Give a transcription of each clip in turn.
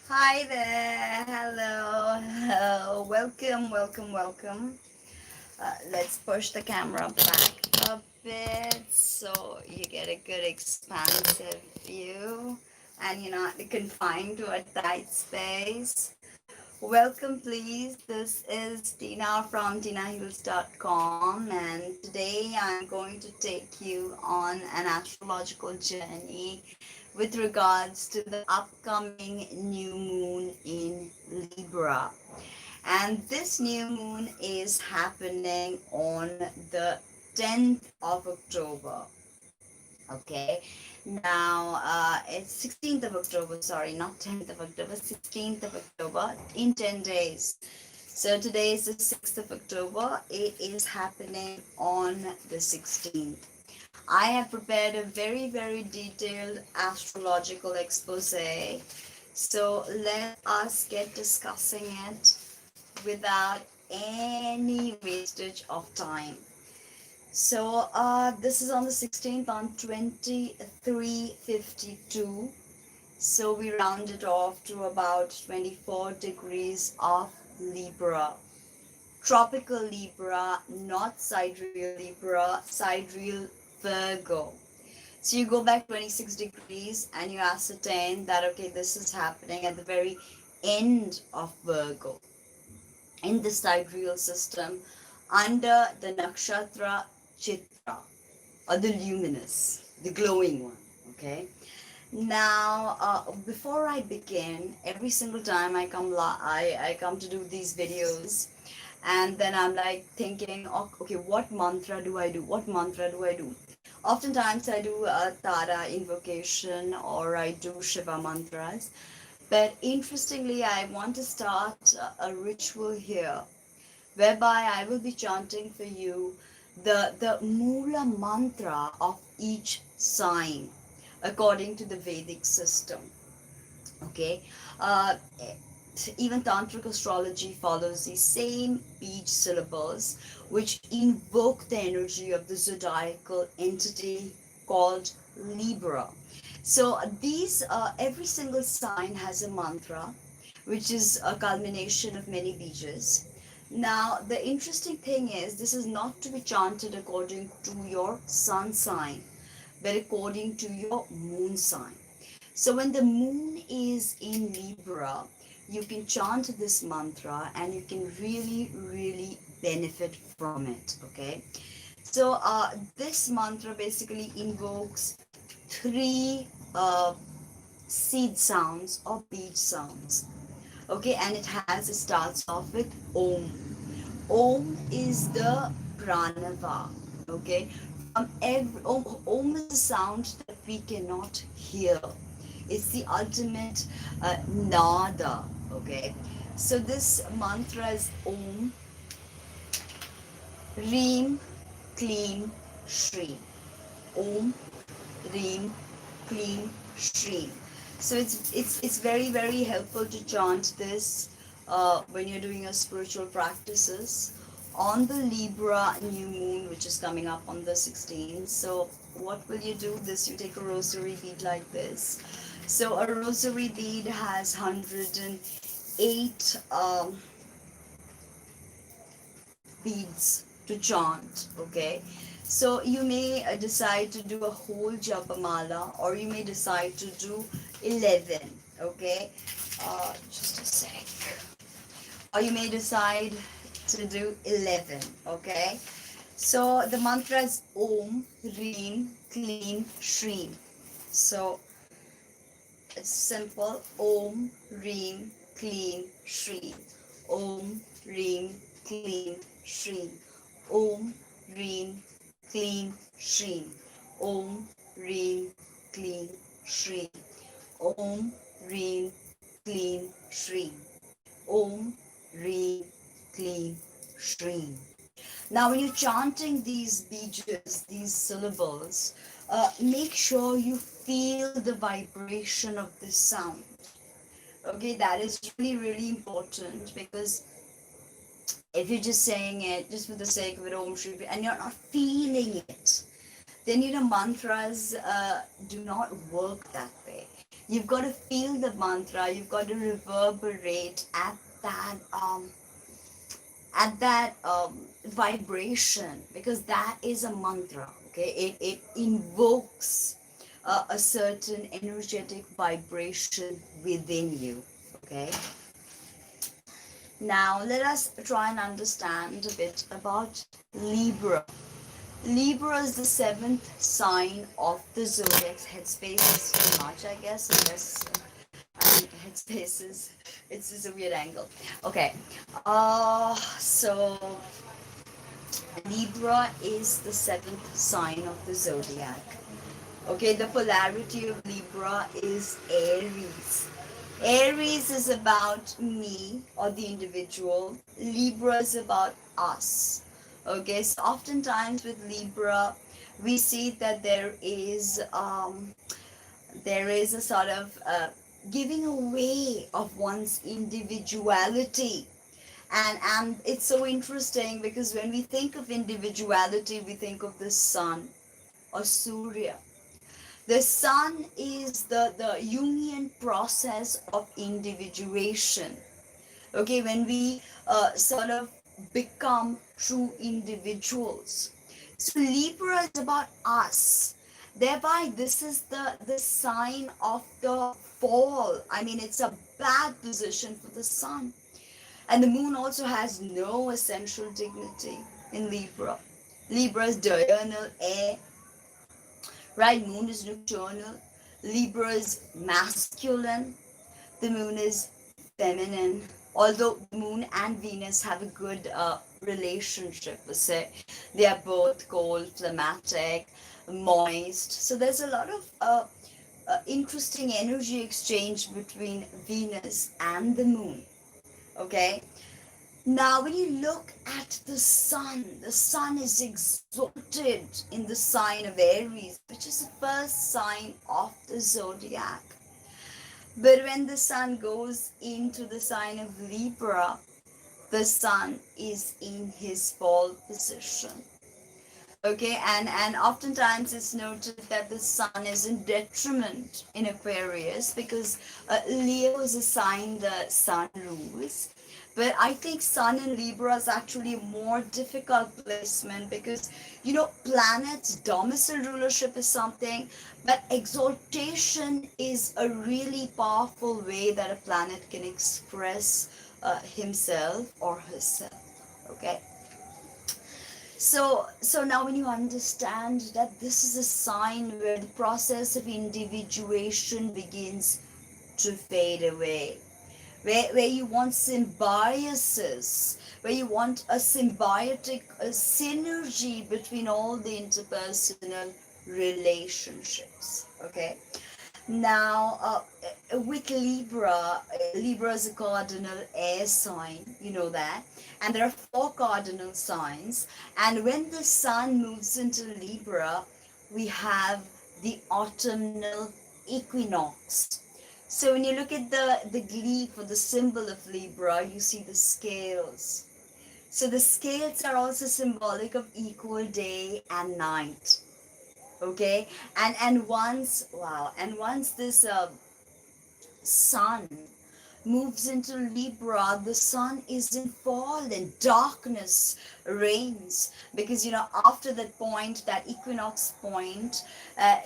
Hi there. Hello. Hello. Welcome, welcome, welcome. Let's push the camera back a bit so you get a good expansive view and you're not confined to a tight space. Welcome, please. This is Tina from Tinaheals.com, and today I'm going to take you on an astrological journey with regards to the upcoming new moon in Libra. And this new moon is happening on the 10th of October. Okay, now it's 16th of October, sorry, not 10th of October, 16th of October in 10 days. So today is the 6th of October. It is happening on the 16th. I have prepared a very, very detailed astrological expose. So let us get discussing it without any wastage of time. So this is on the 16th on 23:52. So we round it off to about 24 degrees of Libra. Tropical Libra, not sidereal Libra, sidereal Virgo. So you go back 26 degrees and you ascertain that, okay, this is happening at the very end of Virgo in the sidereal system under the nakshatra Chitra, or the luminous, the glowing one. Okay. Now, before I begin, every single time I come to do these videos, and then I'm like thinking, oh, okay, what mantra do I do? What mantra do I do? Oftentimes I do a Tara invocation or I do Shiva mantras. But interestingly, I want to start a ritual here whereby I will be chanting for you the Moola mantra of each sign according to the Vedic system. Okay, uh, even Tantric astrology follows the same beach syllables which invoke the energy of the zodiacal entity called Libra. So these every single sign has a mantra which is a culmination of many beaches. Now the interesting thing is this is not to be chanted according to your sun sign but according to your moon sign. So when the moon is in Libra, you can chant this mantra and you can really, really benefit from it. Okay. So this mantra basically invokes three seed sounds or beach sounds. Okay, and it starts off with Om. Om is the pranava. Okay, from every Om is a sound that we cannot hear. It's the ultimate nada. Okay, so this mantra is Om Reem Kleem Shreem. Om Reem Kleem Shreem. So it's very, very helpful to chant this when you're doing your spiritual practices on the Libra new moon, which is coming up on the 16th. So what will you do? This, you take a rosary bead like this. So a rosary bead has 108 beads to chant. Okay, so you may decide to do a whole japamala, or you may decide to do 11. Okay, just a sec. Or you may decide to do 11. Okay, so the mantra is Om Reem Kleem Shreem. So it's simple. Om Reem Kleem Shreem. Om Reem Kleem Shreem. Om Reem Kleem Shreem. Om Reem Kleem Shreem. Om Reem Kleem Shreem. Om Reem Kleem Shreem. Now, when you're chanting these beajas, these syllables, make sure you feel the vibration of this sound. Okay, that is really, really important, because if you're just saying it just for the sake of it, Om Shri, and you're not feeling it, then mantras do not work that way. You've got to feel the mantra. You've got to reverberate at that vibration, because that is a mantra. Okay, it invokes a certain energetic vibration within you. Okay, now let us try and understand a bit about Libra. Libra is the seventh sign of the zodiac. Headspace is too much, I guess, unless headspace is, it's just a weird angle. Okay, so Libra is the seventh sign of the zodiac. Okay, the polarity of Libra is Aries. Aries is about me or the individual. Libra is about us. Okay, so oftentimes with Libra, we see that there is a sort of giving away of one's individuality. And it's so interesting because when we think of individuality, we think of the sun or Surya. The sun is the union process of individuation. Okay, when we sort of become true individuals. So Libra is about us. Thereby, this is the sign of the fall. I mean, it's a bad position for the sun. And the moon also has no essential dignity in Libra. Libra is diurnal air, right? Moon is nocturnal. Libra is masculine. The moon is feminine. Although the moon and Venus have a good relationship, we say. They are both cold, phlegmatic, moist. So there's a lot of interesting energy exchange between Venus and the moon. Okay, now when you look at the sun is exalted in the sign of Aries, which is the first sign of the zodiac. But when the sun goes into the sign of Libra, the sun is in his fall position. Okay, and oftentimes it's noted that the sun is in detriment in Aquarius because Leo is a sign the sun rules. But I think sun in Libra is actually a more difficult placement because, you know, planets, domicile rulership is something, but exaltation is a really powerful way that a planet can express himself or herself. Okay. So now when you understand that this is a sign where the process of individuation begins to fade away, where you want symbiosis, where you want a symbiotic synergy between all the interpersonal relationships. Okay. Now, with Libra, Libra is a cardinal air sign, you know that. And there are 4 cardinal signs. And when the sun moves into Libra, we have the autumnal equinox. So when you look at the glyph or the symbol of Libra, you see the scales. So the scales are also symbolic of equal day and night. Okay, and once this sun moves into Libra, the sun is in fall and darkness reigns, because you know after that point, that equinox point,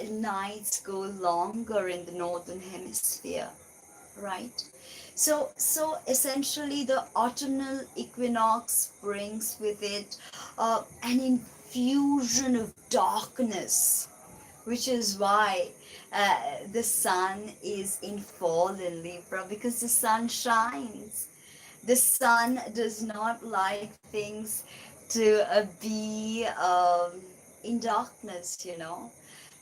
nights go longer in the northern hemisphere, right? So essentially the autumnal equinox brings with it an infusion of darkness, which is why the sun is in fall in Libra, because the sun shines. The sun does not like things to be in darkness, you know.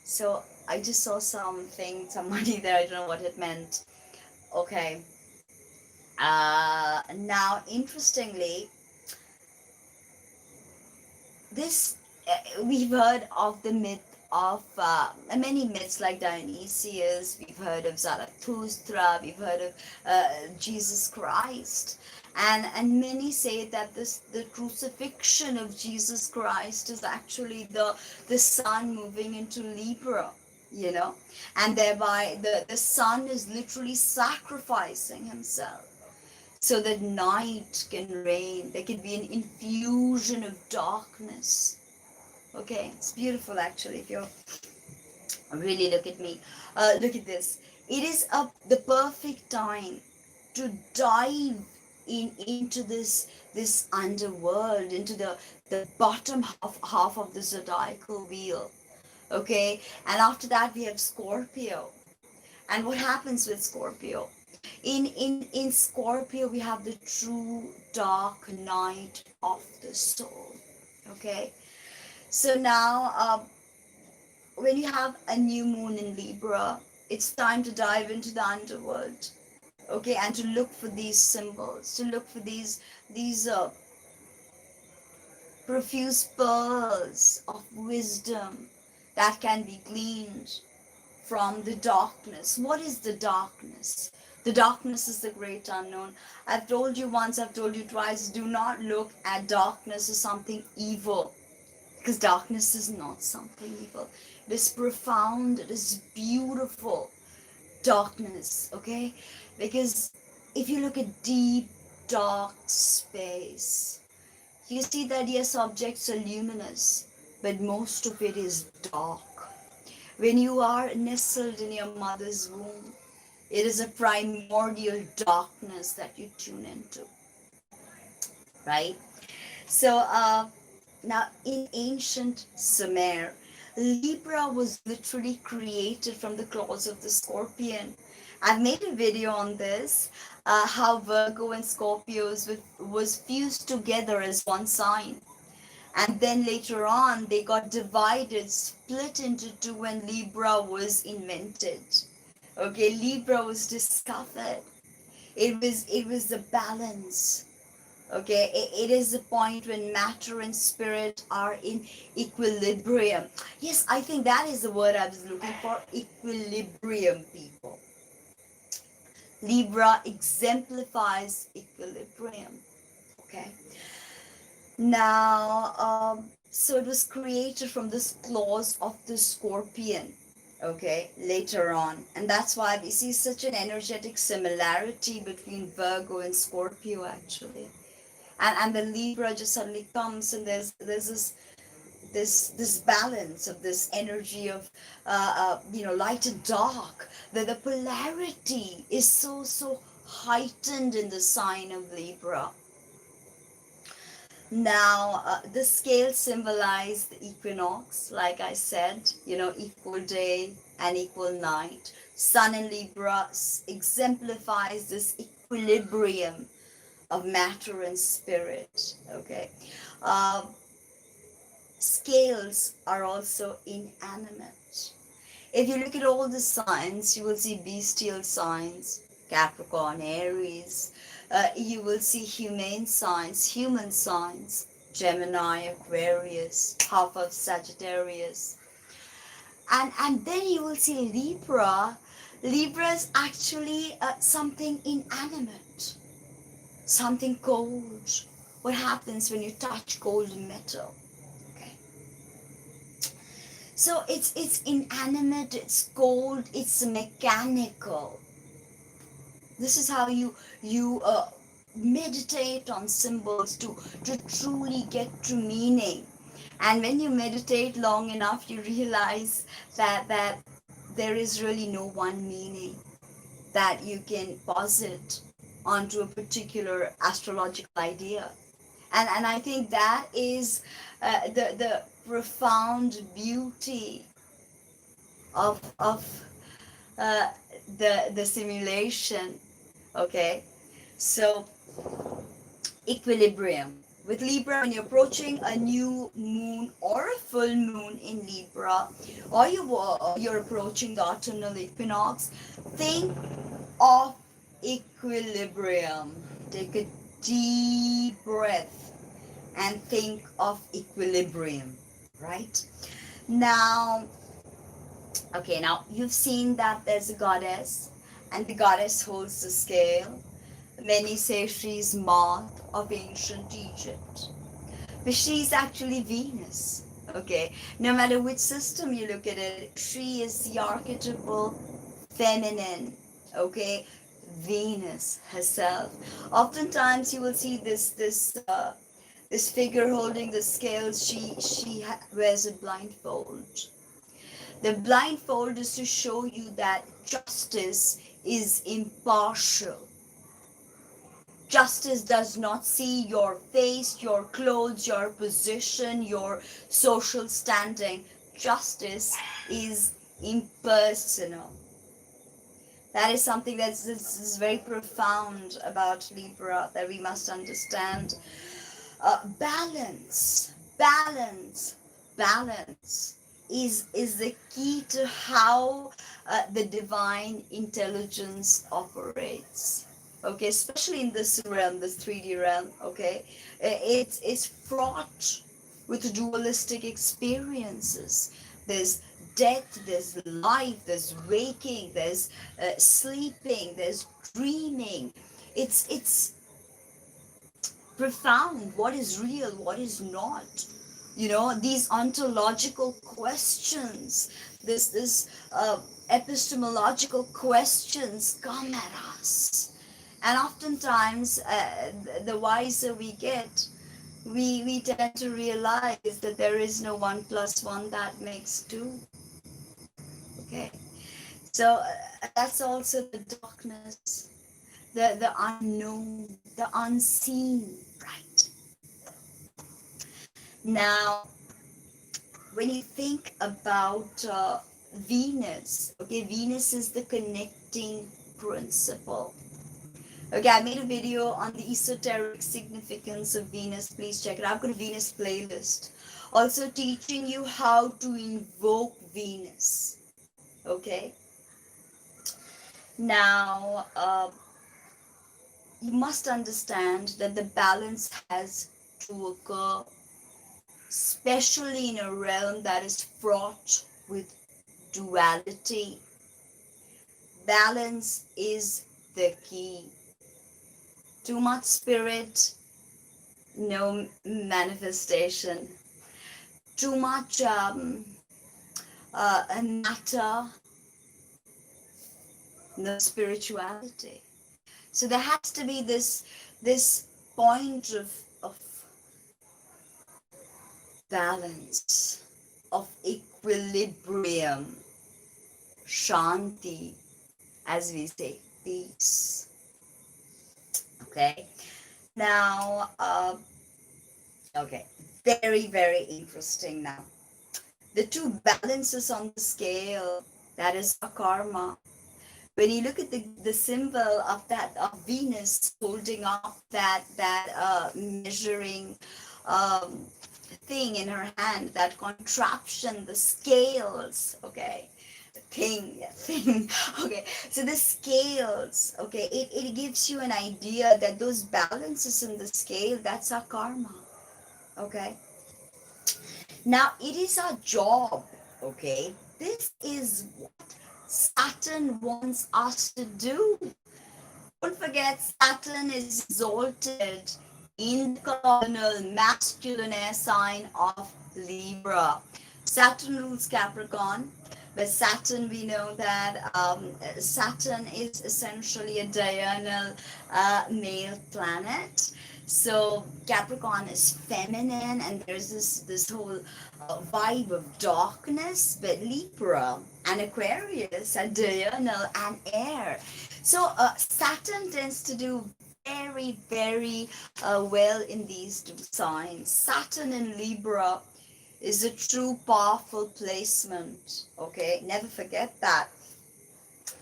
So I just saw somebody there, I don't know what it meant. Okay. Now, interestingly, this we've heard of the myth of many myths like Dionysius. We've heard of Zarathustra. We've heard of Jesus Christ, and many say that the crucifixion of Jesus Christ is actually the sun moving into Libra. you know, and thereby the sun is literally sacrificing himself so that night can reign. There can be an infusion of darkness. Okay, it's beautiful actually. If you really look at me, look at this. It is the perfect time to dive into this underworld, into the bottom half of the zodiacal wheel. Okay, and after that we have Scorpio. And what happens with Scorpio? In Scorpio we have the true dark night of the soul. Okay, so now when you have a new moon in Libra, it's time to dive into the underworld. Okay, and to look for these symbols, to look for these profuse pearls of wisdom that can be gleaned from the darkness. What is the darkness? The darkness is the great unknown. I've told you once, I've told you twice, do not look at darkness as something evil, because darkness is not something evil. It is profound, it is beautiful darkness, okay? Because if you look at deep, dark space, you see that yes, objects are luminous, but most of it is dark. When you are nestled in your mother's womb, it is a primordial darkness that you tune into, right? So now in ancient Sumer, Libra was literally created from the claws of the scorpion. I've made a video on this, how Virgo and Scorpios was fused together as one sign. And then later on, they got divided, split into two when Libra was invented. Okay, Libra was discovered. It was the balance. Okay, it is the point when matter and spirit are in equilibrium. Yes, I think that is the word I was looking for, equilibrium, people. Libra exemplifies equilibrium. Okay. Now, so it was created from this claws of the scorpion, okay, later on. And that's why we see such an energetic similarity between Virgo and Scorpio, actually. And the Libra just suddenly comes, and there's this balance of this energy of light and dark. The polarity is so heightened in the sign of Libra. Now, the scales symbolize the equinox, like I said, equal day and equal night. Sun in Libra exemplifies this equilibrium of matter and spirit, okay? Scales are also inanimate. If you look at all the signs, you will see bestial signs, Capricorn, Aries. You will see humane signs, human signs, Gemini, Aquarius, half of Sagittarius. And then you will see Libra. Libra is actually something inanimate, something cold. What happens when you touch cold metal? Okay. So it's inanimate, it's cold, it's mechanical. This is how you meditate on symbols to truly get to meaning. And when you meditate long enough, you realize that there is really no one meaning that you can posit onto a particular astrological idea. And I think that is the profound beauty of the simulation. Okay, so equilibrium with Libra. When you're approaching a new moon or a full moon in Libra, or you're approaching the autumnal equinox, think of equilibrium. Take a deep breath and think of equilibrium, right? Now, okay, now you've seen that there's a goddess, and the goddess holds the scale. Many say she's Ma'at of ancient Egypt, but she's actually Venus. Okay, no matter which system you look at it, Shree is the archetypal feminine. Okay, Venus herself. Oftentimes you will see this figure holding the scales. She wears a blindfold. The blindfold is to show you that justice is impartial. Justice does not see your face, your clothes, your position, your social standing. Justice is impersonal. That is something that's very profound about Libra that we must understand. Balance is the key to how the divine intelligence operates. Okay, especially in this realm, this 3D realm. Okay, it's fraught with dualistic experiences. There's death, there's life, there's waking, there's sleeping, there's dreaming. It's profound. What is real, what is not? These ontological questions, this epistemological questions come at us, and oftentimes the wiser we get, we tend to realize that there is no 1 plus 1 that makes 2. Okay, so that's also the darkness, the unknown, the unseen, right? Now, when you think about Venus, okay, Venus is the connecting principle. Okay, I made a video on the esoteric significance of Venus. Please check it out. I've got a Venus playlist. Also teaching you how to invoke Venus. Okay. Now, you must understand that the balance has to occur, especially in a realm that is fraught with duality. Balance is the key. Too much spirit, no manifestation. Too much matter, no spirituality. So there has to be this point of balance, of equilibrium, shanti, as we say, peace. Okay, now, okay, very, very interesting now. The two balances on the scale, that is a karma. When you look at the symbol of that, of Venus holding up that measuring thing in her hand, that contraption, the scales, okay, thing, okay, so the scales, okay, it gives you an idea that those balances in the scale, that's our karma. Okay, now it is our job. Okay, this is what Saturn wants us to do. Don't forget, Saturn is exalted in the cardinal masculine air sign of Libra. Saturn rules Capricorn, but Saturn, we know that Saturn is essentially a diurnal male planet. So Capricorn is feminine, and there's this whole vibe of darkness, but Libra and Aquarius are diurnal and air. So Saturn tends to do very, very well in these two signs. Saturn in Libra is a true powerful placement. Okay, never forget that.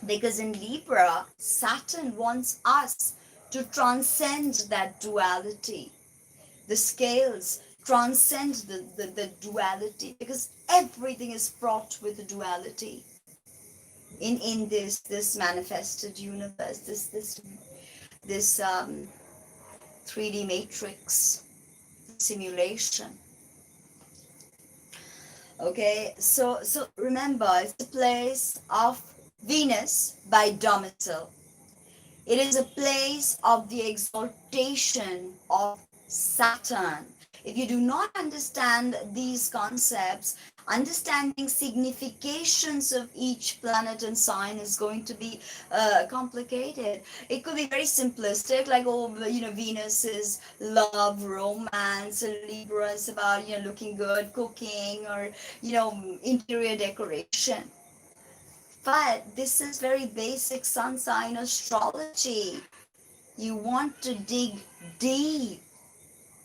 Because in Libra, Saturn wants us to transcend that duality. The scales transcend the duality, because everything is fraught with the duality in this manifested universe, this 3D matrix simulation. Okay, so remember, it's the place of Venus by domicile. It is a place of the exaltation of Saturn. If you do not understand these concepts, understanding significations of each planet and sign is going to be complicated. It could be very simplistic, like, oh, Venus is love, romance, and Libra is about, looking good, cooking, or, interior decoration. But this is very basic sun sign astrology. You want to dig deep.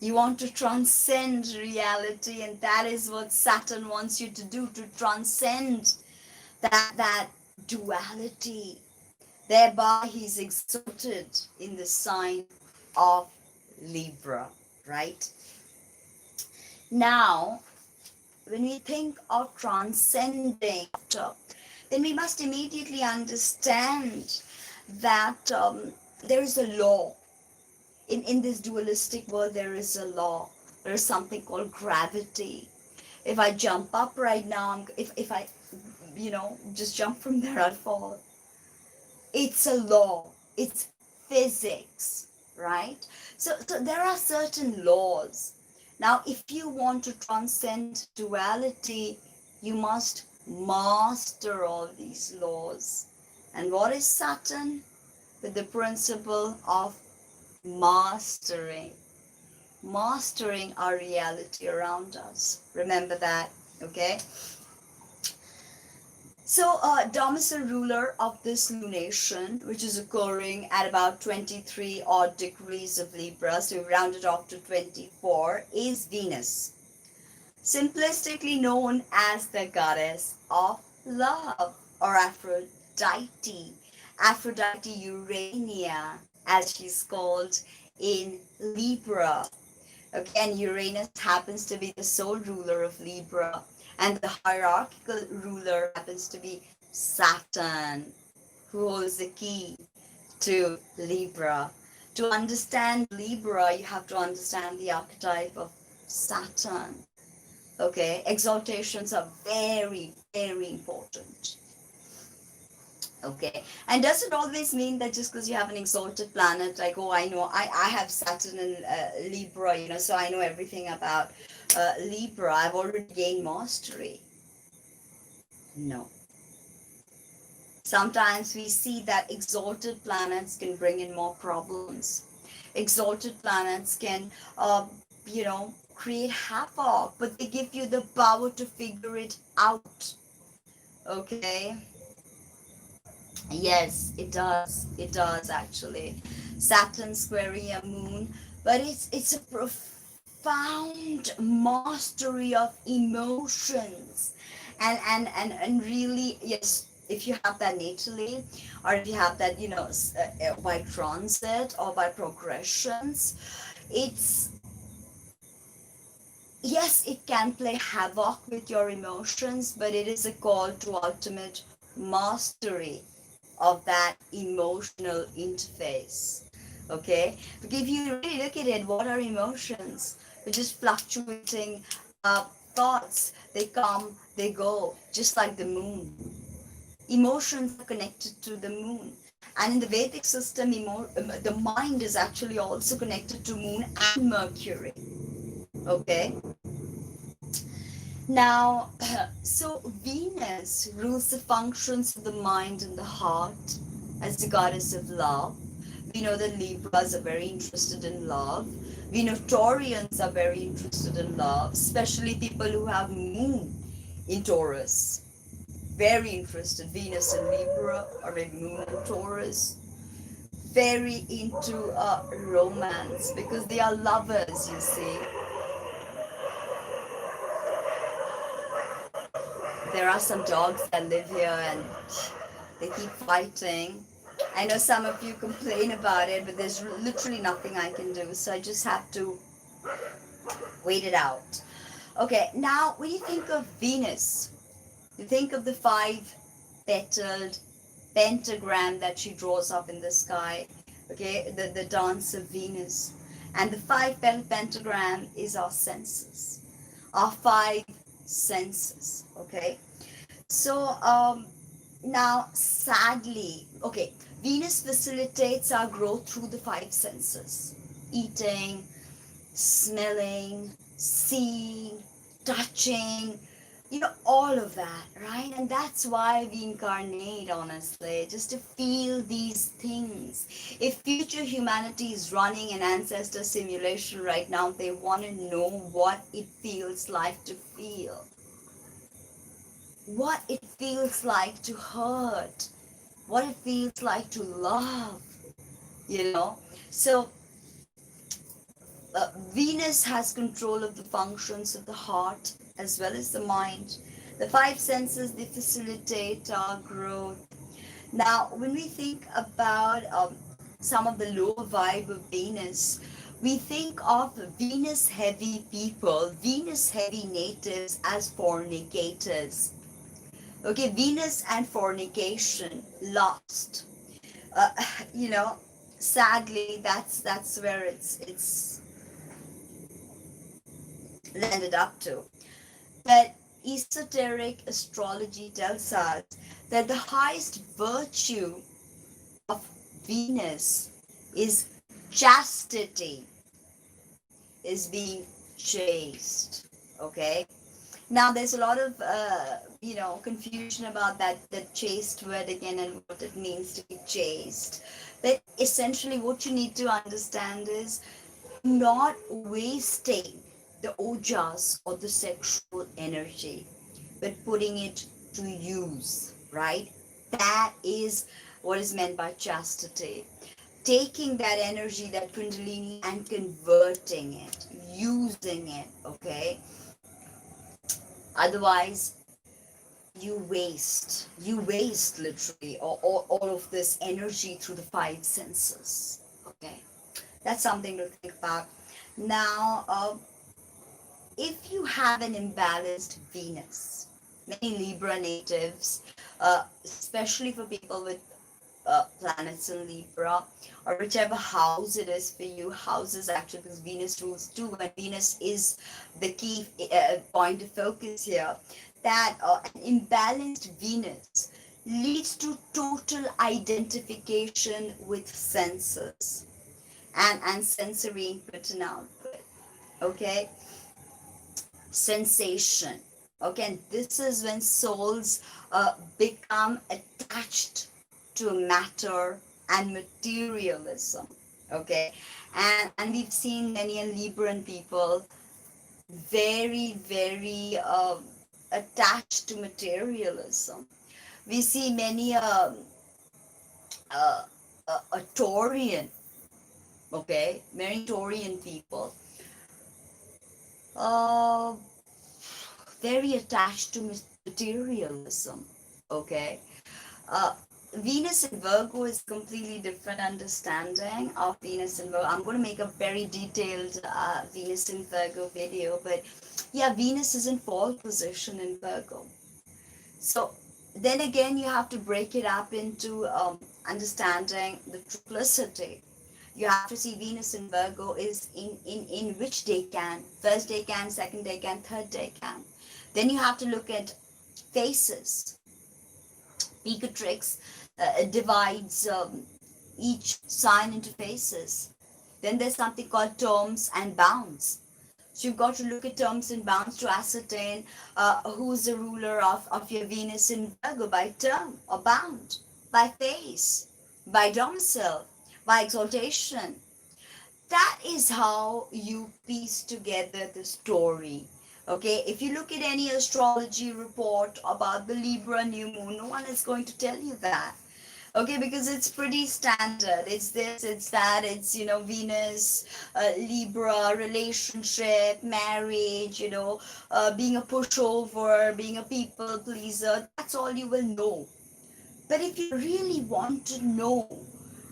You want to transcend reality, and that is what Saturn wants you to do, to transcend that duality. Thereby, he's exalted in the sign of Libra, right? Now, when we think of transcending, then we must immediately understand that there is a law. In this dualistic world, there is a law. There is something called gravity. If I jump up right now, if I, just jump from there, I'll fall. It's a law. It's physics, right? So there are certain laws. Now, if you want to transcend duality, you must master all these laws. And what is Saturn? With the principle of mastering our reality around us. Remember that, okay? So, domicile ruler of this lunation, which is occurring at about 23 odd degrees of Libra, so we rounded off to 24, is Venus, simplistically known as the goddess of love, or Aphrodite, Urania, as she's called in Libra. Again, Uranus happens to be the sole ruler of Libra, and the hierarchical ruler happens to be Saturn, who holds the key to Libra. To understand Libra, you have to understand the archetype of Saturn. Okay, exaltations are very, very important. Okay, and does it always mean that just because you have an exalted planet, like, oh, I know, I have Saturn and Libra, so I know everything about Libra, I've already gained mastery? No. Sometimes we see that exalted planets can bring in more problems. Exalted planets can, create havoc, but they give you the power to figure it out. Okay? Yes, it does. It does, actually. Saturn squaring a moon, but it's a profound mastery of emotions, and really, yes, if you have that natally, or if you have that, by transit or by progressions, it's, yes, it can play havoc with your emotions, but it is a call to ultimate mastery of that emotional interface. Okay, because if you really look at it, what are emotions? They're just fluctuating thoughts. They come, they go, just like the moon. Emotions are connected to the moon, and in the Vedic system, the mind is actually also connected to moon and Mercury. Okay, now, so Venus rules the functions of the mind and the heart as the goddess of love. We know that Libras are very interested in love. We know Taurians are very interested in love, especially people who have moon in Taurus. Very interested. Venus in Libra, or maybe moon in Taurus. Very into romance, because they are lovers, you see. There are some dogs that live here and they keep fighting. I know some of you complain about it, but there's literally nothing I can do, so I just have to wait it out. Okay, now when you think of Venus, you think of the 5-petaled pentagram that she draws up in the sky. Okay, the dance of Venus. And the 5-petaled pentagram is our senses, our 5 senses. Okay, so now sadly, okay, Venus facilitates our growth through the 5 senses: eating, smelling, seeing, touching, all of that, right? And that's why we incarnate, honestly, just to feel these things. If future humanity is running an ancestor simulation right now, they want to know what it feels like to feel, what it feels like to hurt, what it feels like to love, you know. So Venus has control of the functions of the heart as well as the mind. The five senses, they facilitate our growth. Now, when we think about some of the lower vibe of Venus, we think of Venus heavy people, Venus heavy natives as fornicators. Okay, Venus and fornication, lust. Uh, you know, sadly, that's where it's landed up to. But esoteric astrology tells us that the highest virtue of Venus is chastity, is being chaste. Okay. Now there's a lot of confusion about that chaste word again and what it means to be chaste. But essentially, what you need to understand is not wasting the ojas or the sexual energy, but putting it to use, right? That is what is meant by chastity. Taking that energy, that kundalini, and converting it, using it, okay? Otherwise, you waste literally all of this energy through the five senses, okay? That's something to think about. Now, if you have an imbalanced Venus, many Libra natives, especially for people with planets in Libra, or whichever house it is for you, houses actually, because Venus rules too, and Venus is the key point of focus here, that an imbalanced Venus leads to total identification with senses and sensory input and output, okay? Sensation, okay? And this is when souls become attached to matter and materialism, okay? And we've seen many Libran people very, very attached to materialism. We see many a Taurian, okay, many Taurian people uh, very attached to materialism, okay? uh, Venus in Virgo is completely different understanding of Venus in Virgo. I'm going to make a very detailed Venus in Virgo video, but yeah, Venus is in fall position in Virgo. So then again, you have to break it up into understanding the triplicity. You have to see Venus in Virgo is in which decan, first decan, second decan, third decan. Then you have to look at faces. Beatrix divides each sign into phases. Then there's something called terms and bounds. So you've got to look at terms and bounds to ascertain who's the ruler of your Venus in Virgo by term or bound, by phase, by domicile, by exaltation. That is how you piece together the story. Okay, if you look at any astrology report about the Libra new moon, no one is going to tell you that. Okay, because it's pretty standard. It's this, it's that, it's, Venus, Libra, relationship, marriage, being a pushover, being a people pleaser. That's all you will know. But if you really want to know,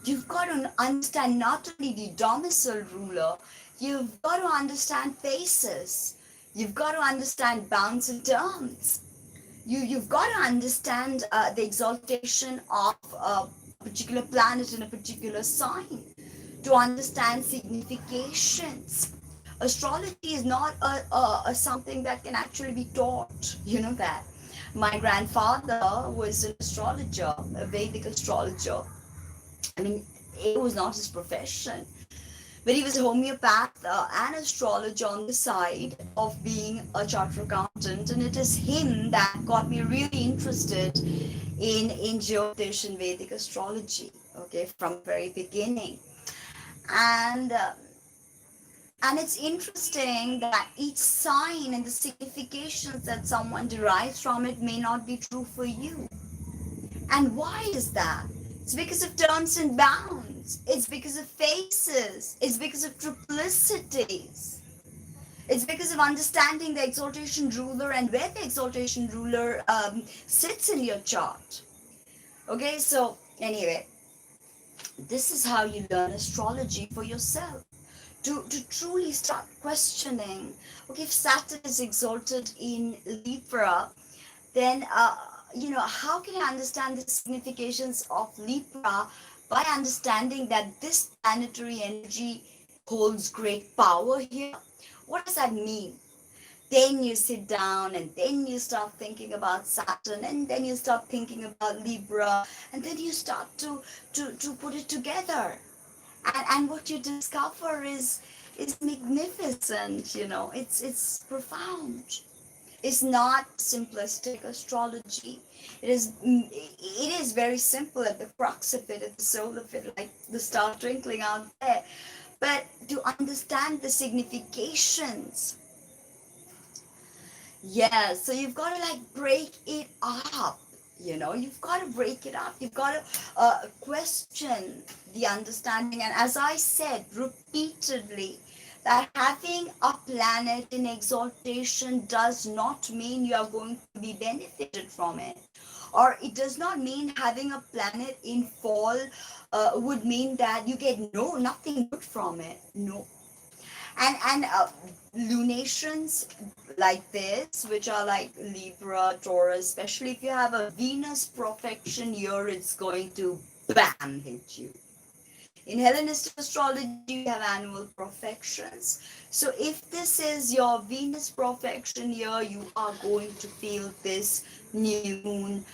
you've got to understand not only the domicile ruler, you've got to understand faces. You've got to understand bounds and terms. You've got to understand the exaltation of a particular planet in a particular sign to understand significations. Astrology is not a something that can actually be taught. You know that. My grandfather was an astrologer, a Vedic astrologer. I mean, it was not his profession. But he was a homeopath and astrologer on the side of being a chartered accountant, and it is him that got me really interested in Jyotish and Vedic astrology. Okay, from the very beginning, and it's interesting that each sign and the significations that someone derives from it may not be true for you. And why is that? It's because of terms and bounds. It's because of faces. It's because of triplicities. It's because of understanding the exaltation ruler and where the exaltation ruler sits in your chart. Okay, so anyway, this is how you learn astrology for yourself. To truly start questioning, okay, if Saturn is exalted in Libra, then how can I understand the significations of Libra? By understanding that this planetary energy holds great power here. What does that mean? Then you sit down and then you start thinking about Saturn, and then you start thinking about Libra, and then you start to put it together, and what you discover is magnificent. It's profound. It's not simplistic astrology. It is very simple at the crux of it, at the soul of it, like the star twinkling out there. But to understand the significations, yeah, so you've got to like break it up. You've got to break it up. You've got to question the understanding. And as I said repeatedly, that having a planet in exaltation does not mean you are going to be benefited from it. Or it does not mean having a planet in fall would mean that you get nothing good from it. No. And lunations like this, which are like Libra, Taurus, especially if you have a Venus profection year, it's going to bam hit you. In Hellenistic astrology, we have annual profections. So if this is your Venus profection year, you are going to feel this new moon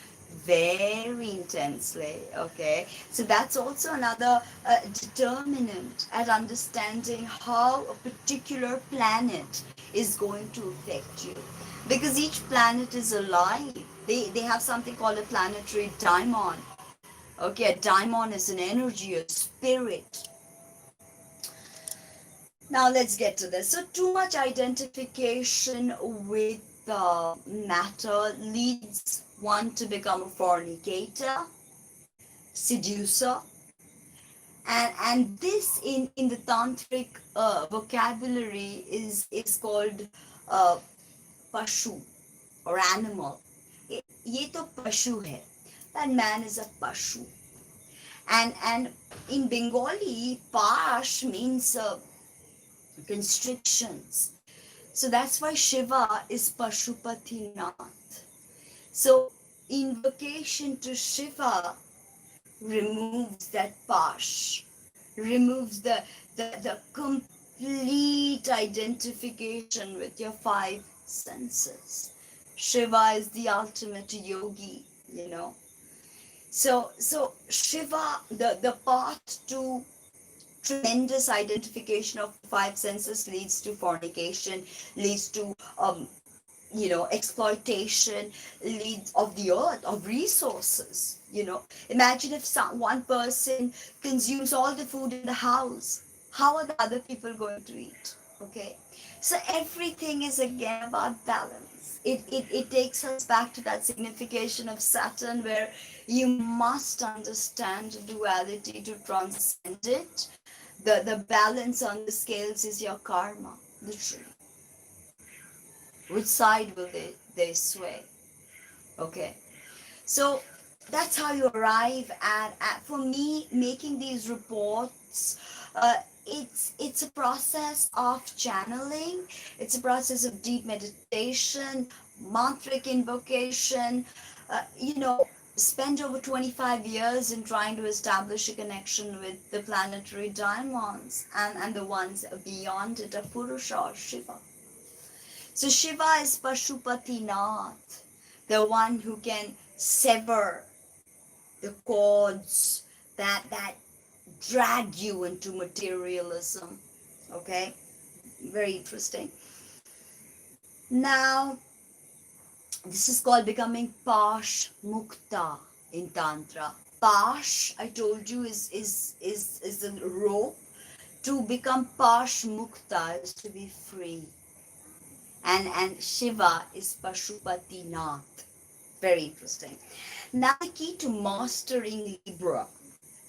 very intensely. Okay, so that's also another determinant at understanding how a particular planet is going to affect you, because each planet is alive. They have something called a planetary daimon. Okay, a daimon is an energy, a spirit. Now let's get to this. So too much identification with the matter leads one to become a fornicator, seducer, and this in the tantric vocabulary is called uh, pashu or animal. ये तो pashu hai. That man is a pashu. And in Bengali, pash means constrictions. So that's why Shiva is Pashupatinath. So invocation to Shiva removes that pash, removes the complete identification with your five senses. Shiva is the ultimate yogi. So Shiva, the path to tremendous identification of five senses leads to fornication, leads to exploitation, leads of the earth, of resources. Imagine if one person consumes all the food in the house, how are the other people going to eat? Okay, so everything is again about balance. It takes us back to that signification of Saturn, where you must understand duality to transcend it. The balance on the scales is your karma, literally. Which side will they sway? Okay, so that's how you arrive at for me, making these reports. It's a process of channeling. It's a process of deep meditation, mantric invocation. Spent over 25 years in trying to establish a connection with the planetary diamonds and the ones beyond it, of Purusha or Shiva. So Shiva is Pashupatinath, the one who can sever the cords that drag you into materialism. Okay, very interesting. Now, this is called becoming Pash Mukta in Tantra. Pash, I told you, is the rope. To become Pash Mukta is to be free. And Shiva is Pashupati Nath. Very interesting. Now, the key to mastering Libra.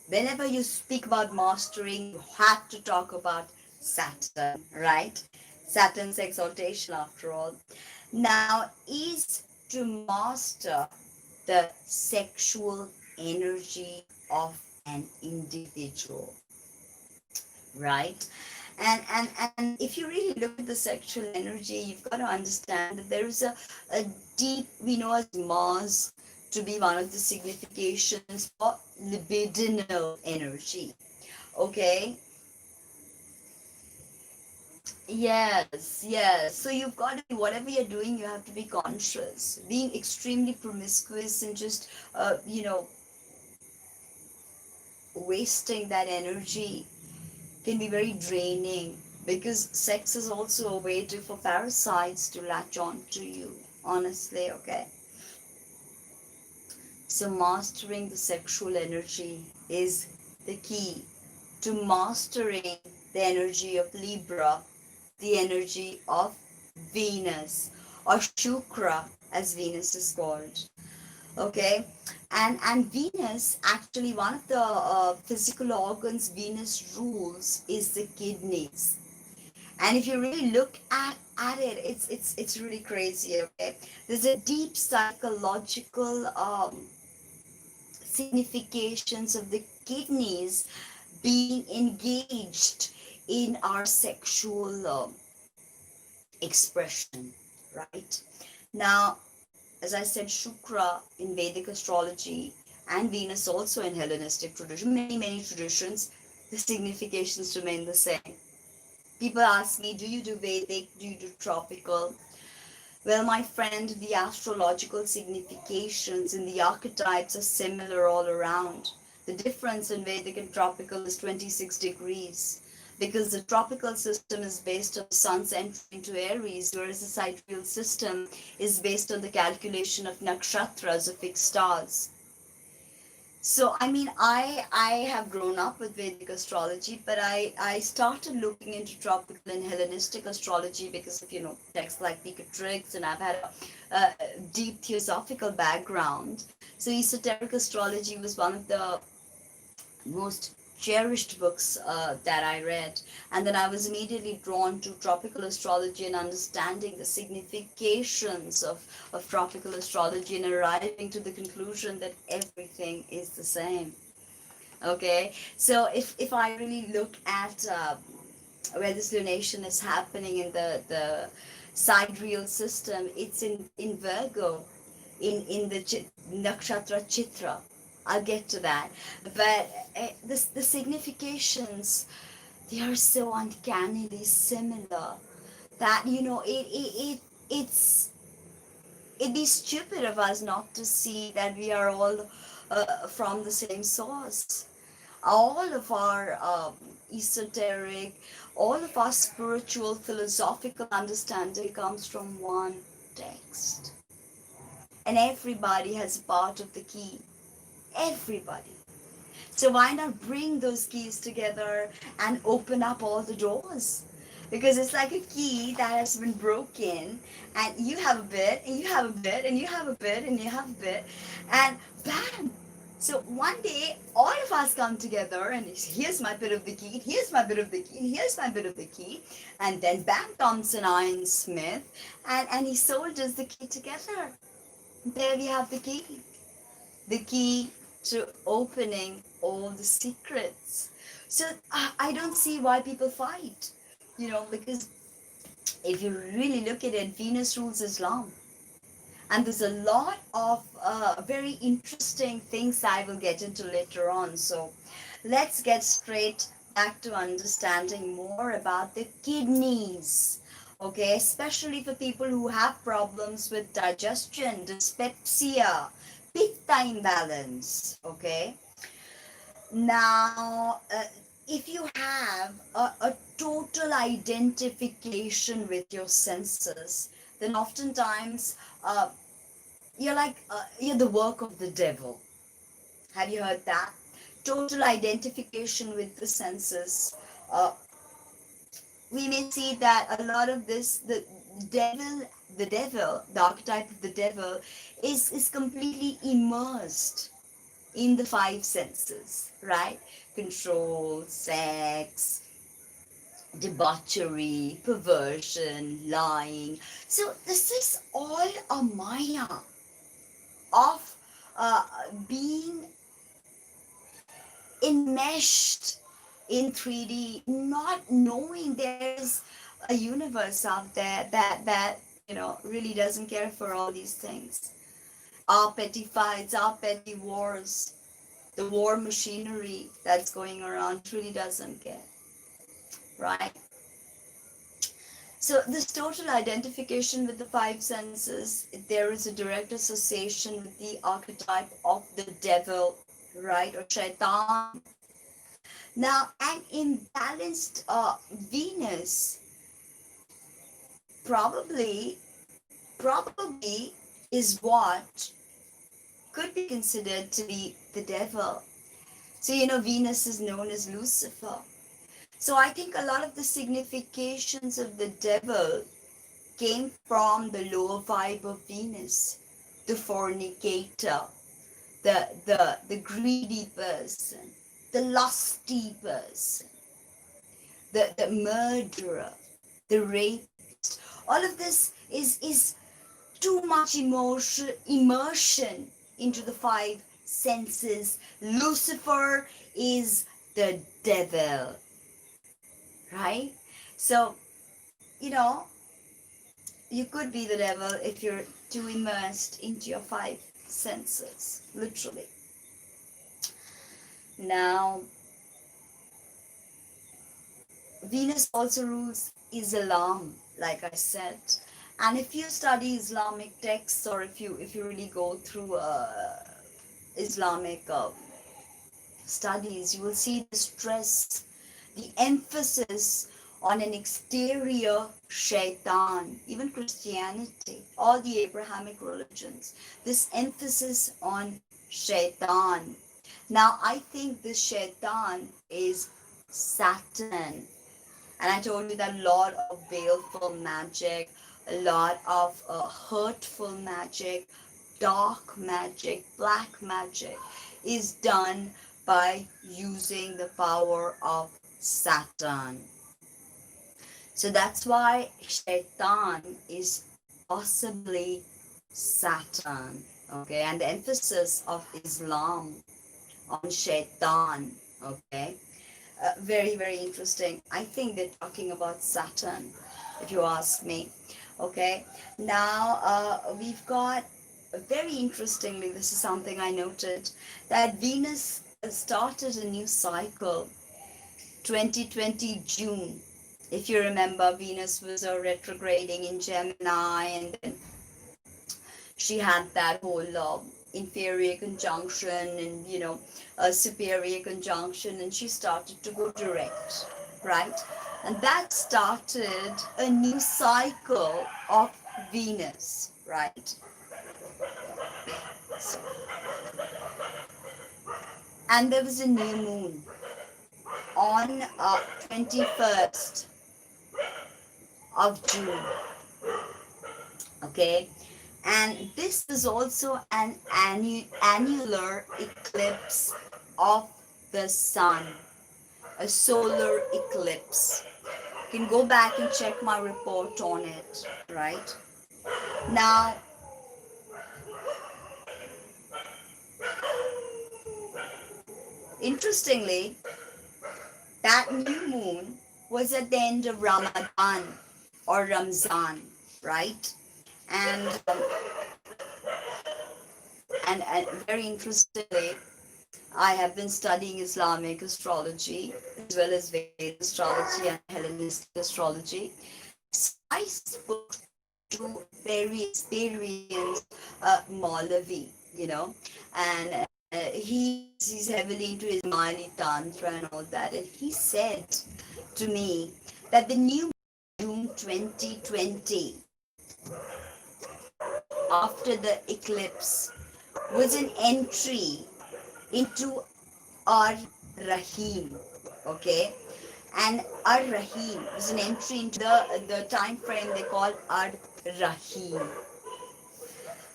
Whenever you speak about mastering, you have to talk about Saturn, right? Saturn's exaltation, after all. Now, is to master the sexual energy of an individual, right? And if you really look at the sexual energy, you've got to understand that there is a deep, we know as Mars to be one of the significations for libidinal energy. Okay, yes, yes. So you've got to be, whatever you're doing, you have to be conscious. Being extremely promiscuous and just, wasting that energy can be very draining, because sex is also a way to, for parasites to latch on to you, honestly. Okay, so mastering the sexual energy is the key to mastering the energy of Libra, the energy of Venus, or Shukra as Venus is called. Okay, and Venus, actually one of the physical organs Venus rules is the kidneys. And if you really look at it, it's really crazy. Okay, there's a deep psychological significations of the kidneys being engaged in our sexual expression, right? Now, as I said, Shukra in Vedic astrology and Venus also in Hellenistic tradition, many traditions, the significations remain the same. People ask me, do you do Vedic? Do you do tropical? Well, my friend, the astrological significations in the archetypes are similar all around. The difference in Vedic and tropical is 26 degrees, because the tropical system is based on the sun's entry into Aries, whereas the sidereal system is based on the calculation of nakshatras, of fixed stars. So I mean, I have grown up with Vedic astrology, but I started looking into tropical and Hellenistic astrology because of, texts like Beatrix, and I've had a deep theosophical background. So esoteric astrology was one of the most cherished books that I read. And then I was immediately drawn to tropical astrology and understanding the significations of tropical astrology, and arriving to the conclusion that everything is the same. Okay, so if I really look at where this lunation is happening in the sidereal system, it's in Virgo, in the nakshatra Chitra. I'll get to that, but the significations, they are so uncannily similar that it's it'd be stupid of us not to see that we are all from the same source. All of our esoteric, all of our spiritual, philosophical understanding comes from one text. And everybody has part of the key. Everybody. So why not bring those keys together and open up all the doors? Because it's like a key that has been broken, and you have a bit, and you have a bit, and you have a bit, and you have a bit, and bam! So one day, all of us come together, and here's my bit of the key, here's my bit of the key, here's my bit of the key, and then bam comes an ironsmith, and he solders the key together. There we have the key to opening all the secrets. So I don't see why people fight, because if you really look at it, Venus rules Islam. And there's a lot of very interesting things I will get into later on. So let's get straight back to understanding more about the kidneys. Okay, especially for people who have problems with digestion, dyspepsia, pitta imbalance. Okay, Now, if you have a total identification with your senses, then oftentimes you're the work of the devil. Have you heard that? Total identification with the senses. Uh, we may see that a lot of this, the archetype of the devil, is completely immersed in the five senses, right? Control, sex, debauchery, perversion, lying. So this is all a maya of being enmeshed in 3D, not knowing there's a universe out there that really doesn't care for all these things. Our petty fights, our petty wars, the war machinery that's going around really doesn't care, right? So this total identification with the five senses, there is a direct association with the archetype of the devil, right, or shaitan. Now, an imbalanced Venus probably probably is what could be considered to be the devil. So Venus is known as Lucifer. So I think a lot of the significations of the devil came from the lower vibe of Venus, the fornicator, the greedy person, the lusty person, the murderer, the rapist. All of this is too much immersion into the five senses. Lucifer is the devil, right? So, you know, you could be the devil if you're too immersed into your five senses, literally. Now, Venus also rules Islam, like I said. And if you study Islamic texts, or if you really go through Islamic studies, you will see the stress, the emphasis on an exterior shaitan. Even Christianity, all the Abrahamic religions, this emphasis on shaitan. Now, I think this shaitan is Saturn. And I told you that a lot of baleful magic, a lot of hurtful magic, dark magic, black magic is done by using the power of Saturn. So that's why Shaitan is possibly Saturn. Okay, and the emphasis of Islam on Shaitan. Okay, very, very interesting. I think they're talking about Saturn, if you ask me. Okay, now we've got, very interestingly, this is something I noted, that Venus started a new cycle 2020 June. If you remember, Venus was retrograding in Gemini, and then she had that whole inferior conjunction and a superior conjunction, and she started to go direct, right? And that started a new cycle of Venus, right? So, and there was a new moon on 21st of June. Okay, and this is also an annular eclipse of the sun, a solar eclipse. You can go back and check my report on it, right? Now, interestingly, that new moon was at the end of Ramadan or Ramzan, right? And and very interestingly, I have been studying Islamic astrology as well as Vedic astrology and Hellenistic astrology. So I spoke to very experienced Maulavi, and he's heavily into Ismaili Tantra and all that. And he said to me that the new June 2020, after the eclipse, was an entry into Ar Rahim. Okay? And Ar Rahim was an entry into the time frame they call Ar Rahim.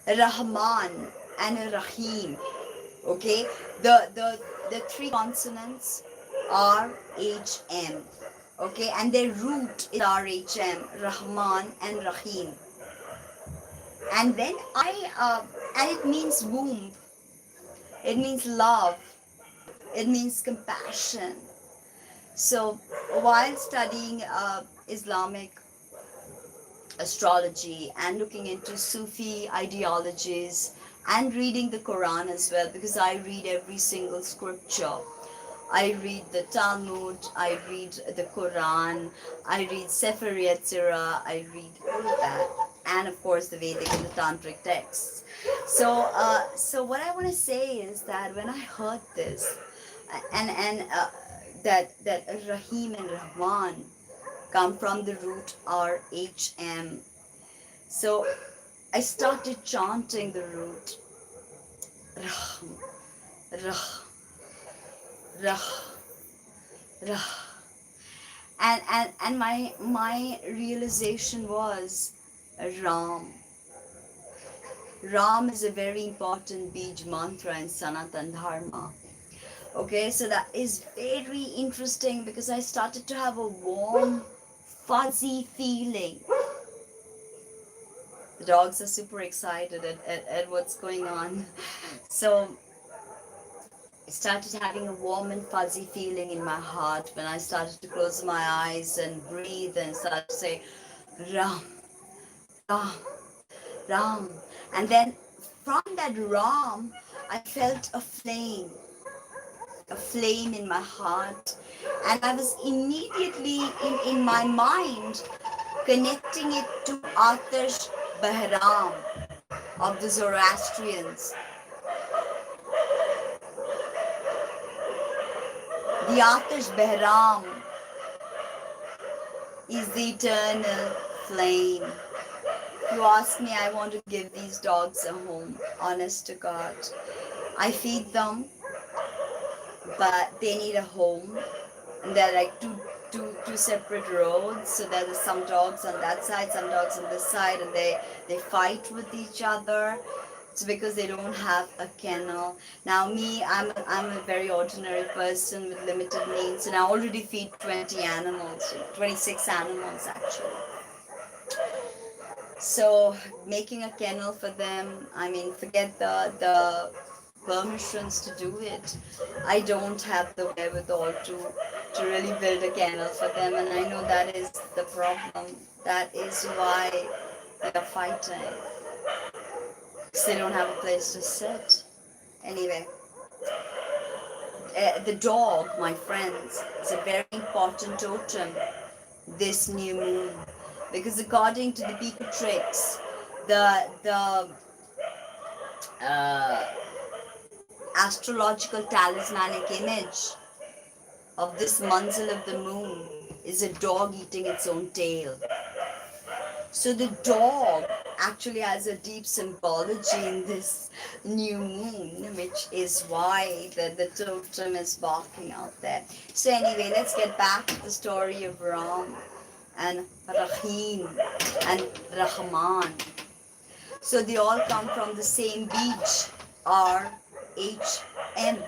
Rahman and Rahim. Okay? The three consonants are HM. Okay? And their root is RHM, Rahman and Rahim. And then and it means womb. It means love. It means compassion. So while studying Islamic astrology and looking into Sufi ideologies and reading the Quran as well, because I read every single scripture. I read the Talmud, I read the Quran, I read Sefer Yetzirah, I read all of that, and of course the Vedic and the Tantric texts. So what I want to say is that when I heard this, and that Rahim and Rahman come from the root RHM, so I started chanting the root Rahm, Rah, Rah, Rah. And my realization was Ram. Ram is a very important Bij mantra in Sanatan Dharma. Okay, so that is very interesting because I started to have a warm, fuzzy feeling. The dogs are super excited at what's going on. So I started having a warm and fuzzy feeling in my heart when I started to close my eyes and breathe and start to say Ram, Ram, Ram. And then from that Ram, I felt a flame in my heart. And I was immediately in my mind connecting it to Atash Bahram of the Zoroastrians. The Atash Bahram is the eternal flame. If you ask me, I want to give these dogs a home, honest to God. I feed them, but they need a home. And they're like two separate roads. So there's some dogs on that side, some dogs on this side, and they fight with each other. It's because they don't have a kennel. Now me, I'm a very ordinary person with limited needs, and I already feed 20 animals, 26 animals actually. So making a kennel for them, I mean, forget the permissions to do it. I don't have the wherewithal to really build a kennel for them, and I know that is the problem. That is why they are fighting. Because they don't have a place to sit. Anyway, the dog, my friends, is a very important totem this new moon. Because according to the Beatrix, the astrological talismanic image of this manzil of the moon is a dog eating its own tail. So the dog actually has a deep symbology in this new moon, which is why the totem is barking out there. So anyway, let's get back to the story of Ram and Rahim and Rahman. So they all come from the same beach, R-H-M.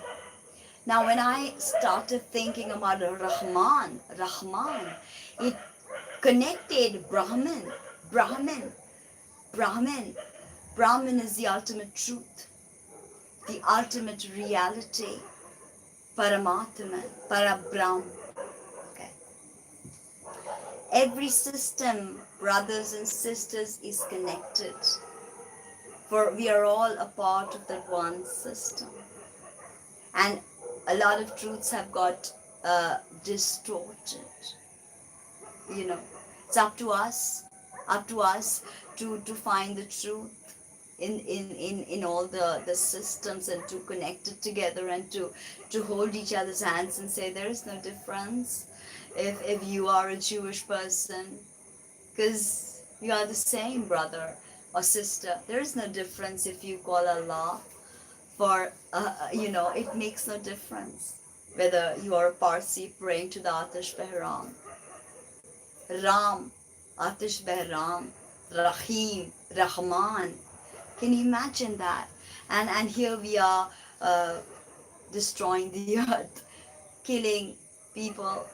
Now when I started thinking about Rahman, it connected Brahman. Brahman is the ultimate truth, the ultimate reality, Paramatma, Parabrahm. Okay. Every system, brothers and sisters, is connected. For we are all a part of that one system. And a lot of truths have got distorted. You know, it's up to us to find the truth. in all the systems, and to connect it together, and to hold each other's hands and say there is no difference if you are a Jewish person, because you are the same brother or sister. There is no difference if you call Allah for it makes no difference whether you are a Parsi praying to the Atash Behram, Ram, Atash Behram, Rahim, Rahman. Can you imagine that? And here we are destroying the earth, killing people,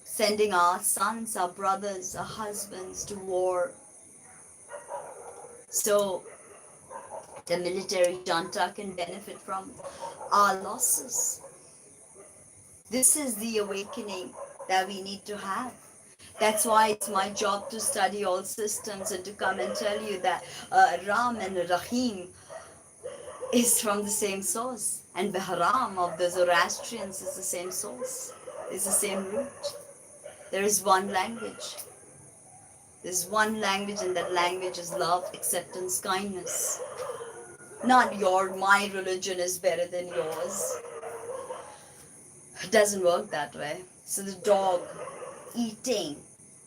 sending our sons, our brothers, our husbands to war. So the military junta can benefit from our losses. This is the awakening that we need to have. That's why it's my job to study all systems and to come and tell you that Ram and Rahim is from the same source, and Behram of the Zoroastrians is the same source, is the same root. There is one language. There's one language, and that language is love, acceptance, kindness. Not my religion is better than yours. It doesn't work that way. So the dog eating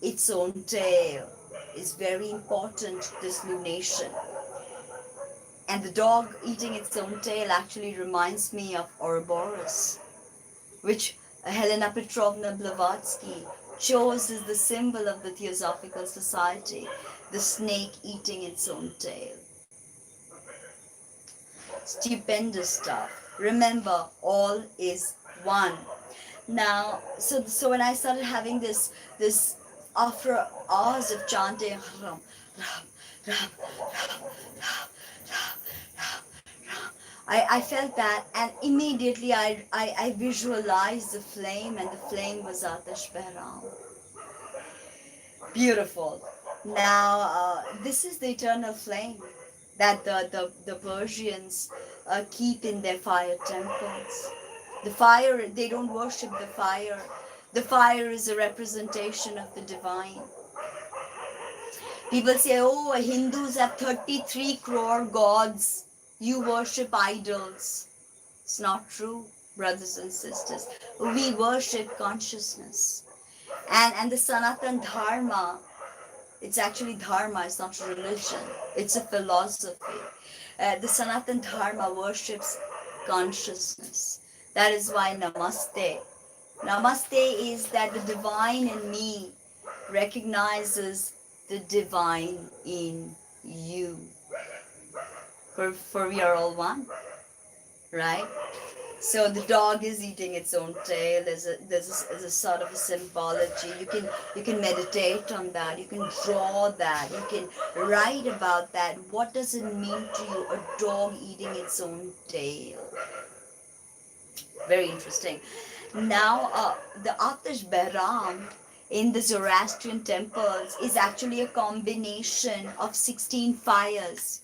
its own tail is very important this lunation. And the dog eating its own tail actually reminds me of Ouroboros, which Helena Petrovna Blavatsky chose as the symbol of the Theosophical Society, the snake eating its own tail. Stupendous stuff. Remember, all is one. Now, so when I started having this after hours of chanting, I felt that, and immediately I visualized the flame, and the flame was Atash Behram. Beautiful. Now, this is the eternal flame that the Persians keep in their fire temples. The fire, they don't worship the fire. The fire is a representation of the divine. People say, oh, Hindus have 33 crore gods. You worship idols. It's not true, brothers and sisters. We worship consciousness. And the Sanatan Dharma, it's actually Dharma, it's not religion. It's a philosophy. The Sanatan Dharma worships consciousness. That is why Namaste. Namaste is that the divine in me recognizes the divine in you. For we are all one, right? So the dog is eating its own tail. There's a sort of a symbology. You can meditate on that. You can draw that. You can write about that. What does it mean to you? A dog eating its own tail. Very interesting. Now, the Atash Behram in the Zoroastrian temples is actually a combination of 16 fires.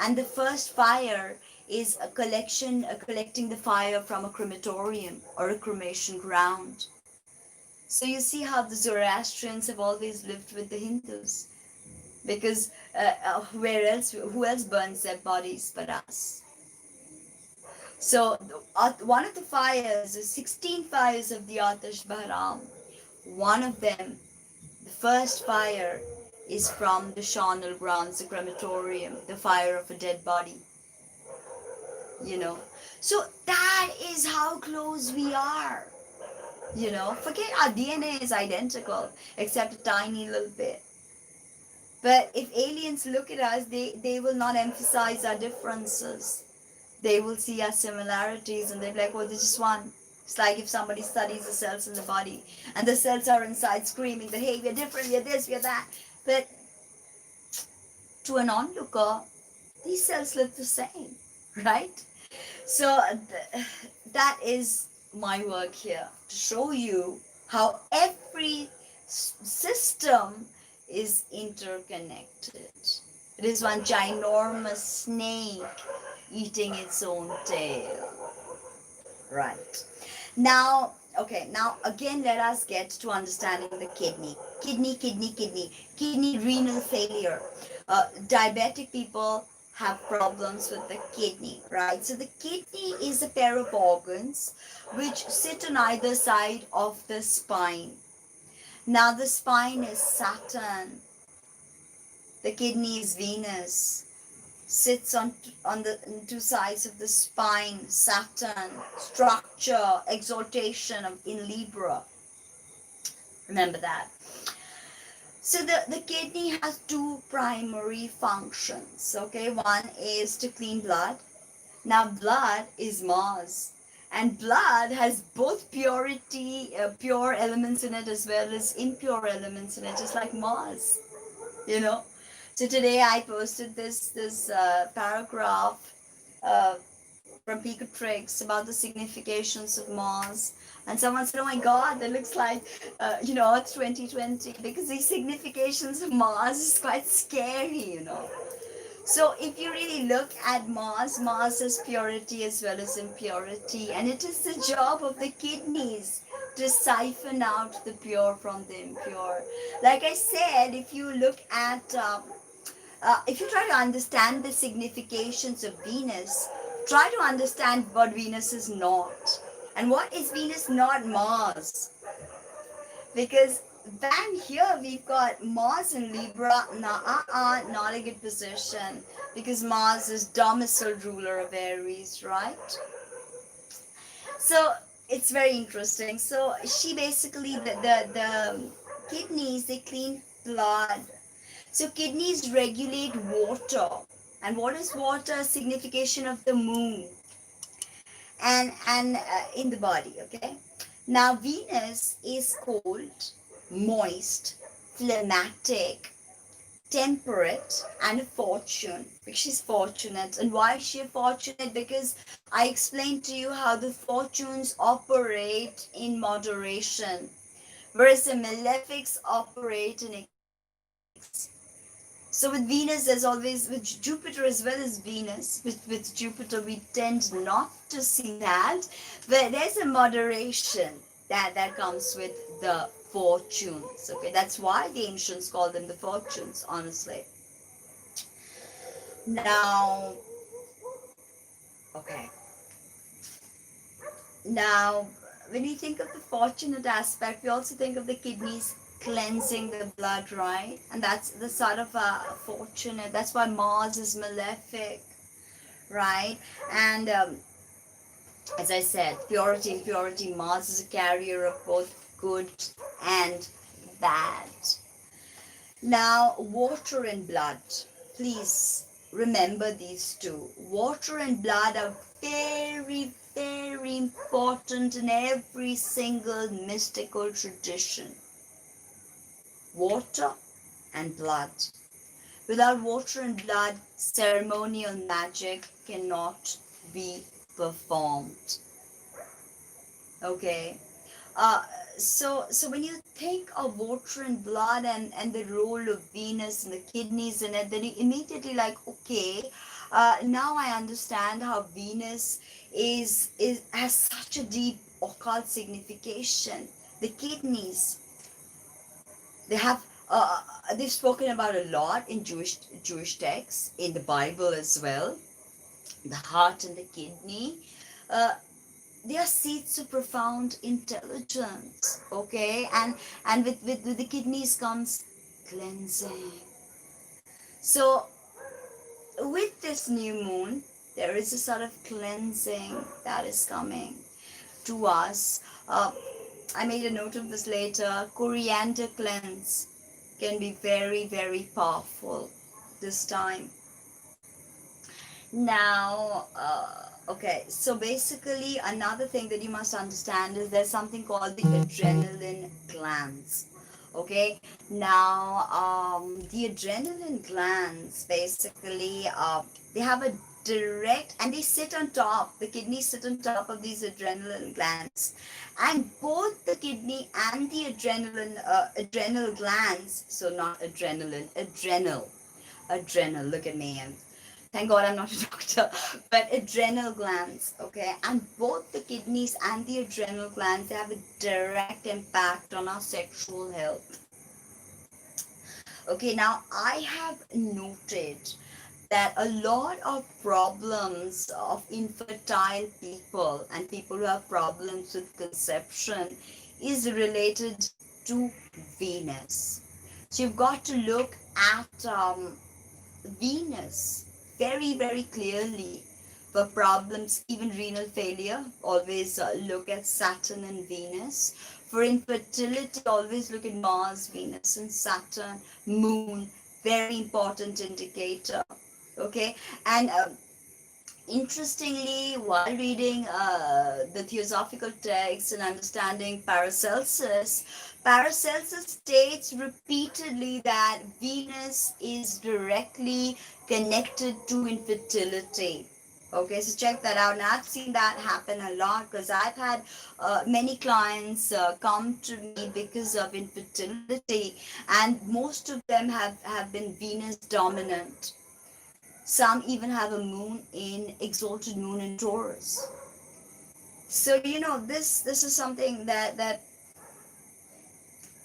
And the first fire is collecting the fire from a crematorium or a cremation ground. So you see how the Zoroastrians have always lived with the Hindus. Because who else burns their bodies but us? So one of the fires, the 16 fires of the Atash Behram, one of them, the first fire, is from the charnel grounds, the crematorium, the fire of a dead body. So that is how close we are. Forget our DNA is identical, except a tiny little bit. But if aliens look at us, they will not emphasize our differences. They will see our similarities, and they're like, oh, this is one. It's like if somebody studies the cells in the body, and the cells are inside screaming that, hey, we're different, we're this, we're that. But to an onlooker, these cells look the same, right? So that is my work here, to show you how every system is interconnected. It is one ginormous snake eating its own tail. Right. Now, okay, now again let us get to understanding the kidney. Kidney renal failure. Diabetic people have problems with the kidney, right? So the kidney is a pair of organs which sit on either side of the spine. Now the spine is Saturn, the kidney is Venus, sits on the two sides of the spine, Saturn, structure, exaltation in Libra. Remember that. So the kidney has two primary functions. Okay, one is to clean blood. Now blood is Mars. And blood has both pure elements in it as well as impure elements in it, just like Mars, you know. So today I posted this paragraph uh, from Picotrix about the significations of Mars, and someone said, "Oh my God, that looks like Earth 2020," because these significations of Mars is quite scary, you know. So if you really look at Mars, Mars has purity as well as impurity, and it is the job of the kidneys to siphon out the pure from the impure. Like I said, if you look at if you try to understand the significations of Venus, try to understand what Venus is not. And what is Venus not? Mars. Because then here we've got Mars in Libra, not a good position. Because Mars is domicile ruler of Aries, right? So it's very interesting. So she basically, the kidneys, they clean blood. So kidneys regulate water. And what is water? Signification of the moon and in the body, okay? Now Venus is cold, moist, phlegmatic, temperate, and a fortune. Because she's fortunate. And why is she fortunate? Because I explained to you how the fortunes operate in moderation, whereas the malefics operate in excess. So with Venus, there's always, with Jupiter as well as Venus, with Jupiter we tend not to see that, but there's a moderation that comes with the fortunes. Okay, that's why the ancients call them the fortunes, honestly. Now, okay. Now, when we think of the fortunate aspect, we also think of the kidneys cleansing the blood, right? And that's the sort of fortunate. That's why Mars is malefic, right? And as I said, purity and purity, Mars is a carrier of both good and bad. Now, water and blood. Please remember these two. Water and blood are very, very important in every single mystical tradition. Water and blood. Without water and blood, ceremonial magic cannot be performed. Okay. Uh, so when you think of water and blood and the role of Venus and the kidneys in it, then you immediately like, okay, now I understand how Venus is has such a deep occult signification. The kidneys, they have they've spoken about a lot in Jewish texts, in the Bible as well. The heart and the kidney. Uh, they are seeds of profound intelligence, okay, and with the kidneys comes cleansing. So with this new moon, there is a sort of cleansing that is coming to us. I made a note of this later. Coriander cleanse can be very, very powerful this time. Now, okay, so basically another thing that you must understand is there's something called the adrenaline glands. Okay, now the adrenaline glands basically they have a direct, and they sit on top, the kidneys sit on top of these adrenaline glands, and both the kidney and the adrenal glands, so not adrenaline, adrenal, look at me, Thank God I'm not a doctor, but adrenal glands, okay? And both the kidneys and the adrenal glands, they have a direct impact on our sexual health. Okay, now I have noted that a lot of problems of infertile people and people who have problems with conception is related to Venus. So you've got to look at Venus very, very clearly for problems, even renal failure. Always look at Saturn and Venus. For infertility, always look at Mars, Venus, and Saturn. Moon, very important indicator. Okay, and interestingly, while reading the theosophical text and understanding Paracelsus, Paracelsus states repeatedly that Venus is directly connected to infertility. Okay, so check that out. And I've seen that happen a lot because I've had many clients come to me because of infertility, and most of them have been Venus dominant. Some even have a moon in exalted moon in Taurus. So this is something that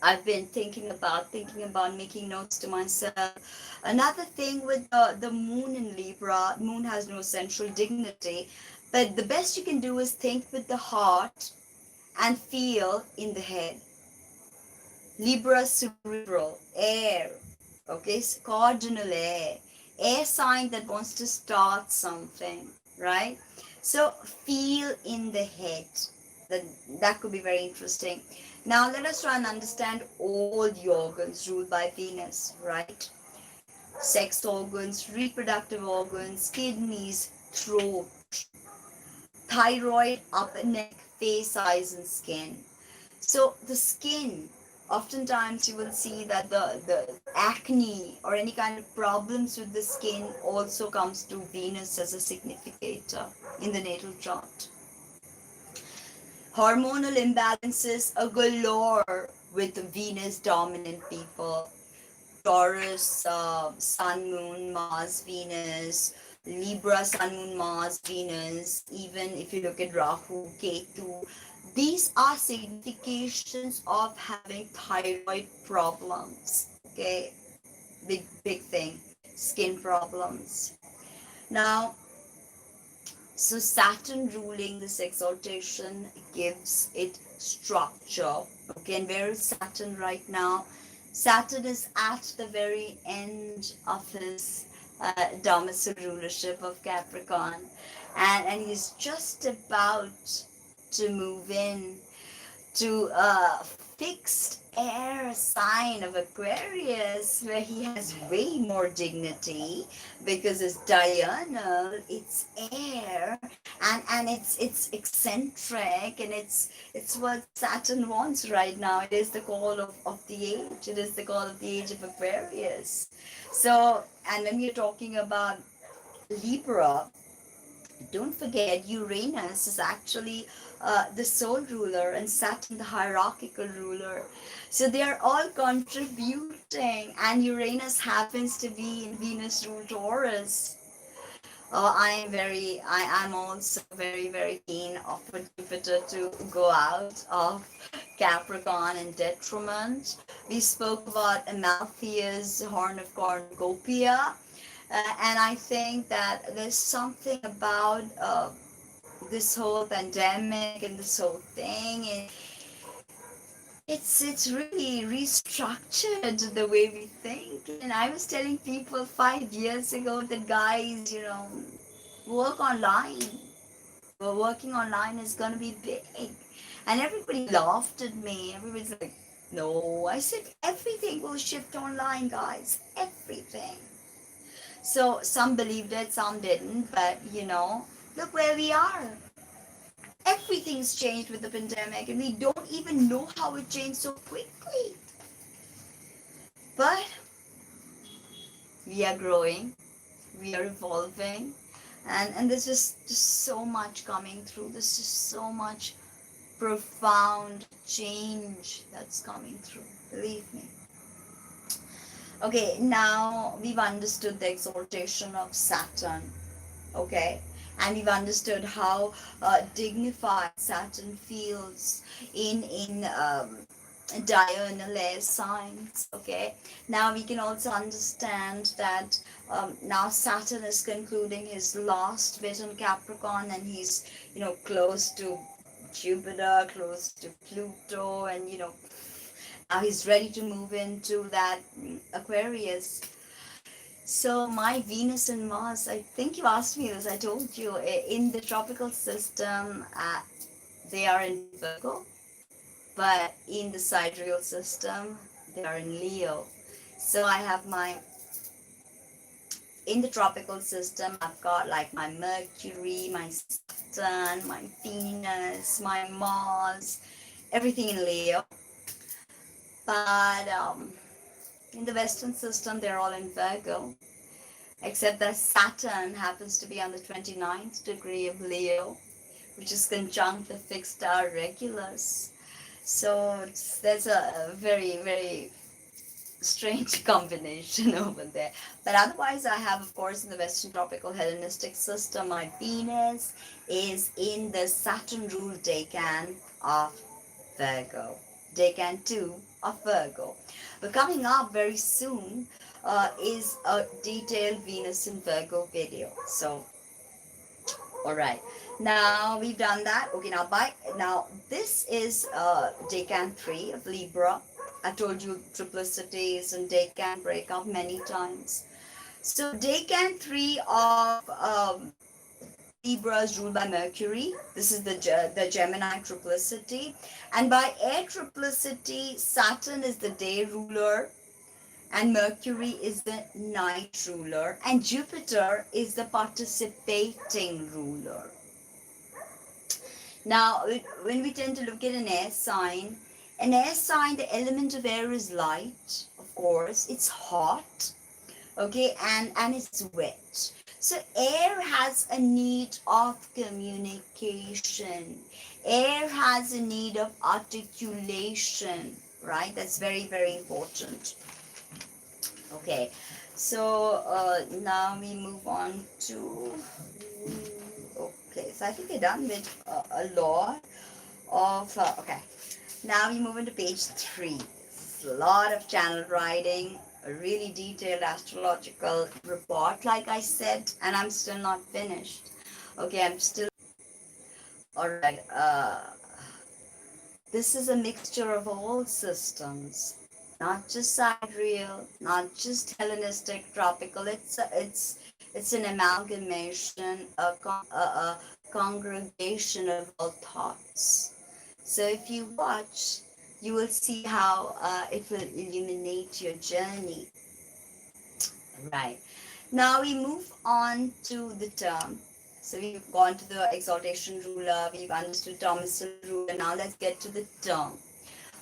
I've been thinking about making notes to myself. Another thing with the moon in Libra, moon has no central dignity, but the best you can do is think with the heart and feel in the head. Libra cerebral, air, okay, it's cardinal air sign that wants to start something, right? So feel in the head. That could be very interesting. Now let us try and understand all the organs ruled by Venus, right? Sex organs, reproductive organs, kidneys, throat, thyroid, upper neck, face, eyes, and skin. So the skin, oftentimes you will see that the acne or any kind of problems with the skin also comes to Venus as a significator in the natal chart. Hormonal imbalances are galore with Venus dominant people. Taurus, Sun, Moon, Mars, Venus, Libra, Sun, Moon, Mars, Venus, even if you look at Rahu, Ketu, these are significations of having thyroid problems. Okay, big thing, skin problems. Now, so Saturn ruling this exaltation gives it structure. Okay, and where is Saturn right now? Saturn is at the very end of his domicile rulership of Capricorn, and he's just about to move in to a fixed air sign of Aquarius, where he has way more dignity because it's diurnal, it's air, and it's eccentric, and it's what Saturn wants right now. It is the call of the age. It is the call of the age of Aquarius. So, and when we're talking about Libra, don't forget Uranus is actually the soul ruler and Saturn the hierarchical ruler. So they are all contributing, and Uranus happens to be in Venus ruled Taurus. I'm also very, very keen for Jupiter to go out of Capricorn in detriment. We spoke about Amalthea's horn of cornucopia. And I think that there's something about this whole pandemic and this whole thing. And it's really restructured the way we think. And I was telling people 5 years ago that, guys, work online. Well, working online is going to be big. And everybody laughed at me. Everybody's like, no. I said, everything will shift online, guys. Everything. So some believed it, some didn't, but look where we are. Everything's changed with the pandemic, and we don't even know how it changed so quickly. But we are growing, we are evolving, and there's just so much coming through. There's just so much profound change that's coming through. Believe me. Okay, now we've understood the exaltation of Saturn. Okay, and we've understood how dignified Saturn feels in diurnal air signs. Okay, now we can also understand that now Saturn is concluding his last bit on Capricorn, and he's, close to Jupiter, close to Pluto, and now he's ready to move into that Aquarius. So my Venus and Mars, I think you asked me this, I told you, in the tropical system, they are in Virgo, but in the sidereal system, they are in Leo. So I have in the tropical system, I've got like my Mercury, my Saturn, my Venus, my Mars, everything in Leo. But in the Western system, they're all in Virgo, except that Saturn happens to be on the 29th degree of Leo, which is conjunct the fixed star Regulus. So there's a very, very strange combination over there. But otherwise, I have, of course, in the Western tropical Hellenistic system, my Venus is in the Saturn ruled decan of Virgo, decan 2 of Virgo. But coming up very soon is a detailed Venus in Virgo video. So, all right. Now we've done that. Okay, now this is decan 3 of Libra. I told you triplicities and decan break up many times. So decan 3 of Libra is ruled by Mercury. This is the Gemini triplicity. And by air triplicity, Saturn is the day ruler, and Mercury is the night ruler, and Jupiter is the participating ruler. Now, when we tend to look at an air sign, the element of air is light, of course. It's hot, okay, and it's wet. So air has a need of communication. Air has a need of articulation, right? That's very, very important. Okay, so now we move on to, okay, so I think we're done with a lot of, okay, now we move into page 3. It's a lot of channel writing, a really detailed astrological report, like I said, and I'm still not finished. Okay, I'm still, all right, this is a mixture of all systems, not just sidereal, not just Hellenistic, tropical. It's an amalgamation, a congregation of all thoughts. So if you watch, you will see how it will illuminate your journey. Right. Now we move on to the term. So we've gone to the exaltation ruler, we've understood Thomasson ruler. Now let's get to the term.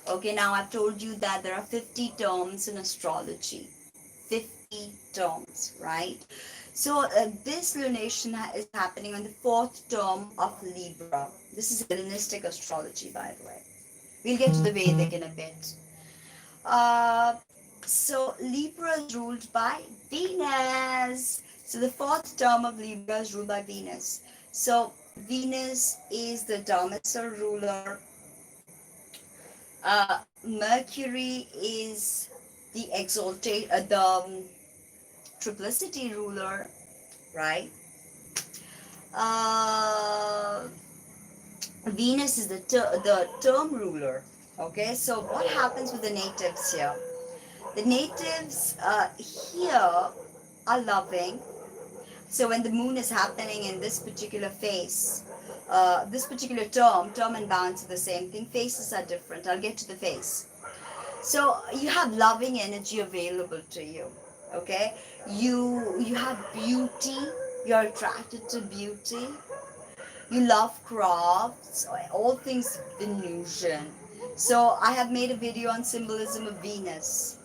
Okay, now I've told you that there are 50 terms in astrology. 50 terms, right? So this lunation is happening on the 4th term of Libra. This is Hellenistic astrology, by the way. We'll get to the Vedic in a bit. So Libra is ruled by Venus. So the 4th term of Libra is ruled by Venus. So Venus is the domicile ruler. Mercury is the triplicity ruler, right? Venus is the term ruler. Okay, so what happens with the natives here? The natives here are loving. So when the moon is happening in this particular phase, this particular term and balance are the same thing. Phases are different. I'll get to the phase. So you have loving energy available to you. Okay, you have beauty. You're attracted to beauty. You love crafts, all things Venusian. So I have made a video on symbolism of Venus,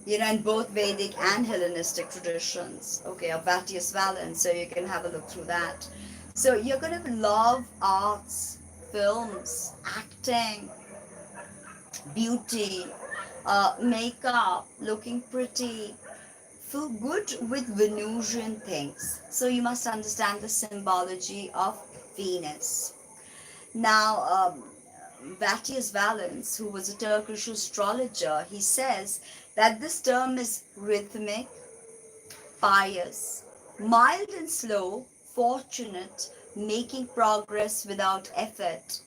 in both Vedic and Hellenistic traditions, okay, of VETTIUS VALENS, so you can have a look through that. So you're going to love arts, films, acting, beauty, makeup, looking pretty, feel good with Venusian things. So you must understand the symbology of Venus. Now, VETTIUS Valens, who was a Turkish astrologer, he says that this term is rhythmic, pious, mild and slow, fortunate, making progress without effort,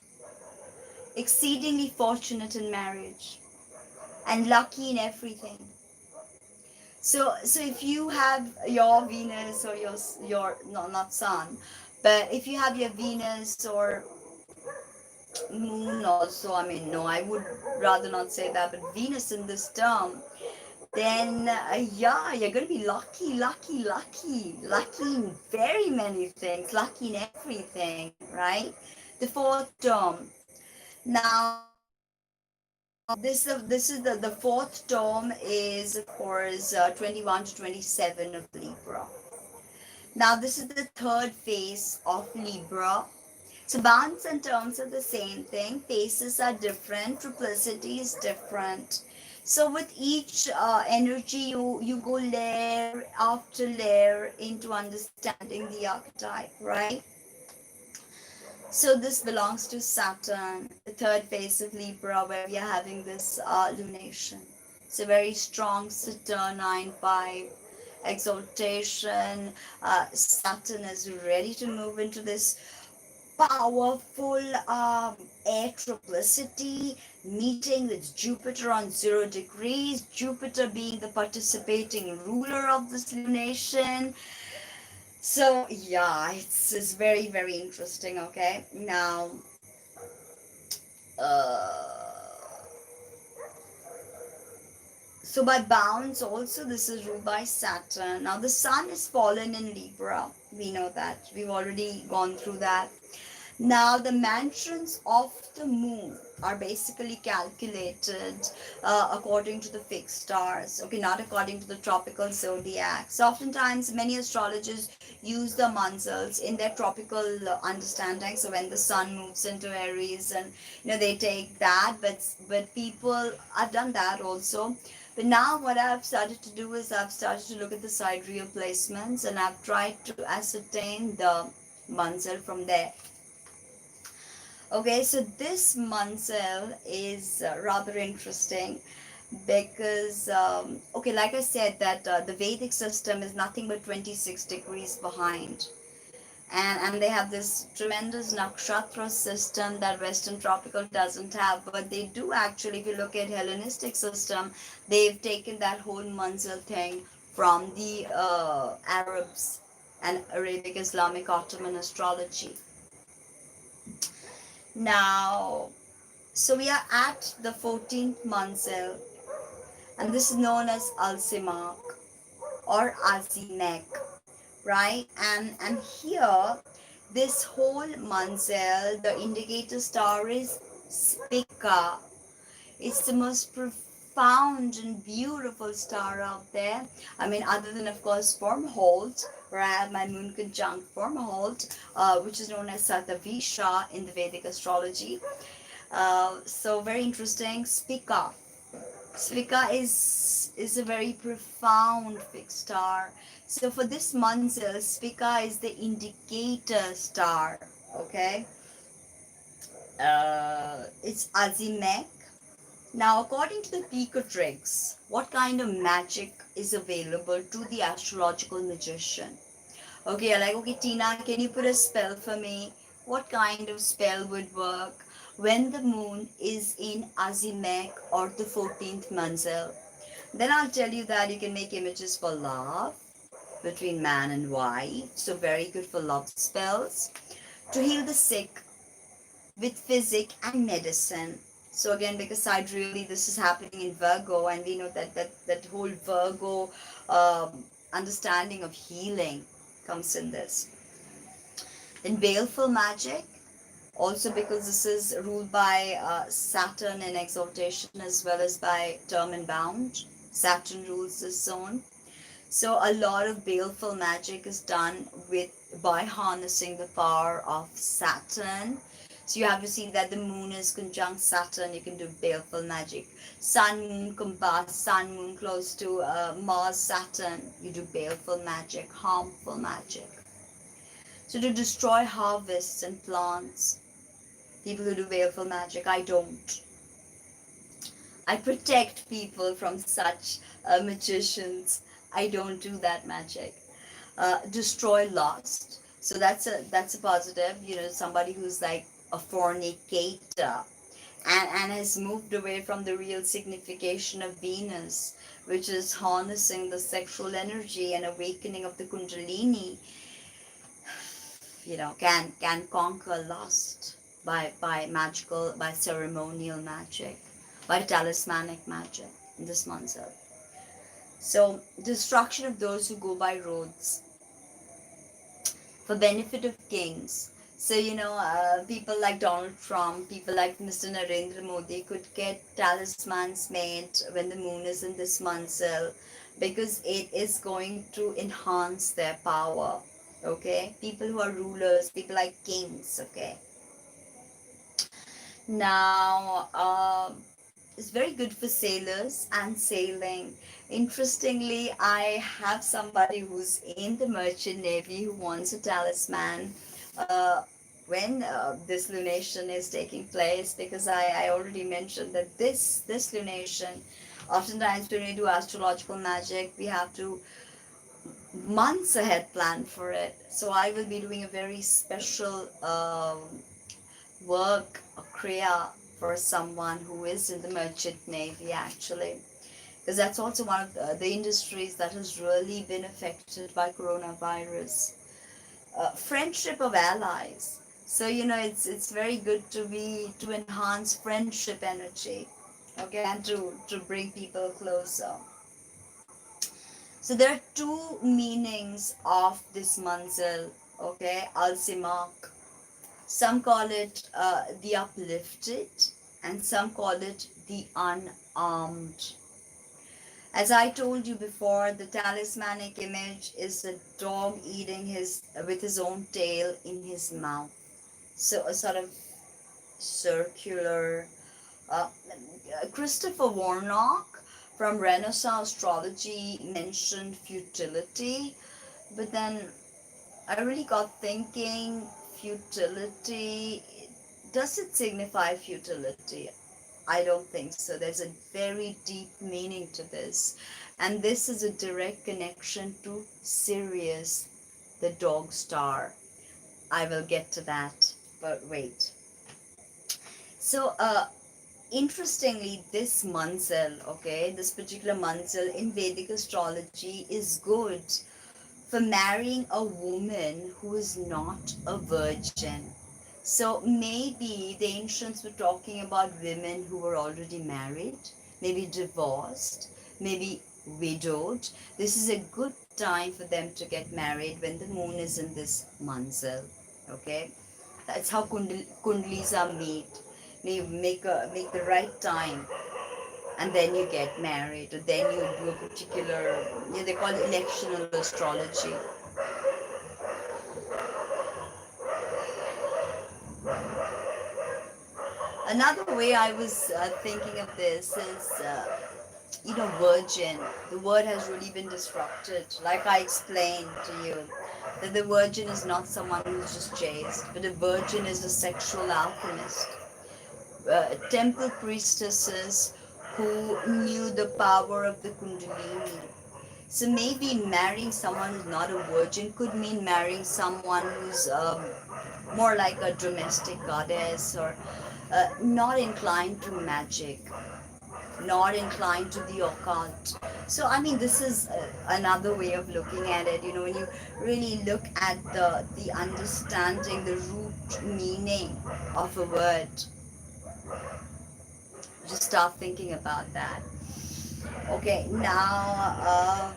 exceedingly fortunate in marriage, and lucky in everything. So if you have your Venus or your no, not Sun, but if you have your Venus or Moon also, I mean, no, I would rather not say that, but Venus in this term, then yeah, you're going to be lucky, lucky, lucky, lucky in very many things, lucky in everything, right? The fourth term. Now, the fourth term is of course 21 to 27 of Libra. Now this is the third phase of Libra. So bounds and terms are the same thing. Phases are different. Triplicity is different. So with each energy, you go layer after layer into understanding the archetype, right? So this belongs to Saturn, the third phase of Libra, where we are having this lunation. It's a very strong Saturnine vibe, exaltation. Saturn is ready to move into this powerful air triplicity, meeting with Jupiter on 0 degrees, Jupiter being the participating ruler of this lunation. So yeah, it's very, very interesting. Okay, now uh so by bounds also, this is ruled by Saturn. Now the sun is fallen in Libra, we know that, we've already gone through that. Now, the mantras of the moon are basically calculated according to the fixed stars, okay, not according to the tropical zodiac. So, oftentimes, many astrologers use the mantras in their tropical understanding. So, when the sun moves into Aries, and they take that, but people, I've done that also. But now, what I've started to do is I've started to look at the sidereal placements, and I've tried to ascertain the mantra from there. Okay, so this Mansell is rather interesting because, okay, like I said, that the Vedic system is nothing but 26 degrees behind. And they have this tremendous nakshatra system that Western tropical doesn't have, but they do actually. If you look at Hellenistic system, they've taken that whole Mansell thing from the Arabs and Arabic Islamic Ottoman astrology. Now, so we are at the 14th Mansell, and this is known as Alcimark or Azimek, right? And here, this whole Mansell, the indicator star is Spika. It's the most profound and beautiful star out there. I mean, other than, of course, Formholt, where I have my moon conjunct Formholt, which is known as Satavisha in the Vedic astrology. So very interesting. Spika. Spika is a very profound fixed star. So for this Mansell, Spika is the indicator star. Okay. It's Azimek. Now, according to the Picotrix, what kind of magic is available to the astrological magician? Okay, you're like, okay, Tina, can you put a spell for me? What kind of spell would work when the moon is in Azimek or the 14th Manzil? Then I'll tell you that you can make images for love between man and wife. So very good for love spells. To heal the sick with physic and medicine. So again, because sidereally this is happening in Virgo, and we know that whole Virgo understanding of healing comes in this. Then baleful magic, also because this is ruled by Saturn in exaltation as well as by term and bound. Saturn rules this zone. So a lot of baleful magic is done by harnessing the power of Saturn. So you have to see that the moon is conjunct Saturn, you can do baleful magic. Sun, moon combust, sun, moon close to Mars, Saturn, you do baleful magic, harmful magic. So to destroy harvests and plants, people who do baleful magic, I don't. I protect people from such magicians. I don't do that magic. Destroy lust. So that's a positive. You know, somebody who's like a fornicator and has moved away from the real signification of Venus, which is harnessing the sexual energy and awakening of the Kundalini. You know, can conquer lust by magical, by ceremonial magic, by talismanic magic in this month. So destruction of those who go by roads for benefit of kings. So, you know, people like Donald Trump, people like Mr. Narendra Modi could get talismans made when the moon is in this Mansal, because it is going to enhance their power. Okay, people who are rulers, people like kings. Okay, now it's very good for sailors and sailing. Interestingly, I have somebody who's in the merchant navy who wants a talisman uh, when this lunation is taking place, because I already mentioned that this lunation, oftentimes when we do astrological magic, we have to months ahead plan for it. So I will be doing a very special work, a kriya, for someone who is in the merchant navy, actually, because that's also one of the industries that has really been affected by coronavirus. Friendship of allies. So, you know, it's very good to enhance friendship energy, okay, and to bring people closer. So there are two meanings of this manzil, okay, Alsimak. Some call it the uplifted, and some call it the unarmed. As I told you before, the talismanic image is a dog eating with his own tail in his mouth. So a sort of circular. Uh, Christopher Warnock from Renaissance Astrology mentioned futility, but then I really got thinking, futility, does it signify futility? I don't think so. There's a very deep meaning to this. And this is a direct connection to Sirius, the dog star. I will get to that, but wait. So, interestingly, this manzil, okay, this particular manzil in Vedic astrology is good for marrying a woman who is not a virgin. So maybe the ancients were talking about women who were already married, maybe divorced, maybe widowed. This is a good time for them to get married when the moon is in this manzil. Okay, that's how kundlis are made. You make the right time, and then you get married, or then you do a particular, you know, they call it electional astrology. Another way I was thinking of this is, you know, virgin. The word has really been disrupted. Like I explained to you, that the virgin is not someone who's just chaste, but a virgin is a sexual alchemist. Temple priestesses who knew the power of the Kundalini. So maybe marrying someone who's not a virgin could mean marrying someone who's more like a domestic goddess, or not inclined to magic, not inclined to the occult. So, I mean, this is another way of looking at it. You know, when you really look at the understanding, the root meaning of a word, just start thinking about that. Okay, now,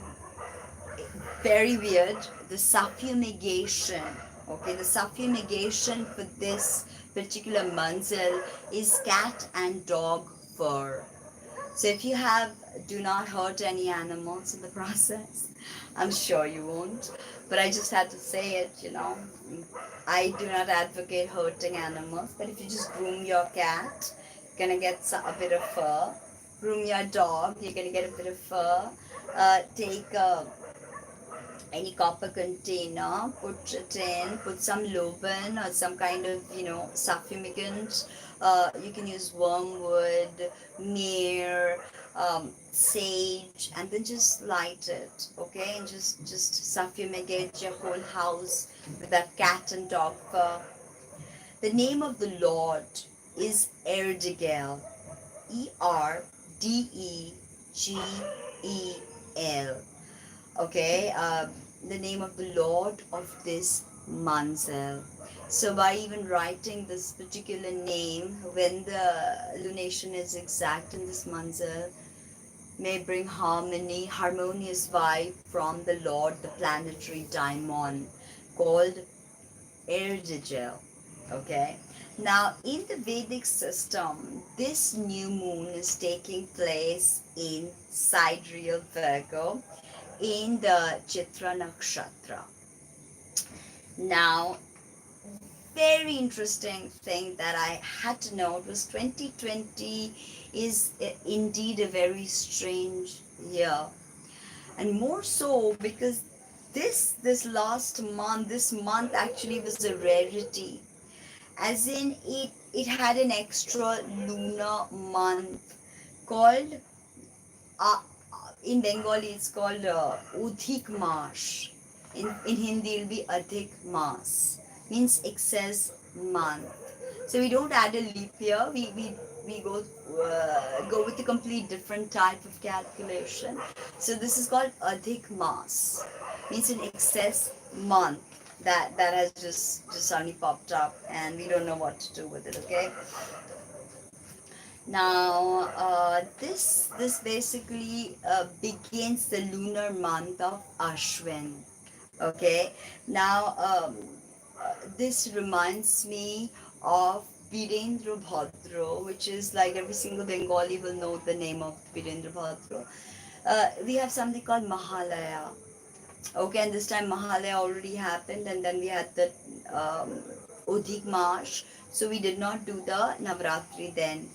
very weird, the suffumigation. Okay, the suffumigation for this particular manzil is cat and dog fur. So if you have do not hurt any animals in the process. I'm sure you won't, but I just had to say it, you know. I do not advocate hurting animals, but if you just groom your cat, you're gonna get a bit of fur. Groom your dog, you're gonna get a bit of fur. Take any copper container, put it in, put some Loban or some kind of, you know, suffumigant. You can use wormwood, myrrh, sage, and then just light it, okay? And just suffumigate your whole house with that cat and dog fur. The name of the Lord is Erdegel, Erdegel. Okay, the name of the Lord of this Manzel. So by even writing this particular name when the lunation is exact in this Manzel, may bring harmonious vibe from the Lord, the planetary daimon called Erdegel. Okay. Now, in the Vedic system, this new moon is taking place in sidereal Virgo in the Chitra Nakshatra. Now, very interesting thing that I had to note was 2020 is indeed a very strange year, and more so because this last month, this month actually was a rarity, as in it had an extra lunar month called in Bengali it's called Udhik Mas. In Hindi it'll be Adhik Mas, means excess month. So we don't add a leap year, we go with a complete different type of calculation. So this is called Adhik Mas, means an excess month that has just suddenly popped up and we don't know what to do with it, okay? Now, this basically begins the lunar month of Ashwin. Okay. Now, this reminds me of Birendra Bhadra, which is like every single Bengali will know the name of Birendra Bhadra. We have something called Mahalaya. Okay, and this time Mahalaya already happened, and then we had the Udhik Mash. So we did not do the Navratri then.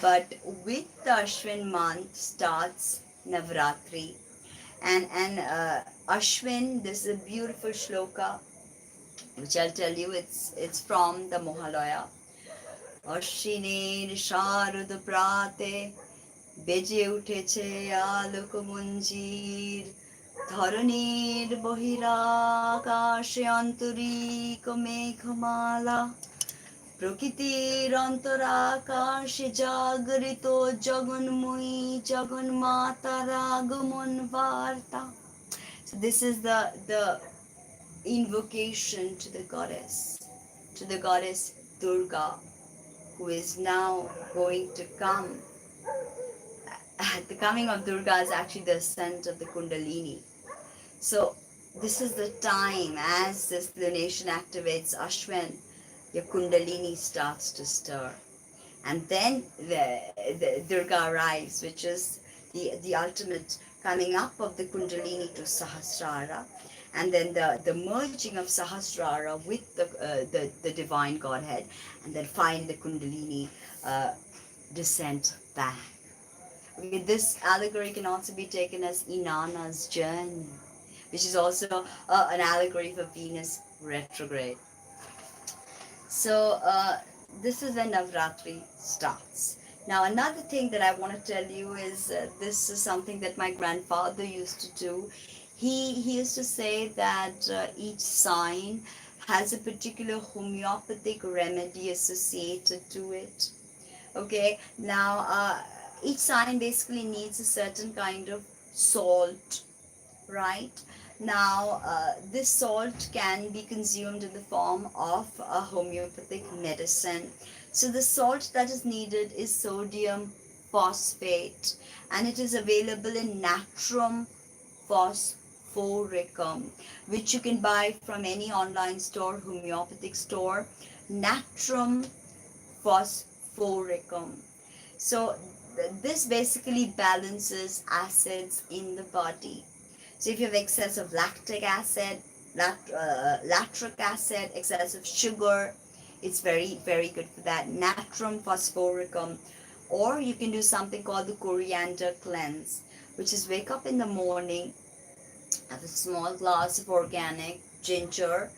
But with the Ashwin month starts Navratri. And Ashwin, this is a beautiful shloka, which I'll tell you, it's from the Mohalaya. Ashwinir Sharad Prate বেজে উঠেছে আলোকমঞ্জির ধরণীর বহিরাকাশে অন্তরিক মেঘমালা প্রকৃতির অন্তরাকাশে জাগরিত জগন্ময়ী জগন্মাতার আগমন বার্তা. So this is the invocation to the goddess Durga, who is now going to come. The coming of Durga is actually the ascent of the Kundalini. So this is the time, as this lunation activates Ashwin, your Kundalini starts to stir. And then the Durga arrives, which is the ultimate coming up of the Kundalini to Sahasrara. And then the merging of Sahasrara with the divine Godhead. And then finally the Kundalini descent back. This allegory can also be taken as Inanna's journey, which is also an allegory for Venus retrograde. So this is when Navratri starts. Now another thing that I want to tell you is this is something that my grandfather used to do. He used to say that each sign has a particular homeopathic remedy associated to it. Okay, now each sign basically needs a certain kind of salt, right? Now, this salt can be consumed in the form of a homeopathic medicine. So the salt that is needed is sodium phosphate, and it is available in Natrum phosphoricum, which you can buy from any online store, homeopathic store. Natrum phosphoricum. So this basically balances acids in the body. So if you have excess of lactic acid, latric acid, excess of sugar, it's very, very good for that. Natrum phosphoricum. Or you can do something called the coriander cleanse, which is wake up in the morning, have a small glass of organic ginger,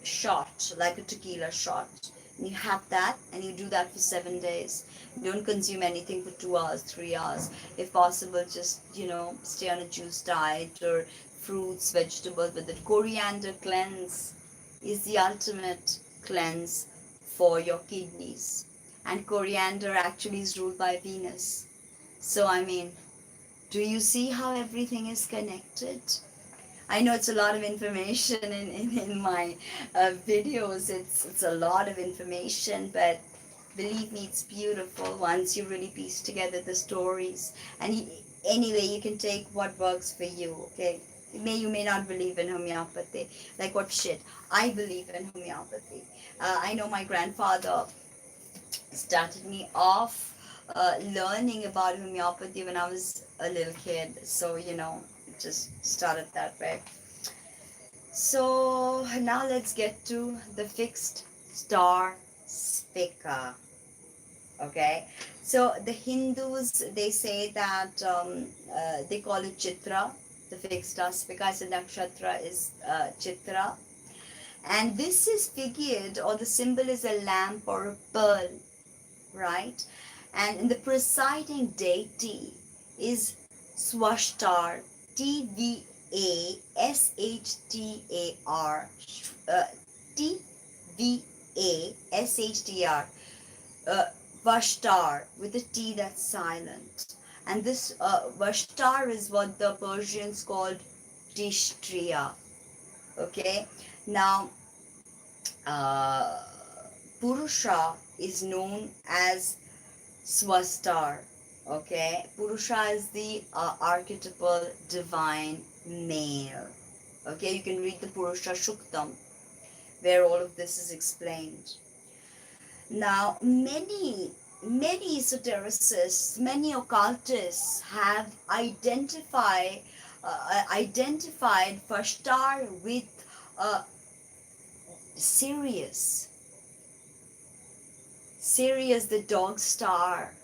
shot, like a tequila shot. And you have that, and you do that for 7 days. Don't consume anything for 2 hours, 3 hours. If possible, just, stay on a juice diet or fruits, vegetables. But the coriander cleanse is the ultimate cleanse for your kidneys. And coriander actually is ruled by Venus. So, I mean, do you see how everything is connected? I know it's a lot of information in my videos. It's a lot of information, but believe me, it's beautiful once you really piece together the stories. And anyway, you can take what works for you, okay? You may not believe in homeopathy. Like what shit? I believe in homeopathy. I know my grandfather started me off learning about homeopathy when I was a little kid. So, it just started that way. So now let's get to the fixed star Spika. Okay, so the Hindus, they say that they call it Chitra, the fixed star Spika. So nakshatra is Chitra, and this is figured, or the symbol is a lamp or a pearl, right? And the presiding deity is Swashtar, Tvashttar, Tvashttar, Vashtar, with a T that's silent. And this Vashtar is what the Persians called Tishtria. Okay, now Purusha is known as Swastar. Okay, Purusha is the archetypal divine male. Okay, you can read the Purusha Shuktam, where all of this is explained. Now, many esotericists, many occultists have identified Vashtar with Sirius, the dog star,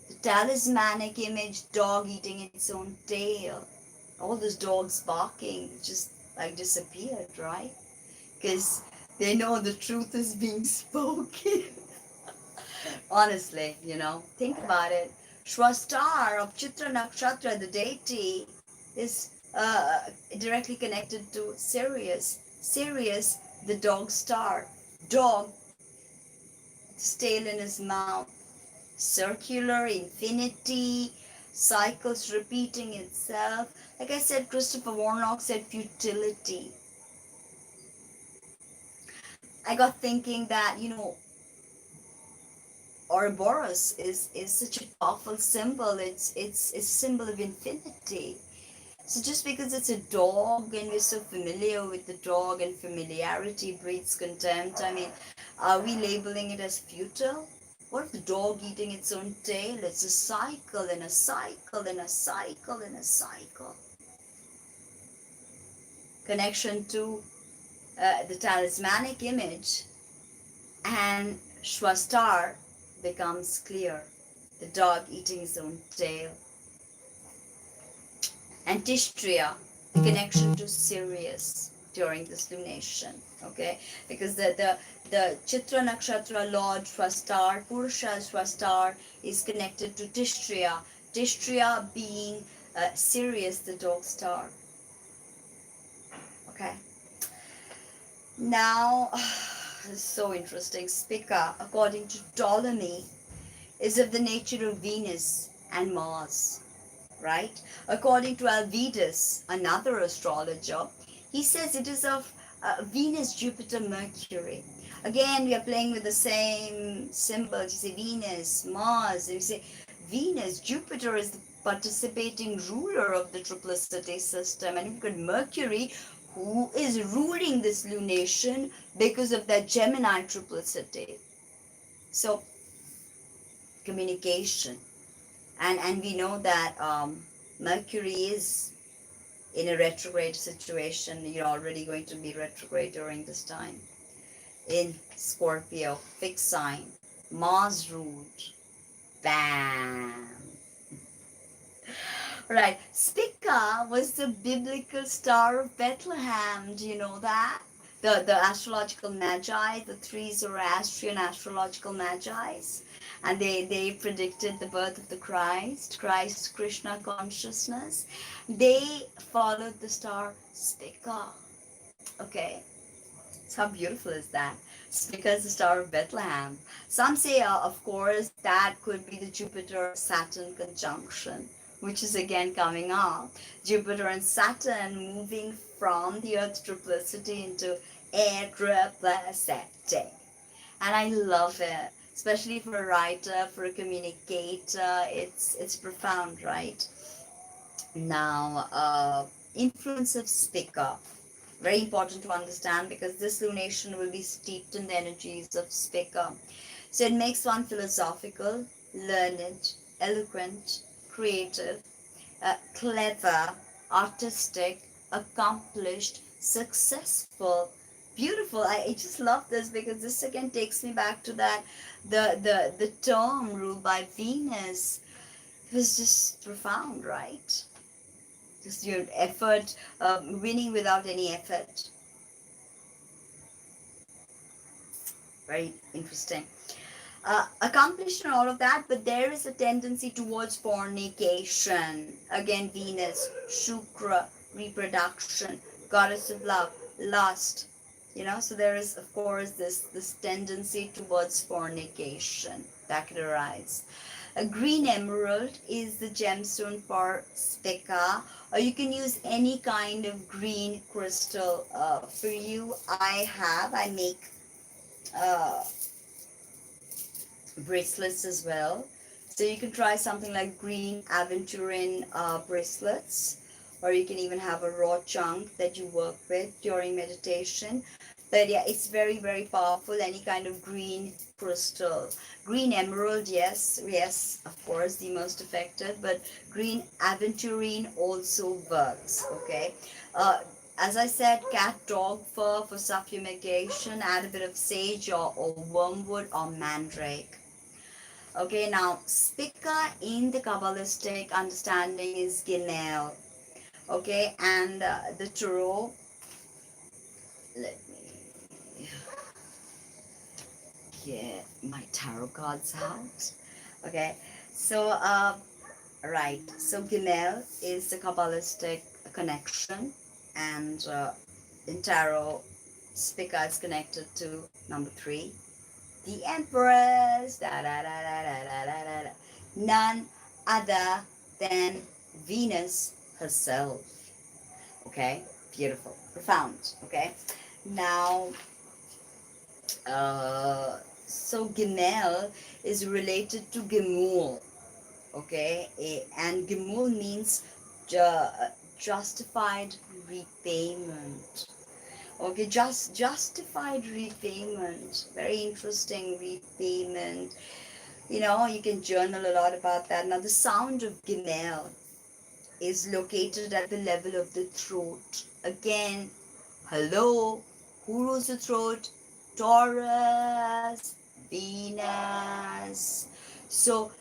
the talismanic image, dog eating its own tail. All those dogs barking just like disappeared, right? Because they know the truth is being spoken. Honestly, think about it. Swastar of Chitra Nakshatra, the deity, is directly connected to Sirius. Sirius, the dog star. Dog, tail in his mouth. Circular, infinity, cycles repeating itself. Like I said, Christopher Warnock said futility. I got thinking that, Ouroboros is such a powerful symbol. It's a symbol of infinity. So just because it's a dog and we're so familiar with the dog and familiarity breeds contempt, I mean, are we labeling it as futile? What if the dog eating its own tail? It's a cycle and a cycle and a cycle and a cycle. Connection to the talismanic image and Swastar becomes clear. The dog eating his own tail. And Tishtria, the connection to Sirius during this lunation. Okay, because the Chitra Nakshatra Lord Swastar, Purusha Swastar, is connected to Tishtria. Tishtria being Sirius, the dog star. Okay. Now, it's so interesting. Spika, according to Ptolemy, is of the nature of Venus and Mars, right? According to Alvidus, another astrologer, he says it is of Venus, Jupiter, Mercury. Again, we are playing with the same symbols. You say Venus, Mars, you say Venus, Jupiter is the participating ruler of the triplicity system, and you've got Mercury, who is ruling this lunation because of that Gemini triplicity. So, communication, And we know that Mercury is in a retrograde situation. You're already going to be retrograde during this time in Scorpio, fixed sign, Mars ruled. Bam. Right. Spica was the biblical star of Bethlehem. Do you know that? The astrological magi, the three Zoroastrian astrological magi's, and they predicted the birth of the Christ Krishna consciousness. They followed the star Spica. Okay. So how beautiful is that? Spica is the star of Bethlehem. Some say, of course, that could be the Jupiter-Saturn conjunction, which is again coming up. Jupiter and Saturn moving from the Earth's triplicity into air triplicity. And I love it, especially for a writer, for a communicator. It's profound, right? Now, influence of Spica. Very important to understand, because this lunation will be steeped in the energies of Spica. So it makes one philosophical, learned, eloquent, creative, clever, artistic, accomplished, successful, beautiful. I just love this, because this again takes me back to that the term ruled by Venus. It was just profound, right? Just your effort, winning without any effort. Very interesting. Accomplished and all of that, but there is a tendency towards fornication. Again, Venus, Shukra, reproduction, goddess of love, lust. So there is, of course, this tendency towards fornication that could arise. A green emerald is the gemstone for Spica, or you can use any kind of green crystal. For you, I make bracelets as well. So you can try something like green aventurine bracelets, or you can even have a raw chunk that you work with during meditation. But yeah, it's very, very powerful. Any kind of green crystal. Green emerald, yes, of course, the most effective, but green aventurine also works, okay? As I said, cat dog fur for suffumigation, add a bit of sage or wormwood or mandrake. Okay, now Spica in the Kabbalistic understanding is Gimel. Okay, and the tarot, let me get my tarot cards out. Okay, so right, so Gimel is the Kabbalistic connection, and in tarot, Spica is connected to number 3, the Empress, none other than Venus herself. Okay, beautiful, profound. Okay, now so Gimel is related to Gemul. Okay, and Gemul means justified repayment. Okay, justified repayment. Very interesting, repayment. You can journal a lot about that. Now, the sound of Gimel is located at the level of the throat. Again, hello, who rules the throat? Taurus, Venus. So,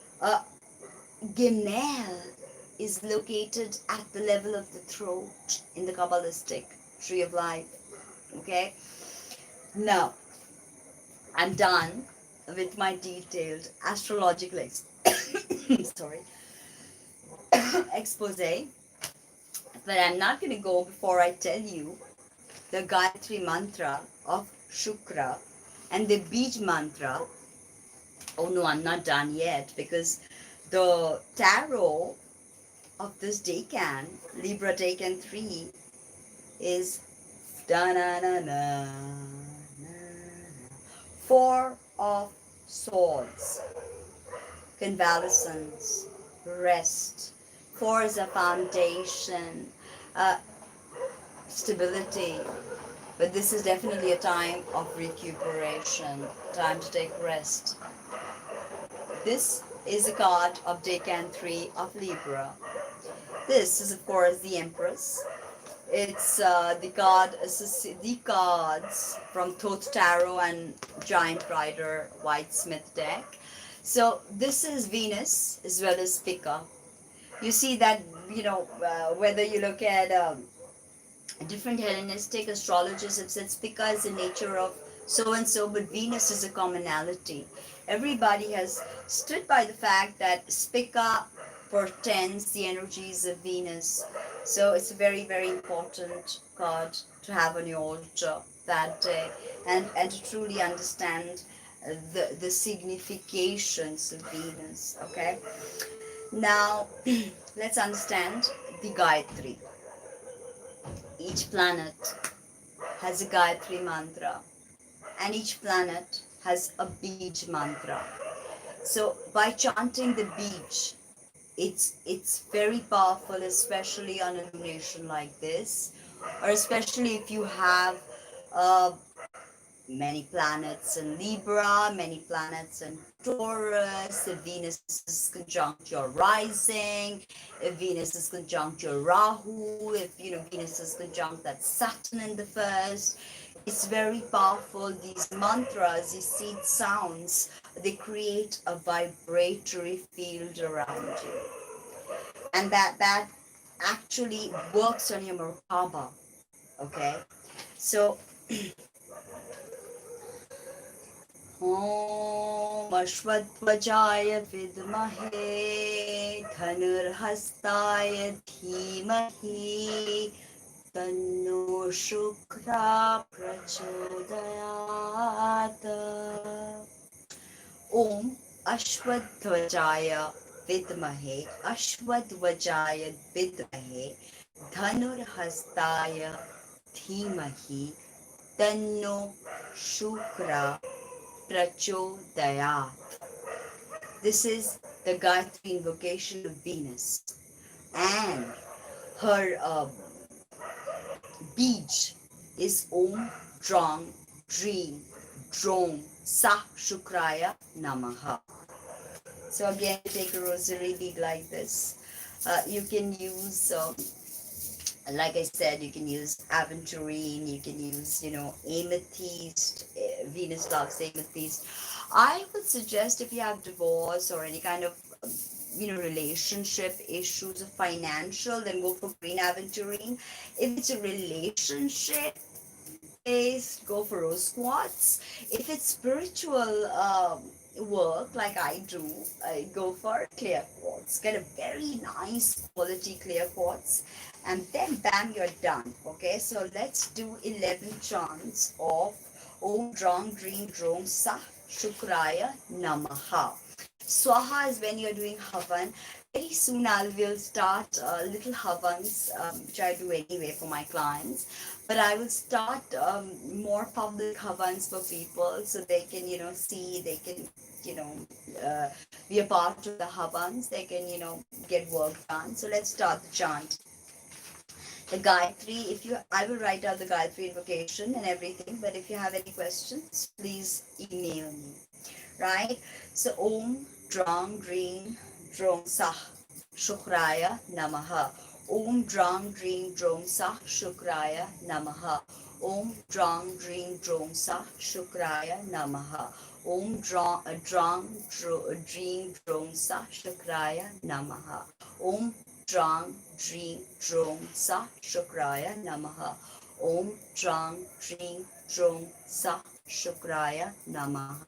Gimel is located at the level of the throat in the Kabbalistic tree of life. Okay, now I'm done with my detailed astrological sorry expose, but I'm not going to go before I tell you the Gayatri mantra of Shukra and the Bij mantra. Oh no, I'm not done yet, because the tarot of this decan, Libra decan 3, is da-na-na-na, 4 of Swords, convalescence, rest. 4 is a foundation, stability. But this is definitely a time of recuperation, time to take rest. This is a card of Decan 3 of Libra. This is, of course, the Empress. It's the cards from Thoth Tarot and Giant Rider Whitesmith deck. So this is Venus as well as Spika. You see that, whether you look at different Hellenistic astrologers have said Spika is the nature of so and so, but Venus is a commonality. Everybody has stood by the fact that Spika portends the energies of Venus. So it's a very, very important card to have on your altar that day, and to truly understand the significations of Venus. Okay, now let's understand the Gayatri. Each planet has a Gayatri mantra, and each planet has a Bij mantra. So by chanting the Bij, it's very powerful, especially on a lumination like this, or especially if you have uh, many planets in Libra, many planets in Taurus, if Venus is conjunct your rising, if Venus is conjunct your Rahu, if Venus is conjunct that Saturn in the first. It's very powerful. These mantras, these seed sounds, they create a vibratory field around you. And that actually works on your Merkaba. Okay? So Om Ashwadhwajaya Vidmahe Dhanurhastaya Dhimahi Tanno Shukra Prachodayat. Om Ashwadhwajaya Vidmahe Dhanurhastaya Dhimahi Tanno Shukra Prachodayat. This is the Gayatri invocation of Venus, and her Bij is Om Drang Dream Drong Sa Shukraya Namaha. So again, take a rosary bead like this. You can use, like I said, you can use aventurine, you can use, amethyst. Venus loves amethyst. I would suggest, if you have divorce or any kind of, relationship issues or financial, then go for green aventurine. If it's a relationship based, go for rose quartz. If it's spiritual work like I do, I go for clear quartz. Get a very nice quality clear quartz, and then bam, you're done. Okay, so let's do 11 chants of Om Drang Dream Drong Sa Shukraya Namaha. Swaha is when you're doing Havan. Very soon I will start little Havans, which I do anyway for my clients. But I will start more public Havans for people, so they can, see, they can, be a part of the Havans. They can, get work done. So let's start the chant. The Gayatri, I will write out the Gayatri invocation and everything, but if you have any questions, please email me. Right? So Om Drang Dream Drong Sah Shukraya Namaha. Om Drang Dream Drong Sah Shukraya Namaha. Om Drang Dream Drong Sah Shukraya Namaha. Om Drang Dream Drong Sah Shukraya Namaha. Om Drang Dream Drong Sah Shukraya Namaha. Om Drang Dream Drong Sah Shukraya Namaha.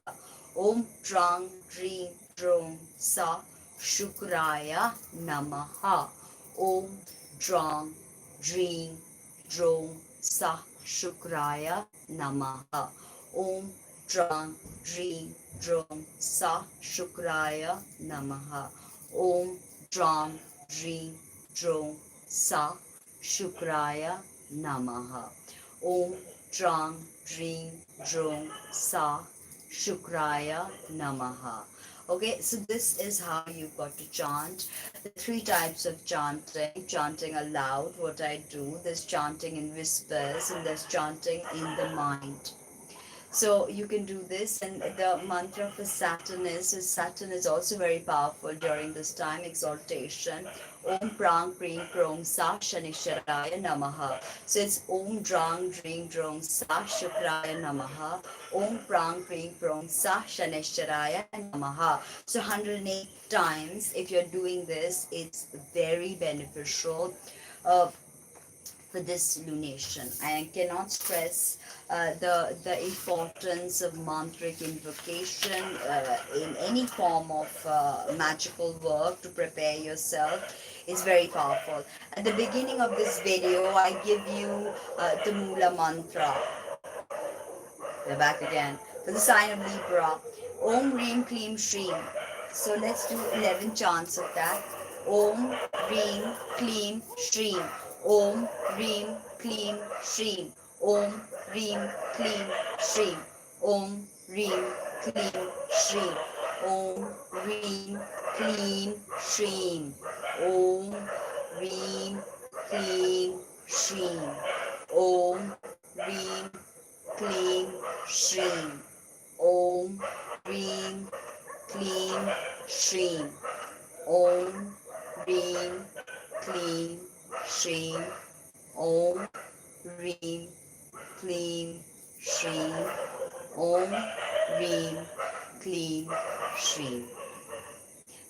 Om Drang Dream Drong Sa Shukraya Namaha. Om Drang Dream Drong Sa Shukraya Namaha. Om Drang Dream Drong Sa Shukraya Namaha. Om Drang Dream Drong Sa Shukraya Namaha. Om Drang Dream Drong Sa Shukraya Namaha. Okay, so this is how you've got to chant. The 3 types of chanting. Chanting aloud, what I do. There's chanting in whispers, and there's chanting in the mind. So you can do this, and the mantra for Saturn is also very powerful during this time, exaltation. Om Prang Pring Prong Sa Shanisharaya Namaha. So it's Om Drang Dring Drong Sa Shukraya Namaha. Om Prang Pring Prong Sa Shanisharaya Namaha. So 108 times. If you're doing this, it's very beneficial. For this lunation. I cannot stress the importance of mantric invocation in any form of magical work to prepare yourself is very powerful. At the beginning of this video, I give you the Moola Mantra. We're back again. For the sign of Libra, Om Hreem Kleem Shreem. So let's do 11 chants of that. Om Hreem Kleem Shreem. Om Hreem Kleem Shreem. Om Hreem Kleem Shreem. Om Hreem Kleem Shreem. Om Hreem Kleem Shreem. Om Hreem Kleem Shreem. Om Hreem Kleem Shreem. Om Hreem Kleem Shreem. Om Hreem Kleem Shreem. Om Hreem Kleem Shreem. Om Hreem Kleem Shreem.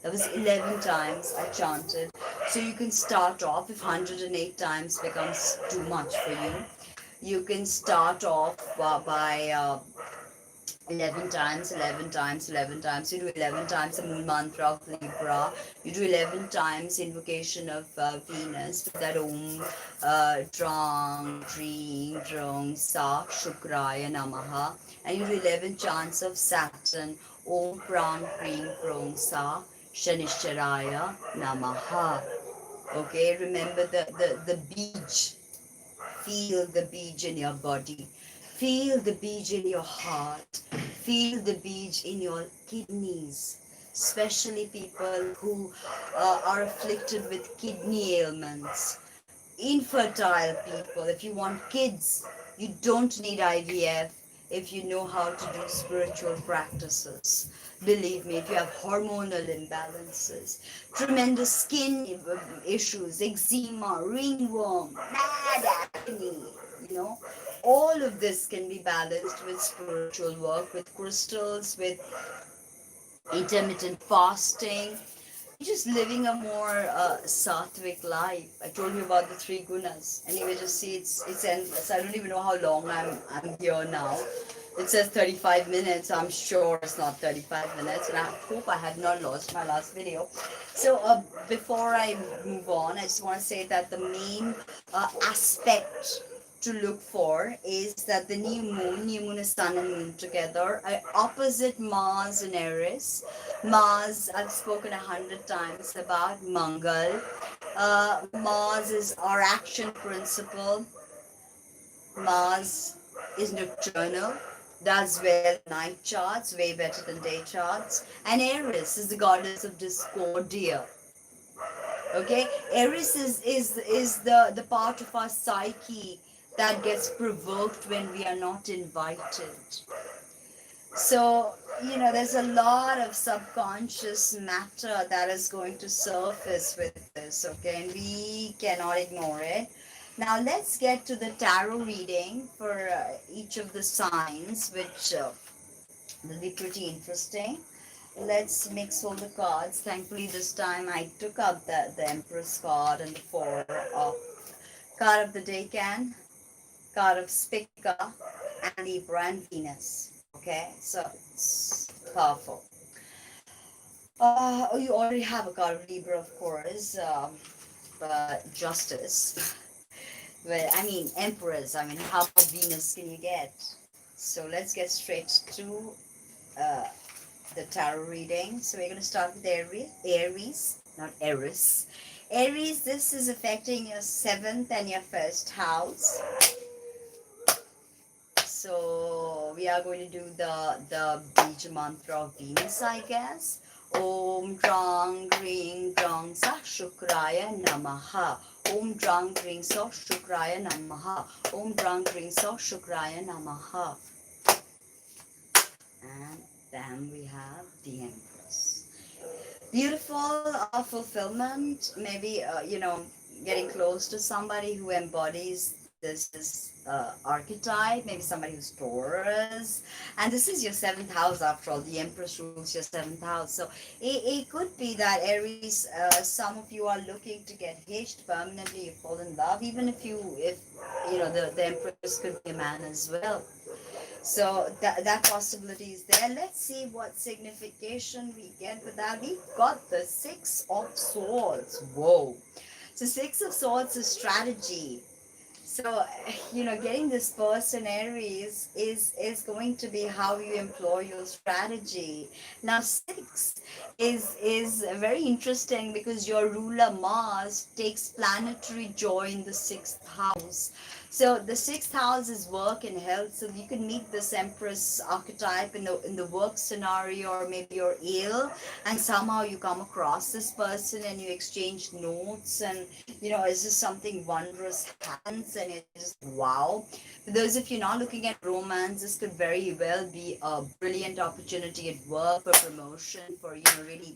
That was 11 times I chanted. So you can start off, if 108 times becomes too much for you, you can start off by 11 times, 11 times, 11 times. You do 11 times the Moon Mantra of Libra. You do 11 times invocation of Venus with that Om Drang Dring Drong Sa Shukraya Namaha. And you do 11 chants of Saturn. Om Prang Pring Prong Sa Shanisharaya Namaha. Okay, remember the beach. Feel the beach in your body. Feel the beach in your heart. Feel the beach in your kidneys. Especially people who are afflicted with kidney ailments. Infertile people. If you want kids, you don't need IVF if you know how to do spiritual practices. Believe me, if you have hormonal imbalances, tremendous skin issues, eczema, ringworm, bad acne, all of this can be balanced with spiritual work, with crystals, with intermittent fasting, just living a more sattvic life. I told you about the three gunas. Anyway, just see, it's endless. I don't even know how long I'm here now. It says 35 minutes. I'm sure it's not 35 minutes, and I hope I have not lost my last video. So before I move on, I just want to say that the main aspect to look for is that the new moon is sun and moon together, opposite Mars and Aries. Mars, I've spoken 100 times about Mangal. Mars is our action principle. Mars is nocturnal, does well night charts, way better than day charts. And Aries is the goddess of discordia. Okay, Aries is the part of our psyche that gets provoked when we are not invited. So, there's a lot of subconscious matter that is going to surface with this, okay, and we cannot ignore it. Now, let's get to the tarot reading for each of the signs, which will be pretty interesting. Let's mix all the cards. Thankfully, this time I took up the Empress card and the Four of card of the Decan, card of Spika, and Libra and Venus. Okay, so it's powerful. You already have a card of Libra, of course, but Justice. Well, I mean, Empress. I mean, how much Venus can you get? So let's get straight to the tarot reading. So we're going to start with Aries, not Eris. Aries, this is affecting your 7th and your 1st house. So we are going to do the Bija mantra of Venus, I guess. Om Drang Ring Drang Sa Shukraya Namaha. Om Drang Ring Sa Shukraya Namaha. Om Drang Ring Sa Shukraya Namaha. And then we have the Empress. Beautiful fulfillment, maybe, getting close to somebody who embodies this archetype, maybe somebody who's Taurus. And this is your seventh house after all. The Empress rules your seventh house. So it could be that Aries, some of you are looking to get hitched permanently, you fall in love, even if the Empress could be a man as well. So that possibility is there. Let's see what signification we get with that. We got the Six of Swords. Whoa. So Six of Swords is strategy. So, getting this person Aries is going to be how you employ your strategy. Now, six is very interesting because your ruler Mars takes planetary joy in the sixth house. So the sixth house is work and health. So you can meet this Empress archetype in the work scenario, or maybe you're ill and somehow you come across this person and you exchange notes, and it's just something wondrous happens and it's just wow. For those of you not looking at romance, this could very well be a brilliant opportunity at work for promotion, for really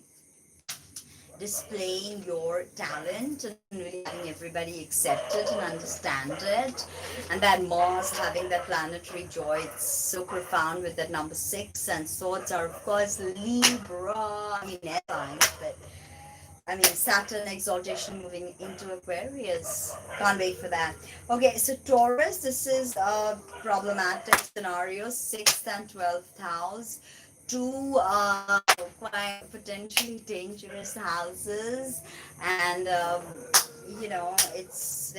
displaying your talent and really having everybody accept it and understand it. And that Mars having that planetary joy, it's so profound with that number six. And swords are of course Libra, signs, but Saturn exaltation moving into Aquarius. Can't wait for that. Okay, so Taurus, this is a problematic scenario, 6th and 12th house. Two quite potentially dangerous houses, and they're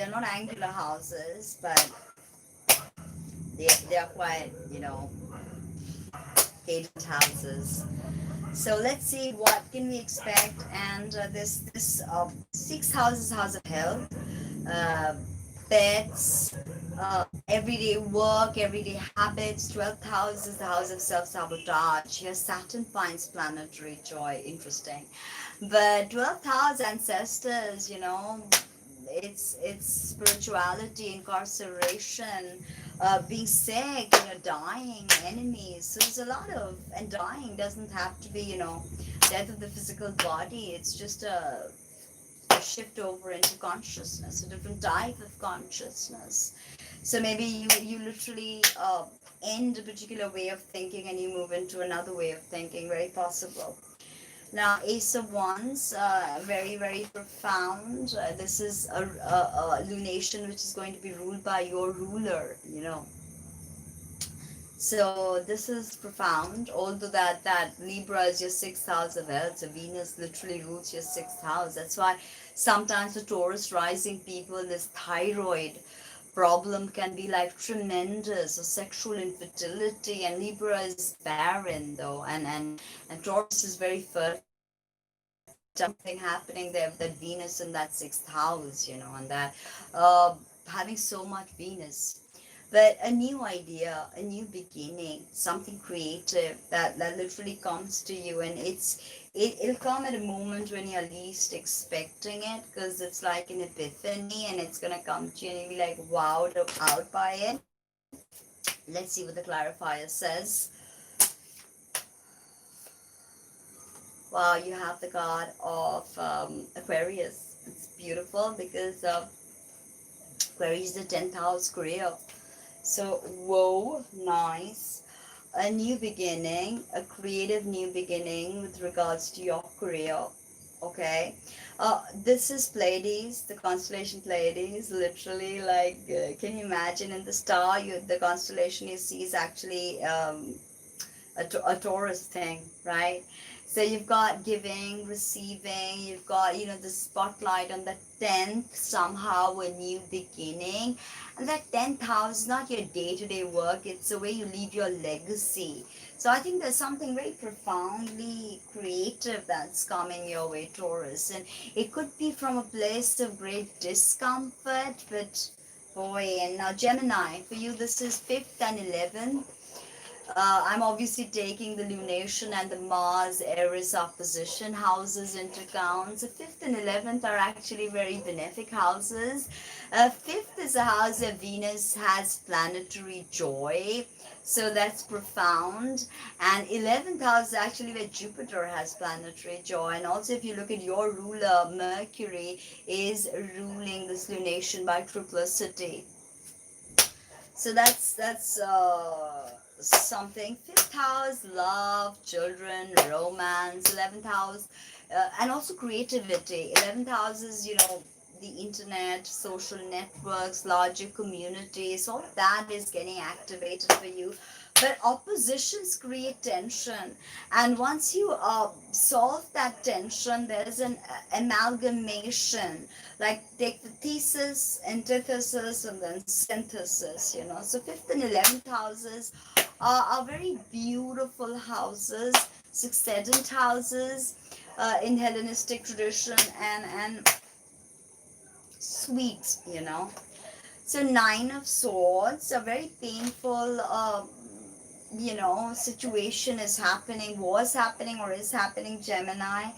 not angular houses, but they are quite hated houses. So let's see what can we expect. And this six houses, house of health, uh, pets, everyday work, everyday habits. 12th house is the house of self-sabotage. Here Saturn finds planetary joy. Interesting. But 12th house, ancestors, it's spirituality, incarceration, being sick, dying, enemies. So there's a lot of, and dying doesn't have to be, death of the physical body. It's just a shift over into consciousness, a different type of consciousness. So maybe you literally end a particular way of thinking and you move into another way of thinking. Very possible. Now, Ace of Wands, very, very profound. This is a lunation which is going to be ruled by your ruler. So this is profound, although that Libra is your sixth house of health, so Venus literally rules your sixth house. That's why sometimes for Taurus rising people, this thyroid problem can be like tremendous, or sexual infertility, and Libra is barren though, and Taurus is very fertile. Something happening there with that Venus in that sixth house, and that having so much Venus. But a new idea, a new beginning, something creative that literally comes to you, and it'll come at a moment when you're least expecting it, because it's like an epiphany, and it's gonna come to you and you'll be like wowed out by it. Let's see what the clarifier says. Wow, you have the card of Aquarius. It's beautiful because Aquarius is the 10th house career. So, whoa, nice. A new beginning, a creative new beginning with regards to your career. Okay. This is Pleiades, the constellation Pleiades. Literally, like, can you imagine in the star, the constellation you see is actually a Taurus thing, right? So you've got giving, receiving, you've got, the spotlight on the 10th, somehow a new beginning. And that 10th house is not your day-to-day work, it's the way you leave your legacy. So I think there's something very profoundly creative that's coming your way, Taurus. And it could be from a place of great discomfort, but boy, and now Gemini, for you this is 5th and 11th. I'm obviously taking the lunation and the Mars Aries opposition houses into account. So 5th and 11th are actually very benefic houses. 5th is a house where Venus has planetary joy. So that's profound. And 11th house is actually where Jupiter has planetary joy. And also if you look at your ruler, Mercury is ruling this lunation by triplicity. So that's something. 5th house, love, children, romance. 11th house, and also creativity. 11th house is, the internet, social networks, larger communities. All of that is getting activated for you. But oppositions create tension, and once you solve that tension, there's an amalgamation. Like take the thesis, antithesis, and then synthesis. So 5th and 11th houses are very beautiful houses, succedent houses in Hellenistic tradition, and sweet. So 9 of Swords, a very painful situation is happening, was happening, or is happening, Gemini.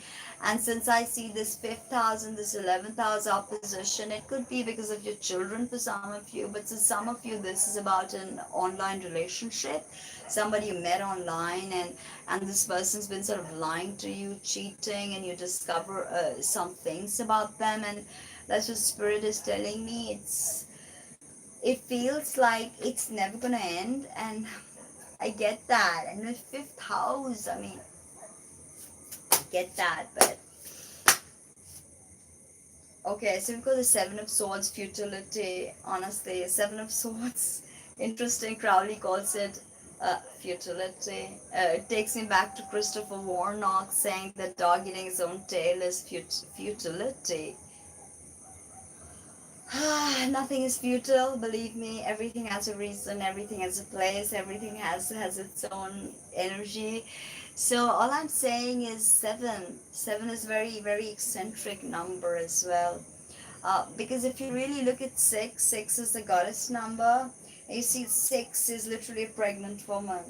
And since I see this 5th house and this 11th house opposition, it could be because of your children for some of you, but for some of you this is about an online relationship, somebody you met online, and this person's been sort of lying to you, cheating, and you discover some things about them, and that's what Spirit is telling me. It feels like it's never gonna end, and I get that. And the 5th house, I mean, I get that, but okay, so we've got the 7 of Swords, futility. Honestly, 7 of Swords, interesting. Crowley calls it futility. It takes me back to Christopher Warnock saying that dog eating his own tail is futility. Nothing is futile, believe me. Everything has a reason, everything has a place, everything has its own energy. So all I'm saying is 7 is very, very eccentric number as well, because if you really look at 6 is the goddess number. You see 6 is literally a pregnant woman,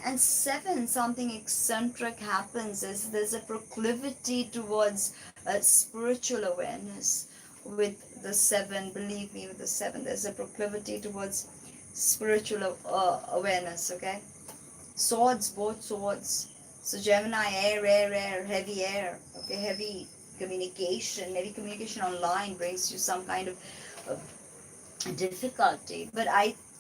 and 7, something eccentric happens. There's a proclivity towards spiritual awareness with the 7. Believe me, with the 7 there's a proclivity towards spiritual awareness. Okay, swords, both swords. So Gemini, air, heavy air. Okay, heavy communication. Maybe communication online brings you some kind of difficulty. But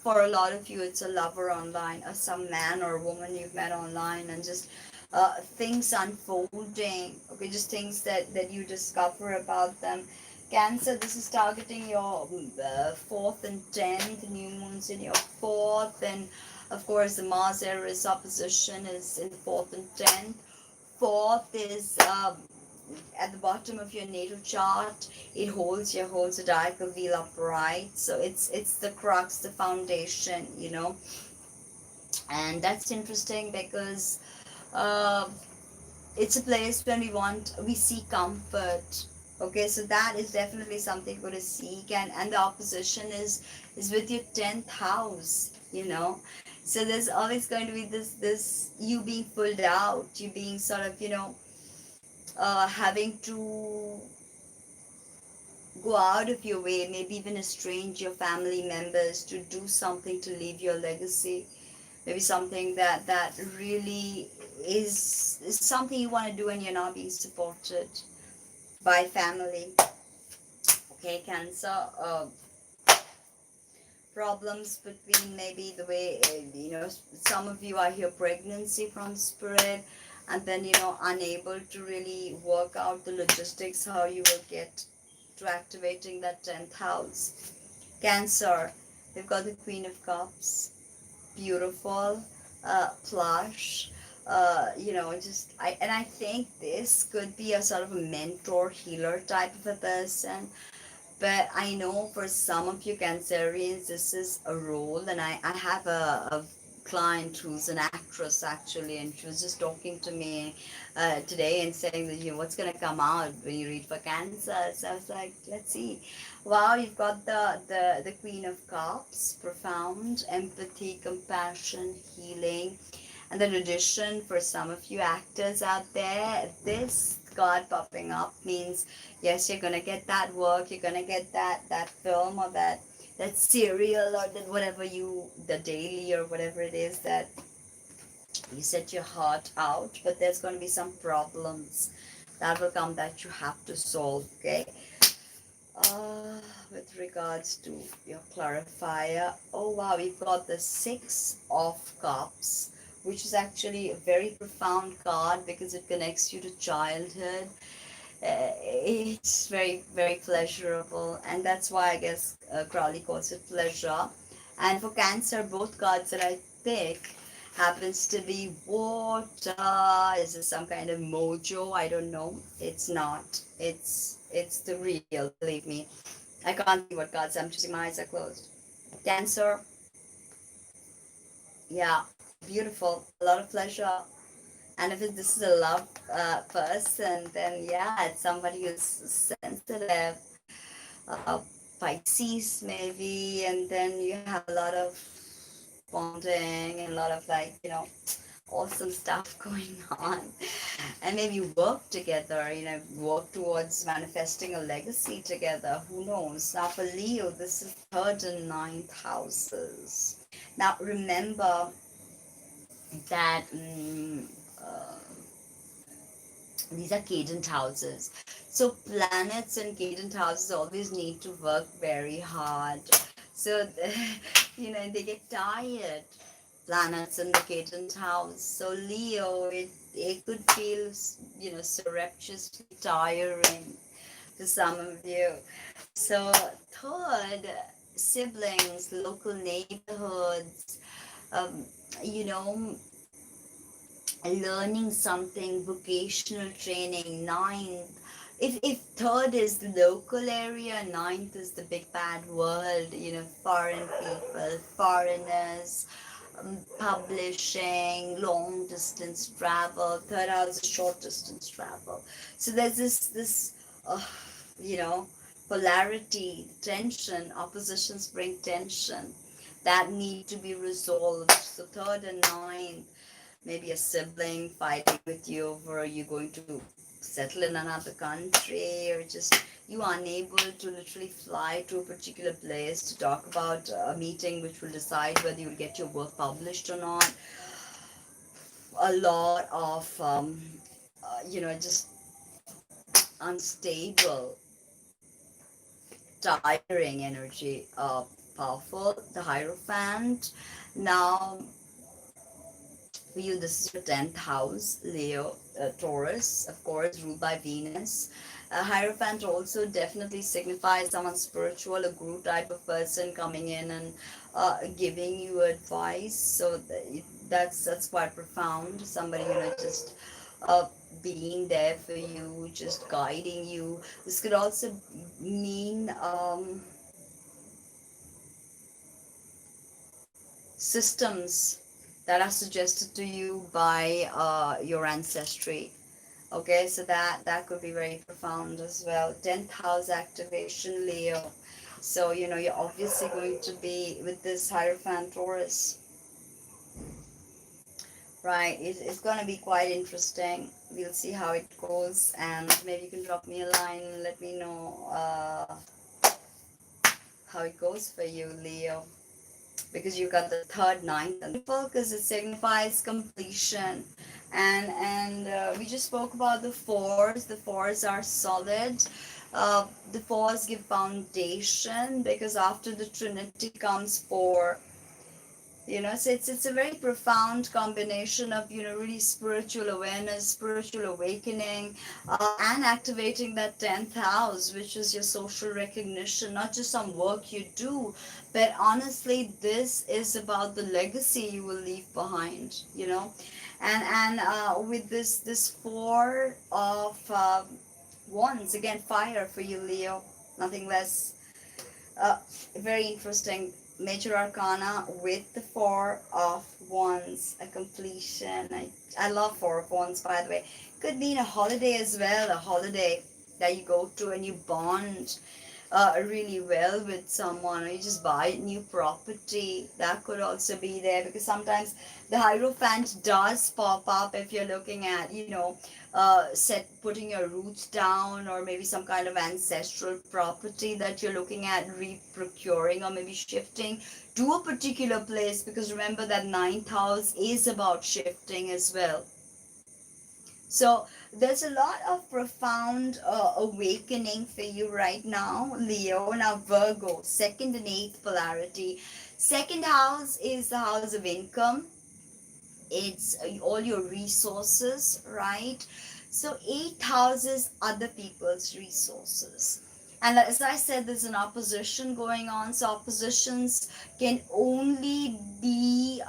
for a lot of you, it's a lover online, or some man or woman you've met online, and just things unfolding. Okay, just things that you discover about them. Cancer, this is targeting your 4th and 10th, new moons in your 4th, and of course the Mars Aries opposition is in 4th and 10th. 4th is at the bottom of your natal chart. It holds a diagonal wheel upright, so it's the crux, the foundation, and that's interesting because it's a place when we seek comfort. Okay, so that is definitely something we're going to seek, and the opposition is with your 10th house. So there's always going to be this you being pulled out, you being sort of having to go out of your way, maybe even estrange your family members to do something to leave your legacy. Maybe something that really is something you want to do and you're not being supported by family. Okay, Cancer. Problems between maybe the way, some of you are here pregnancy from Spirit, and then, unable to really work out the logistics, how you will get to activating that 10th house. Cancer, we've got the Queen of Cups. Beautiful, plush, I think this could be a sort of a mentor healer type of a person. But I know for some of you Cancerians, this is a role, and I have a client who's an actress actually, and she was just talking to me today and saying that, you know, what's going to come out when you read for Cancer. So I was like, let's see. Wow, you've got the Queen of Cups, profound, empathy, compassion, healing. And the tradition for some of you actors out there, this card popping up means, yes, you're going to get that work, you're going to get that film or that serial or that whatever you, the daily or whatever it is that you set your heart out, but there's going to be some problems that will come that you have to solve, okay? With regards to your clarifier, oh wow, we've got the Six of Cups, which is actually a very profound card because it connects you to childhood. It's very, very pleasurable, and that's why I guess Crowley calls it pleasure. And for Cancer, both cards that I pick happens to be water. Is this some kind of mojo? I don't know. It's not. It's the real, believe me. I can't see what cards I'm choosing. My eyes are closed. Cancer, yeah, beautiful, a lot of pleasure. And if this is a love person, then yeah, it's somebody who's sensitive. Uh, Pisces maybe, and then you have a lot of bonding and a lot of, like, you know, awesome stuff going on. And maybe work together, you know, work towards manifesting a legacy together. Who knows? Now for Leo, this is third and ninth houses. Now remember that these are cadent houses. So planets and cadent houses always need to work very hard. So, you know, they get tired. Planets in the cadent house. So Leo, it could feel, you know, surreptitiously tiring to some of you. So third, siblings, local neighborhoods, um, you know, learning something, vocational training. Ninth, if third is the local area, ninth is the big bad world, you know, foreign people, foreigners, publishing, long distance travel. Third house is short distance travel. So there's this you know, polarity, tension. Oppositions bring tension that need to be resolved. So third and ninth, maybe a sibling fighting with you over you going to settle in another country, or just you unable to literally fly to a particular place to talk about a meeting which will decide whether you'll get your work published or not. A lot of you know, just unstable, tiring energy. Powerful, the Hierophant. Now for you, this is your 10th house, Leo, Taurus, of course, ruled by Venus. Hierophant also definitely signifies someone spiritual, a guru type of person coming in and giving you advice. So that's quite profound. Somebody, you know, just being there for you, just guiding you. This could also mean systems that are suggested to you by your ancestry. Okay, so that could be very profound as well. 10th house activation, Leo. So, you know, you're obviously going to be with this Hierophant Taurus, right? It's going to be quite interesting. We'll see how it goes, and maybe you can drop me a line and let me know how it goes for you, Leo. Because you got the third, ninth, and because it signifies completion. And we just spoke about the fours. The fours are solid. The fours give foundation, because after the Trinity comes four. You know, so it's a very profound combination of, you know, really spiritual awareness, spiritual awakening, and activating that 10th house, which is your social recognition, not just some work you do, but honestly, this is about the legacy you will leave behind, you know. And with this four of wands, again, fire for you, Leo, nothing less. Very interesting. major arcana with the Four of Wands, a completion. I love Four of Wands, by the way. Could mean a holiday as well, a holiday that you go to and you bond really well with someone, or you just buy new property. That could also be there, because sometimes the Hierophant does pop up if you're looking at, putting your roots down, or maybe some kind of ancestral property that you're looking at re-procuring, or maybe shifting to a particular place, because remember that ninth house is about shifting as well. So there's a lot of profound awakening for you right now, Leo. Now, Virgo, second and eighth polarity. Second house is the house of income. It's all your resources, right? So eighth house is other people's resources. And as I said, there's an opposition going on. So oppositions can only be,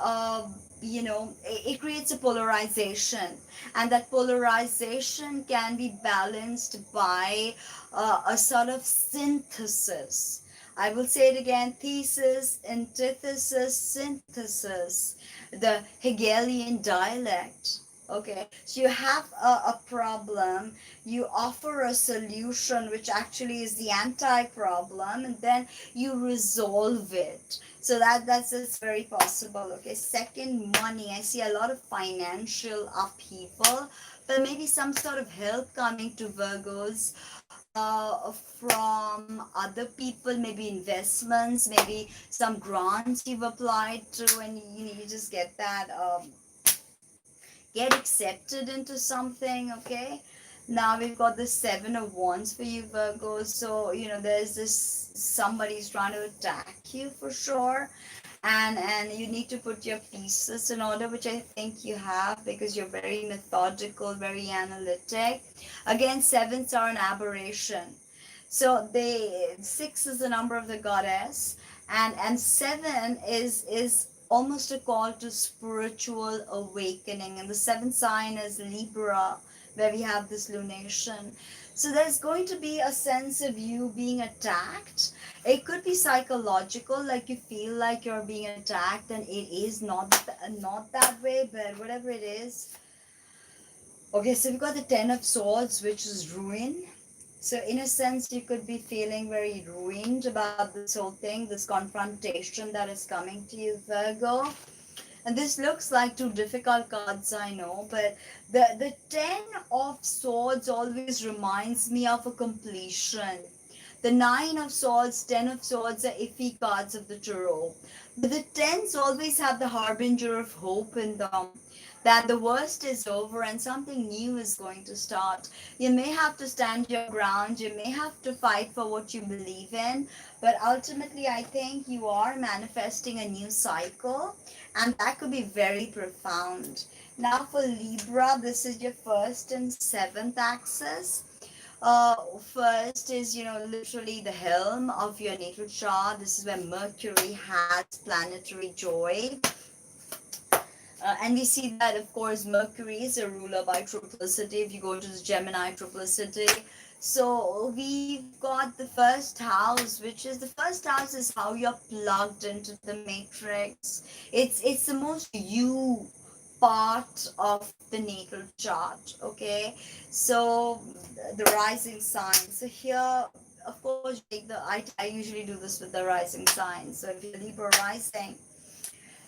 it creates a polarization. And that polarization can be balanced by a sort of synthesis. I will say it again: thesis, antithesis, synthesis, the Hegelian dialect. Okay, so you have a problem, you offer a solution which actually is the anti-problem, and then you resolve it. So that's very possible. Okay, second, money. I see a lot of financial upheaval, but maybe some sort of help coming to Virgos from other people, maybe investments, maybe some grants you've applied to, and you just get that get accepted into something. Okay, now we've got the Seven of Wands for you, Virgo. So there's this, somebody's trying to attack you for sure, and you need to put your pieces in order, which I think you have, because you're very methodical, very analytic. Again, sevens are an aberration. So they, six is the number of the goddess, and seven is almost a call to spiritual awakening. And the seventh sign is Libra, where we have this lunation. So there's going to be a sense of you being attacked. It could be psychological, like you feel like you're being attacked, and it is not that way, but whatever it is. Okay, so we've got the Ten of Swords, which is ruin. So in a sense, you could be feeling very ruined about this whole thing, this confrontation that is coming to you, Virgo. And this looks like two difficult cards, I know, but the Ten of Swords always reminds me of a completion. The Nine of Swords, Ten of Swords are iffy cards of the tarot. But the Tens always have the harbinger of hope in them, that the worst is over and something new is going to start. You may have to stand your ground, you may have to fight for what you believe in, but ultimately I think you are manifesting a new cycle, and that could be very profound. Now for Libra, this is your first and seventh axis. First is, literally the helm of your natal chart. This is where Mercury has planetary joy. And we see that, of course, Mercury is a ruler by triplicity. If you go to the Gemini triplicity, so we've got the first house, which is, the first house is how you're plugged into the matrix. It's the most you part of the natal chart. Okay, so the rising sign. So here, of course, I usually do this with the rising sign. So if you're Libra rising,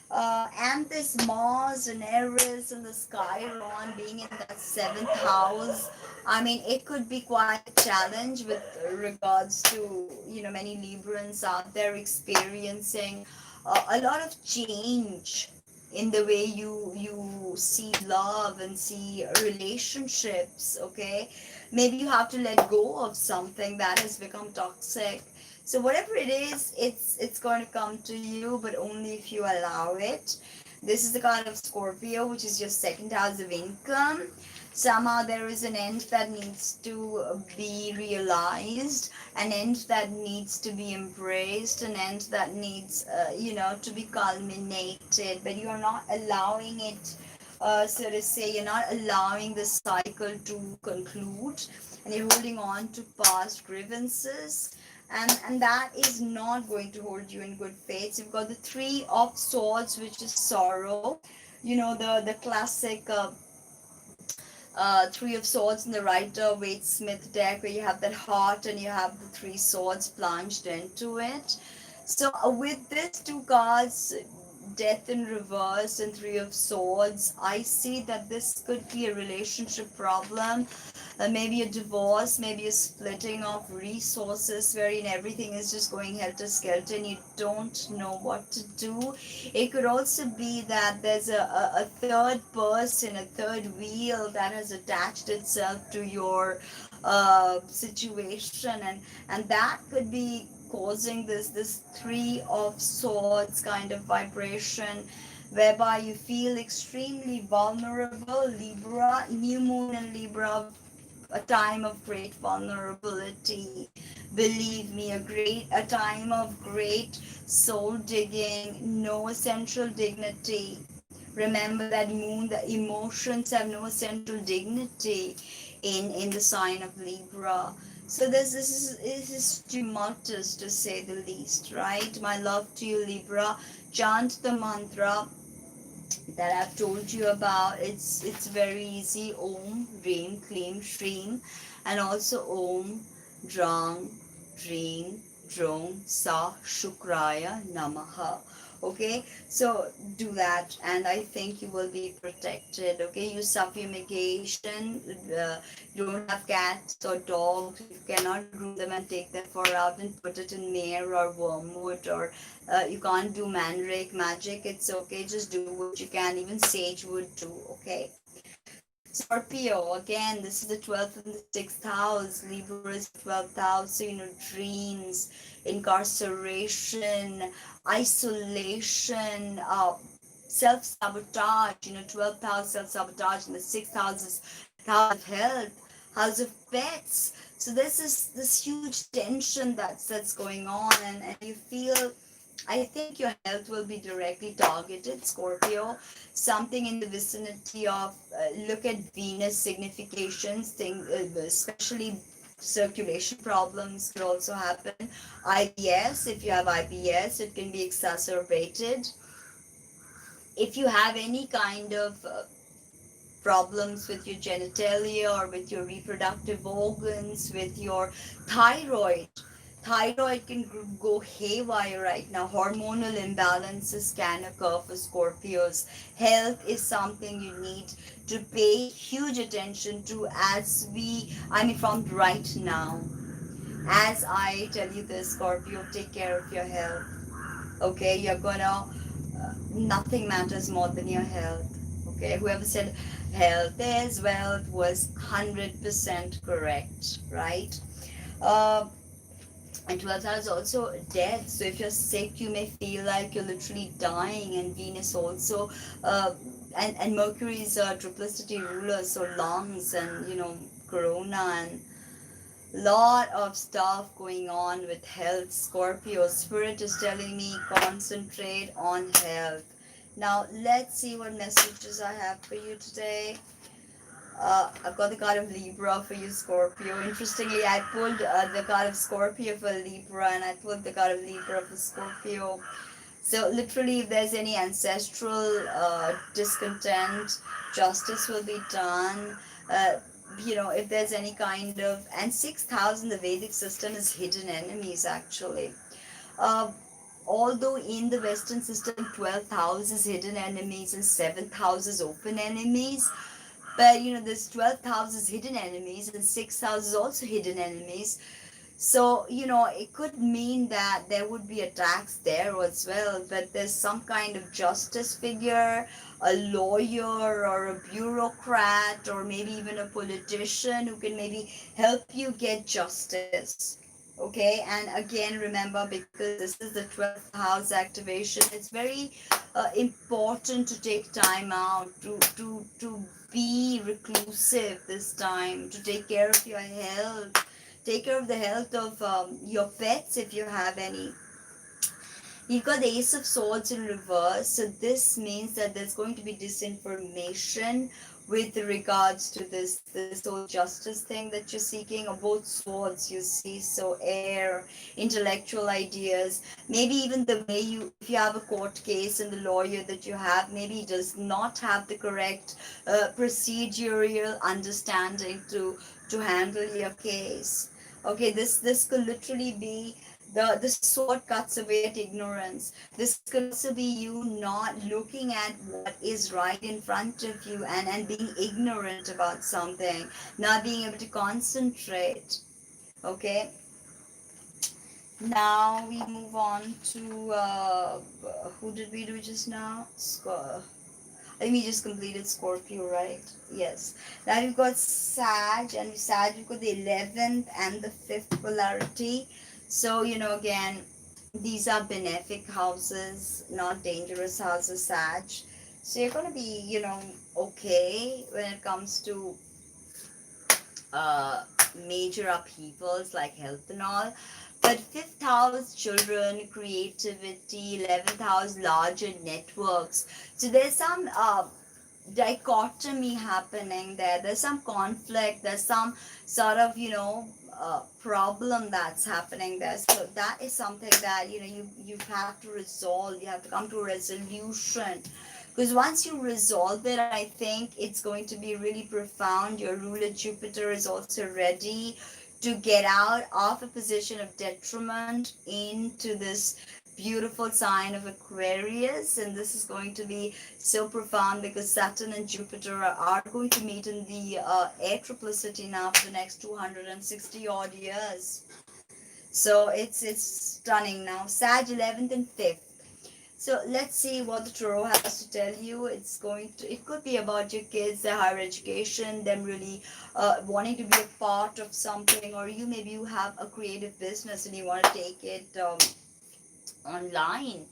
and this Mars and Aries and the Chiron being in that seventh house, I mean, it could be quite a challenge with regards to, many Librans out there experiencing a lot of change in the way you see love and see relationships. Okay, maybe you have to let go of something that has become toxic. So whatever it is, it's going to come to you, but only if you allow it. This is the card of Scorpio, which is your second house of income. Somehow there is an end that needs to be realized, an end that needs to be embraced, an end that needs, to be culminated, but you're not allowing it, so to say, you're not allowing the cycle to conclude, and you're holding on to past grievances. and that is not going to hold you in good faith. So you've got the Three of Swords, which is sorrow. You know, the classic Three of Swords in the Rider-Waite-Smith deck, where you have that heart and you have the three swords plunged into it. So with these two cards, Death in reverse and Three of Swords, I see that this could be a relationship problem, maybe a divorce, maybe a splitting of resources wherein everything is just going helter-skelter and you don't know what to do. It could also be that there's a third person, a third wheel that has attached itself to your situation, and that could be causing this Three of Swords kind of vibration, whereby you feel extremely vulnerable. Libra, new moon in Libra, a time of great vulnerability. Believe me, a time of great soul digging, no essential dignity. Remember that moon, the emotions have no essential dignity in the sign of Libra. So this is tumultuous, to say the least, right? My love to you, Libra. Chant the mantra that I've told you about. It's very easy. Om Hreem Kleem Shreem, and also Om Drang Dream Drong Sa Shukraya Namaha. Okay, so do that, and I think you will be protected. Okay, use fumigation. You don't have cats or dogs, you cannot groom them and take them for out and put it in myrrh or wormwood, or you can't do mandrake magic. It's okay, just do what you can. Even sage would do. Okay, Scorpio, again, this is the 12th and the 6th house. Libra is 12th house, so dreams, incarceration, isolation, self-sabotage. 12th house, self-sabotage, and the 6th house is the house of health, house of pets. So this is this huge tension that's going on, and you feel, I think your health will be directly targeted, Scorpio. Something in the vicinity of, look at Venus significations, especially circulation problems could also happen. IBS, if you have IBS, it can be exacerbated. If you have any kind of problems with your genitalia or with your reproductive organs, with your thyroid. Thyroid can go haywire right now. Hormonal imbalances can occur for Scorpios. Health is something you need to pay huge attention to, from right now. As I tell you this, Scorpio, take care of your health. Okay, nothing matters more than your health. Okay, whoever said health is wealth was 100% correct, right? Uh, and 12th house is also death. So if you're sick, you may feel like you're literally dying. And Venus also, and Mercury is a triplicity ruler, so lungs and corona and lot of stuff going on with health. Scorpio spirit is telling me concentrate on health. Now let's see what messages I have for you today. I've got the card of Libra for you, Scorpio. Interestingly, I pulled the card of Scorpio for Libra, and I pulled the card of Libra for Scorpio. So literally, if there's any ancestral discontent, justice will be done. If there's any kind of, and 6th house in the Vedic system is hidden enemies, actually. Uh, Although in the Western system, 12th house is hidden enemies and 7th house is open enemies. But this 12th house is hidden enemies and 6th house is also hidden enemies. So, it could mean that there would be attacks there as well, but there's some kind of justice figure, a lawyer or a bureaucrat or maybe even a politician who can maybe help you get justice. Okay, and again, remember, because this is the 12th house activation, it's very important to take time out to be reclusive this time, to take care of your health. Take care of the health of your pets if you have any. You've got the Ace of Swords in reverse, so this means that there's going to be disinformation with regards to this whole justice thing that you're seeking, or both swords you see. So air, intellectual ideas, maybe even the way you, if you have a court case and the lawyer that you have maybe does not have the correct procedural understanding to handle your case. Okay, this could literally be the sword cuts away at ignorance. This could also be you not looking at what is right in front of you, and being ignorant about something, not being able to concentrate. Okay, now we move on to who did we do just now? I think we just completed Scorpio, right? Yes. Now we've got Sag, and Sag, we've got the 11th and the 5th polarity. So, again, these are benefic houses, not dangerous houses, Sag. So you're going to be, okay when it comes to uh, major upheavals like health and all. But 5th house, children, creativity, 11th house, larger networks. So there's some dichotomy happening there. There's some conflict. There's some sort of, problem that's happening there. So that is something that, you have to resolve. You have to come to a resolution. Because once you resolve it, I think it's going to be really profound. Your ruler Jupiter is also ready to get out of a position of detriment into this beautiful sign of Aquarius. And this is going to be so profound because Saturn and Jupiter are going to meet in the air triplicity now for the next 260 odd years. So it's stunning now. Sag 11th and 5th. So let's see what the tarot has to tell you. It could be about your kids, their higher education, them really wanting to be a part of something, or maybe you have a creative business and you want to take it online.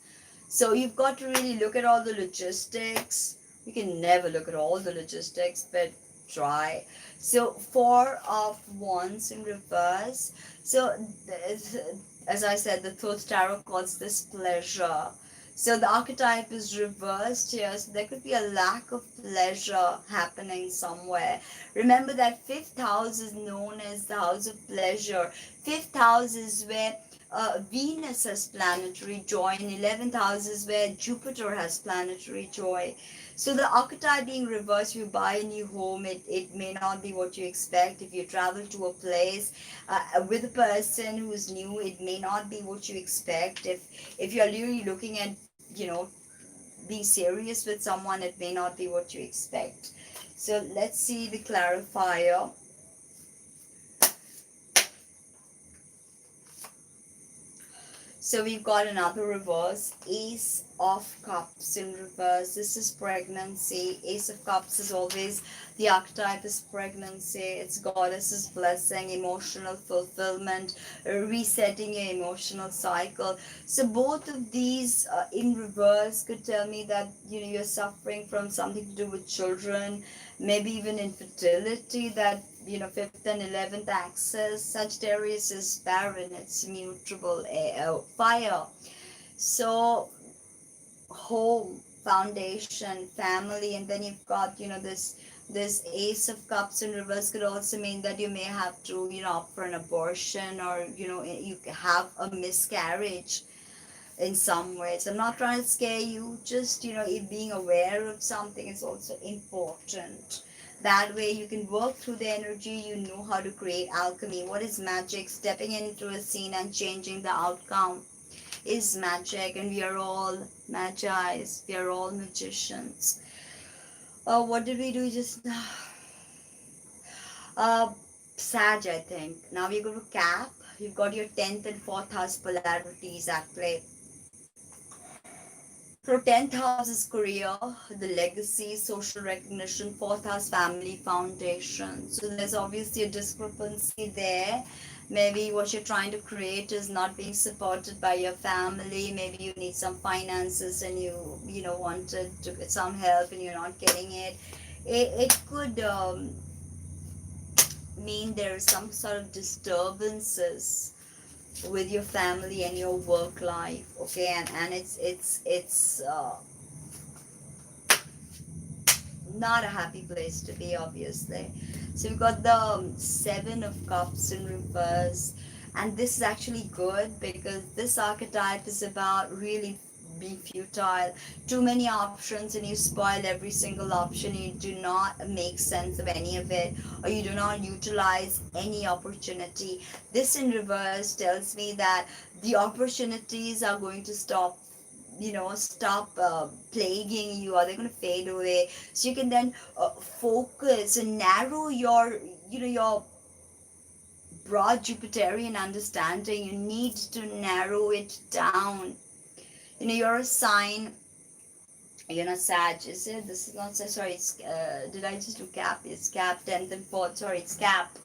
So you've got to really look at all the logistics. You can never look at all the logistics, but try. So 4 of Wands in reverse. So as I said, the third tarot calls this pleasure. So the archetype is reversed here. So there could be a lack of pleasure happening somewhere. Remember that 5th house is known as the house of pleasure. 5th house is where Venus has planetary joy, and 11th house is where Jupiter has planetary joy. So the archetype being reversed, you buy a new home, it may not be what you expect. If you travel to a place with a person who's new, it may not be what you expect. If you're really looking at, being serious with someone, it may not be what you expect. So let's see the clarifier. So we've got another reverse, Ace of Cups in reverse. This is pregnancy. Ace of Cups is always, the archetype is pregnancy. It's goddess's blessing, emotional fulfillment, resetting your emotional cycle. So both of these in reverse could tell me that, you're suffering from something to do with children, maybe even infertility, that 5th and 11th axis. Sagittarius is barren, it's mutable fire. So home, foundation, family, and then you've got, this Ace of Cups in reverse could also mean that you may have to, opt for an abortion, or, you have a miscarriage in some ways. I'm not trying to scare you, just, being aware of something is also important. That way you can work through the energy, you know how to create alchemy. What is magic? Stepping into a scene and changing the outcome is magic, and we are all magi's, we are all magicians. What did we do just now? Sag, I think. Now we go to Cap. You've got your 10th and 4th house polarities at play. So 10th house is career, the legacy, social recognition. 4th house, family foundation. So there's obviously a discrepancy there. Maybe what you're trying to create is not being supported by your family. Maybe you need some finances and you wanted to get some help and you're not getting it. It could mean there is some sort of disturbances with your family and your work life, okay, and it's not a happy place to be, obviously. So we've got the Seven of Cups in reverse, and this is actually good because this archetype is about really being futile. Too many options, and you spoil every single option. You do not make sense of any of it, or you do not utilize any opportunity. This in reverse tells me that the opportunities are going to stop plaguing you, or they're going to fade away, so you can then focus and narrow your broad Jupiterian understanding. You need to narrow it down. You're a sign. You're not Sag, is it? This is not Sag. Sorry, it's did I just do Cap? It's Cap 10th and 4th. Sorry, it's Cap.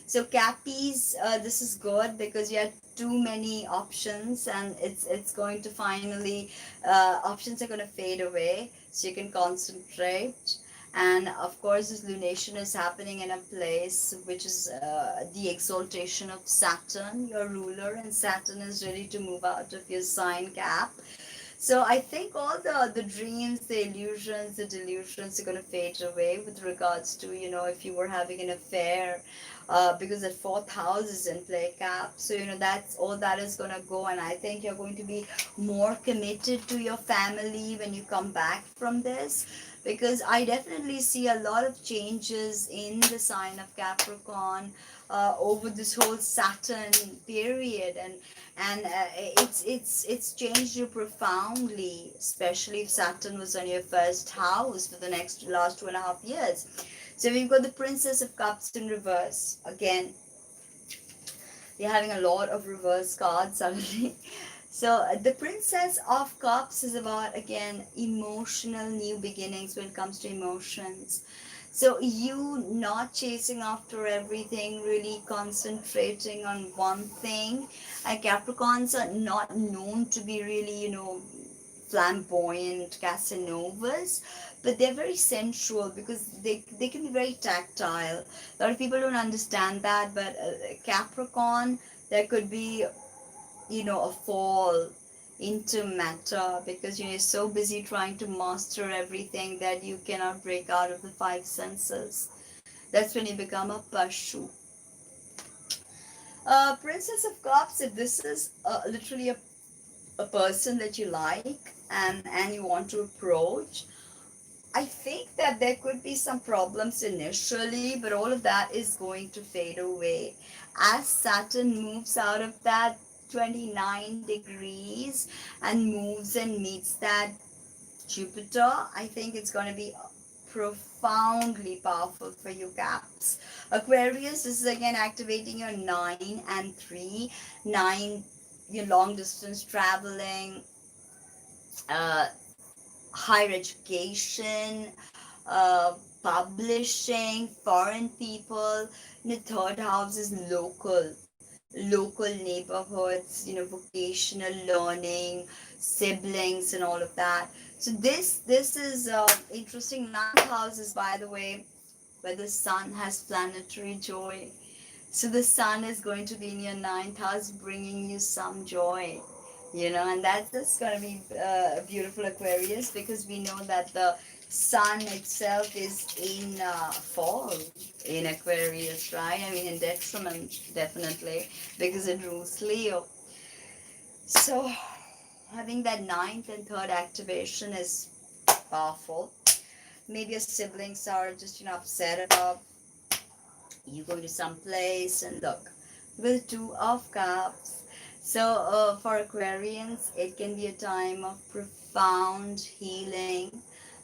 So Cappies, this is good because you had too many options, and it's going to finally options are going to fade away, so you can concentrate. And of course, this lunation is happening in a place which is the exaltation of Saturn, your ruler, and Saturn is ready to move out of your sign, Cap. So I think all the dreams, the illusions, the delusions are going to fade away with regards to, if you were having an affair, because the fourth house is in play, Cap. So, that's all that is going to go. And I think you're going to be more committed to your family when you come back from this, because I definitely see a lot of changes in the sign of Capricorn over this whole Saturn period, and it's changed you profoundly, especially if Saturn was on your first house for the last 2.5 years. So we've got the Princess of Cups in reverse again. You're having a lot of reverse cards suddenly. So the Princess of Cups is about, again, emotional new beginnings when it comes to emotions. So you not chasing after everything, really concentrating on one thing. And Capricorns are not known to be really, flamboyant Casanovas, but they're very sensual because they can be very tactile. A lot of people don't understand that, but Capricorn, there could be a fall into matter because you're so busy trying to master everything that you cannot break out of the five senses. That's when you become a Pashu. Princess of Cups, if this is literally a person that you like and you want to approach, I think that there could be some problems initially, but all of that is going to fade away as Saturn moves out of that 29 degrees and moves and meets that Jupiter. I think it's going to be profoundly powerful for you, Caps. Aquarius, this is again activating your 9 and 3. 9, your long distance traveling, uh, higher education, publishing, foreign people. The third house is local neighborhoods, vocational learning, siblings, and all of that. So this is interesting. Ninth house is, by the way, where the sun has planetary joy. So the sun is going to be in your ninth house, bringing you some joy, and that's going to be beautiful, Aquarius, because we know that the sun itself is in fall in Aquarius, right? I mean, in detriment, definitely, because it rules Leo. So having that ninth and third activation is powerful. Maybe your siblings are just upset about you going to some place, and look, with Two of Cups. So for Aquarians, it can be a time of profound healing.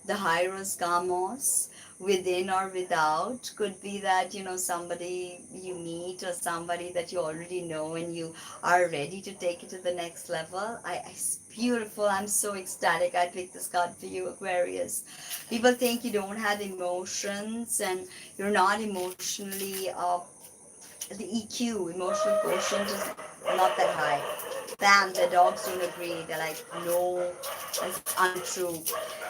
The Hyros Gamos, within or without, could be that somebody you meet or somebody that you already know and you are ready to take it to the next level. It's beautiful. I'm so ecstatic. I picked this card for you, Aquarius. People think you don't have emotions and you're not emotionally the EQ, emotional quotient, is not that high. Bam, the dogs don't agree. They're like, no, that's untrue.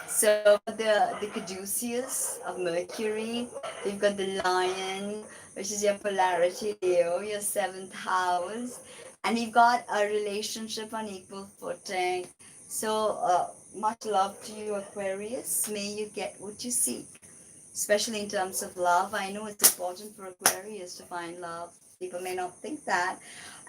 So we've got the Caduceus of Mercury. We've got the Lion, which is your polarity Leo, your seventh house. And we've got a relationship on equal footing. So much love to you, Aquarius. May you get what you seek. especially in terms of love. I know it's important for Aquarius to find love. People may not think that.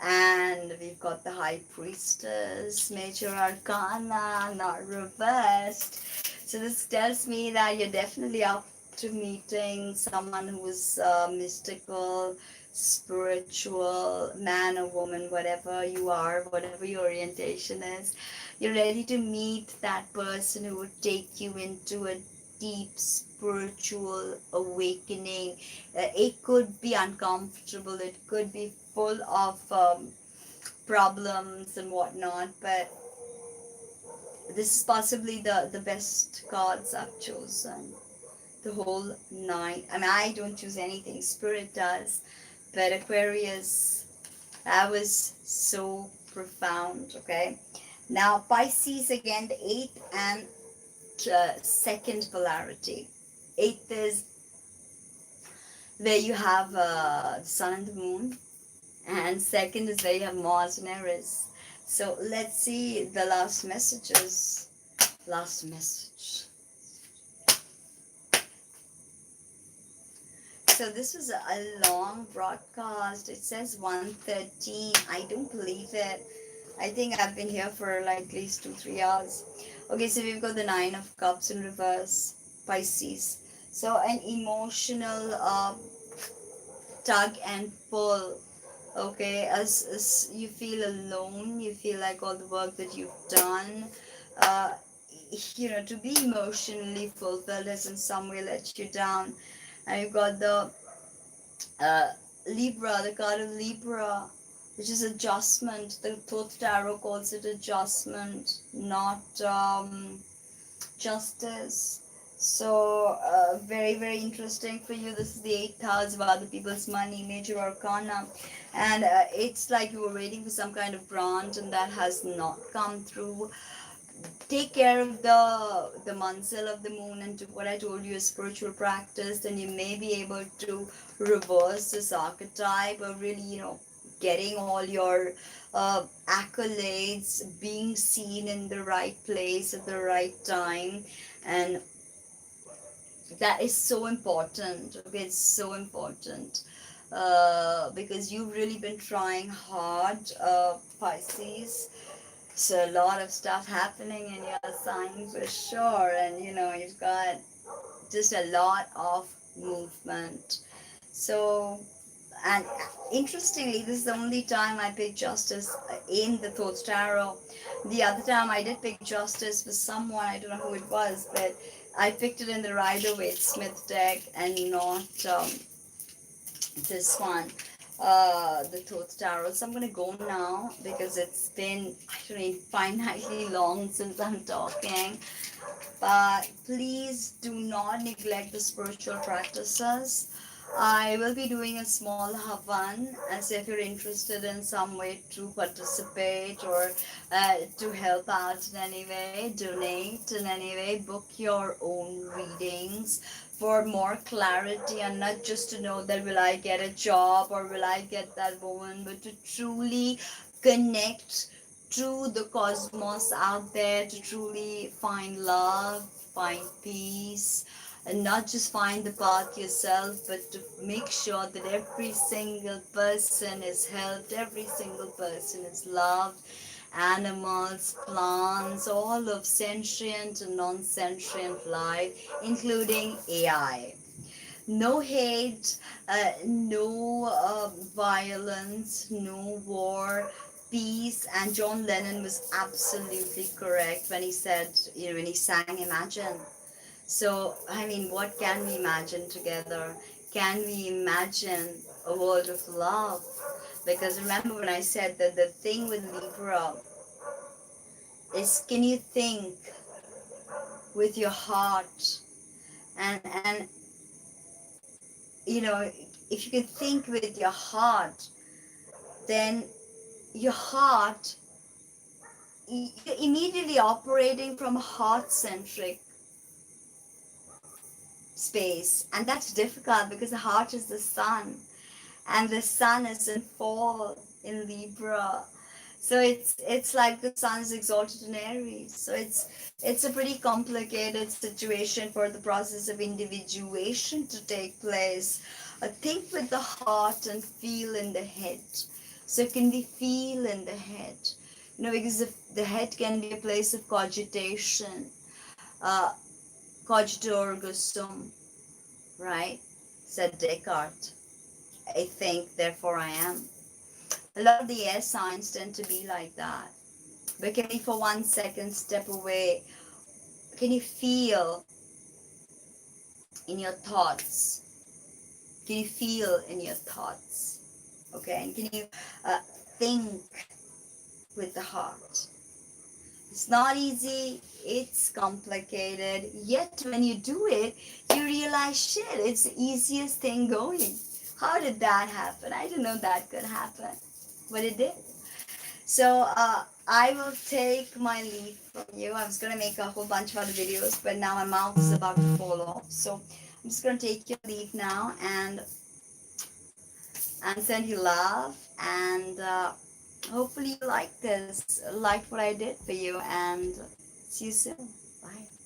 And we've got the High Priestess, Major Arcana, not reversed. So this tells me that you're definitely up to meeting someone who's mystical, spiritual, man or woman, whatever you are, whatever your orientation is. You're ready to meet that person who would take you into a deep spiritual awakening. It could be uncomfortable, it could be full of problems and whatnot, but this is possibly the best cards I've chosen. The whole nine. I mean, I don't choose anything, Spirit does, but Aquarius, that was so profound. Okay, now Pisces again, the eighth and second polarity. Eighth is where you have the sun and the moon, and second is where you have Mars and Aries. So let's see the last messages. Last message. So this was a long broadcast. It says 1:13. I don't believe it. I think I've been here for like at least 2-3 hours. Okay, so we've got the Nine of Cups in reverse, Pisces. So an emotional tug and pull. Okay, as you feel alone, you feel like all the work that you've done, uh, to be emotionally fulfilled has in some way let you down. And you've got the uh, Libra, the card of Libra, which is adjustment. The Thoth Tarot calls it adjustment, not justice. So very, very interesting for you. This is the eighth house of other people's money, major arcana, and it's like you were waiting for some kind of grant and that has not come through. Take care of the manzil of the moon and do what I told you, a spiritual practice, then you may be able to reverse this archetype of really, getting all your accolades, being seen in the right place at the right time. And that is so important. Okay, it's so important because you've really been trying hard, Pisces. So a lot of stuff happening in your sign for sure, and you've got just a lot of movement. So, and interestingly, this is the only time I picked justice in the Thoth Tarot. The other time I did pick justice for someone, I don't know who it was, but I picked it in the Rider-Waite-Smith deck and not this one, the Thoth Tarot. So I'm going to go now because it's been, I don't know, infinitely long since I'm talking. But please do not neglect the spiritual practices. I will be doing a small Havan, as if you're interested in some way to participate or to help out in any way, donate in any way, book your own readings for more clarity, and not just to know that will I get a job or will I get that woman, but to truly connect to the cosmos out there, to truly find love, find peace, and not just find the path yourself, but to make sure that every single person is helped, every single person is loved. Animals, plants, all of sentient and non-sentient life, including AI. No hate, no violence, no war, peace. And John Lennon was absolutely correct when he said, when he sang Imagine. So, I mean, what can we imagine together? Can we imagine a world of love? Because remember when I said that the thing with Libra is, can you think with your heart? And if you can think with your heart, then your heart, you're immediately operating from a heart-centric space, and that's difficult because the heart is the sun, and the sun is in fall in Libra. So it's like the sun's exalted in Aries. So it's a pretty complicated situation for the process of individuation to take place. Think with the heart and feel in the head. So can we feel in the head? Because if the head can be a place of cogitation, uh, cogito ergo sum, right? Said Descartes. I think, therefore I am. A lot of the air signs tend to be like that. But can you for 1 second step away? Can you feel in your thoughts? Can you feel in your thoughts? Okay, and can you think with the heart? It's not easy, it's complicated, yet when you do it, you realize, shit, it's the easiest thing going. How did that happen? I didn't know that could happen, but it did. So I will take my leave from you. I was going to make a whole bunch of other videos, but now my mouth is about to fall off. So I'm just going to take your leave now and send you love. And hopefully you like this, liked what I did for you. And see you soon. Bye.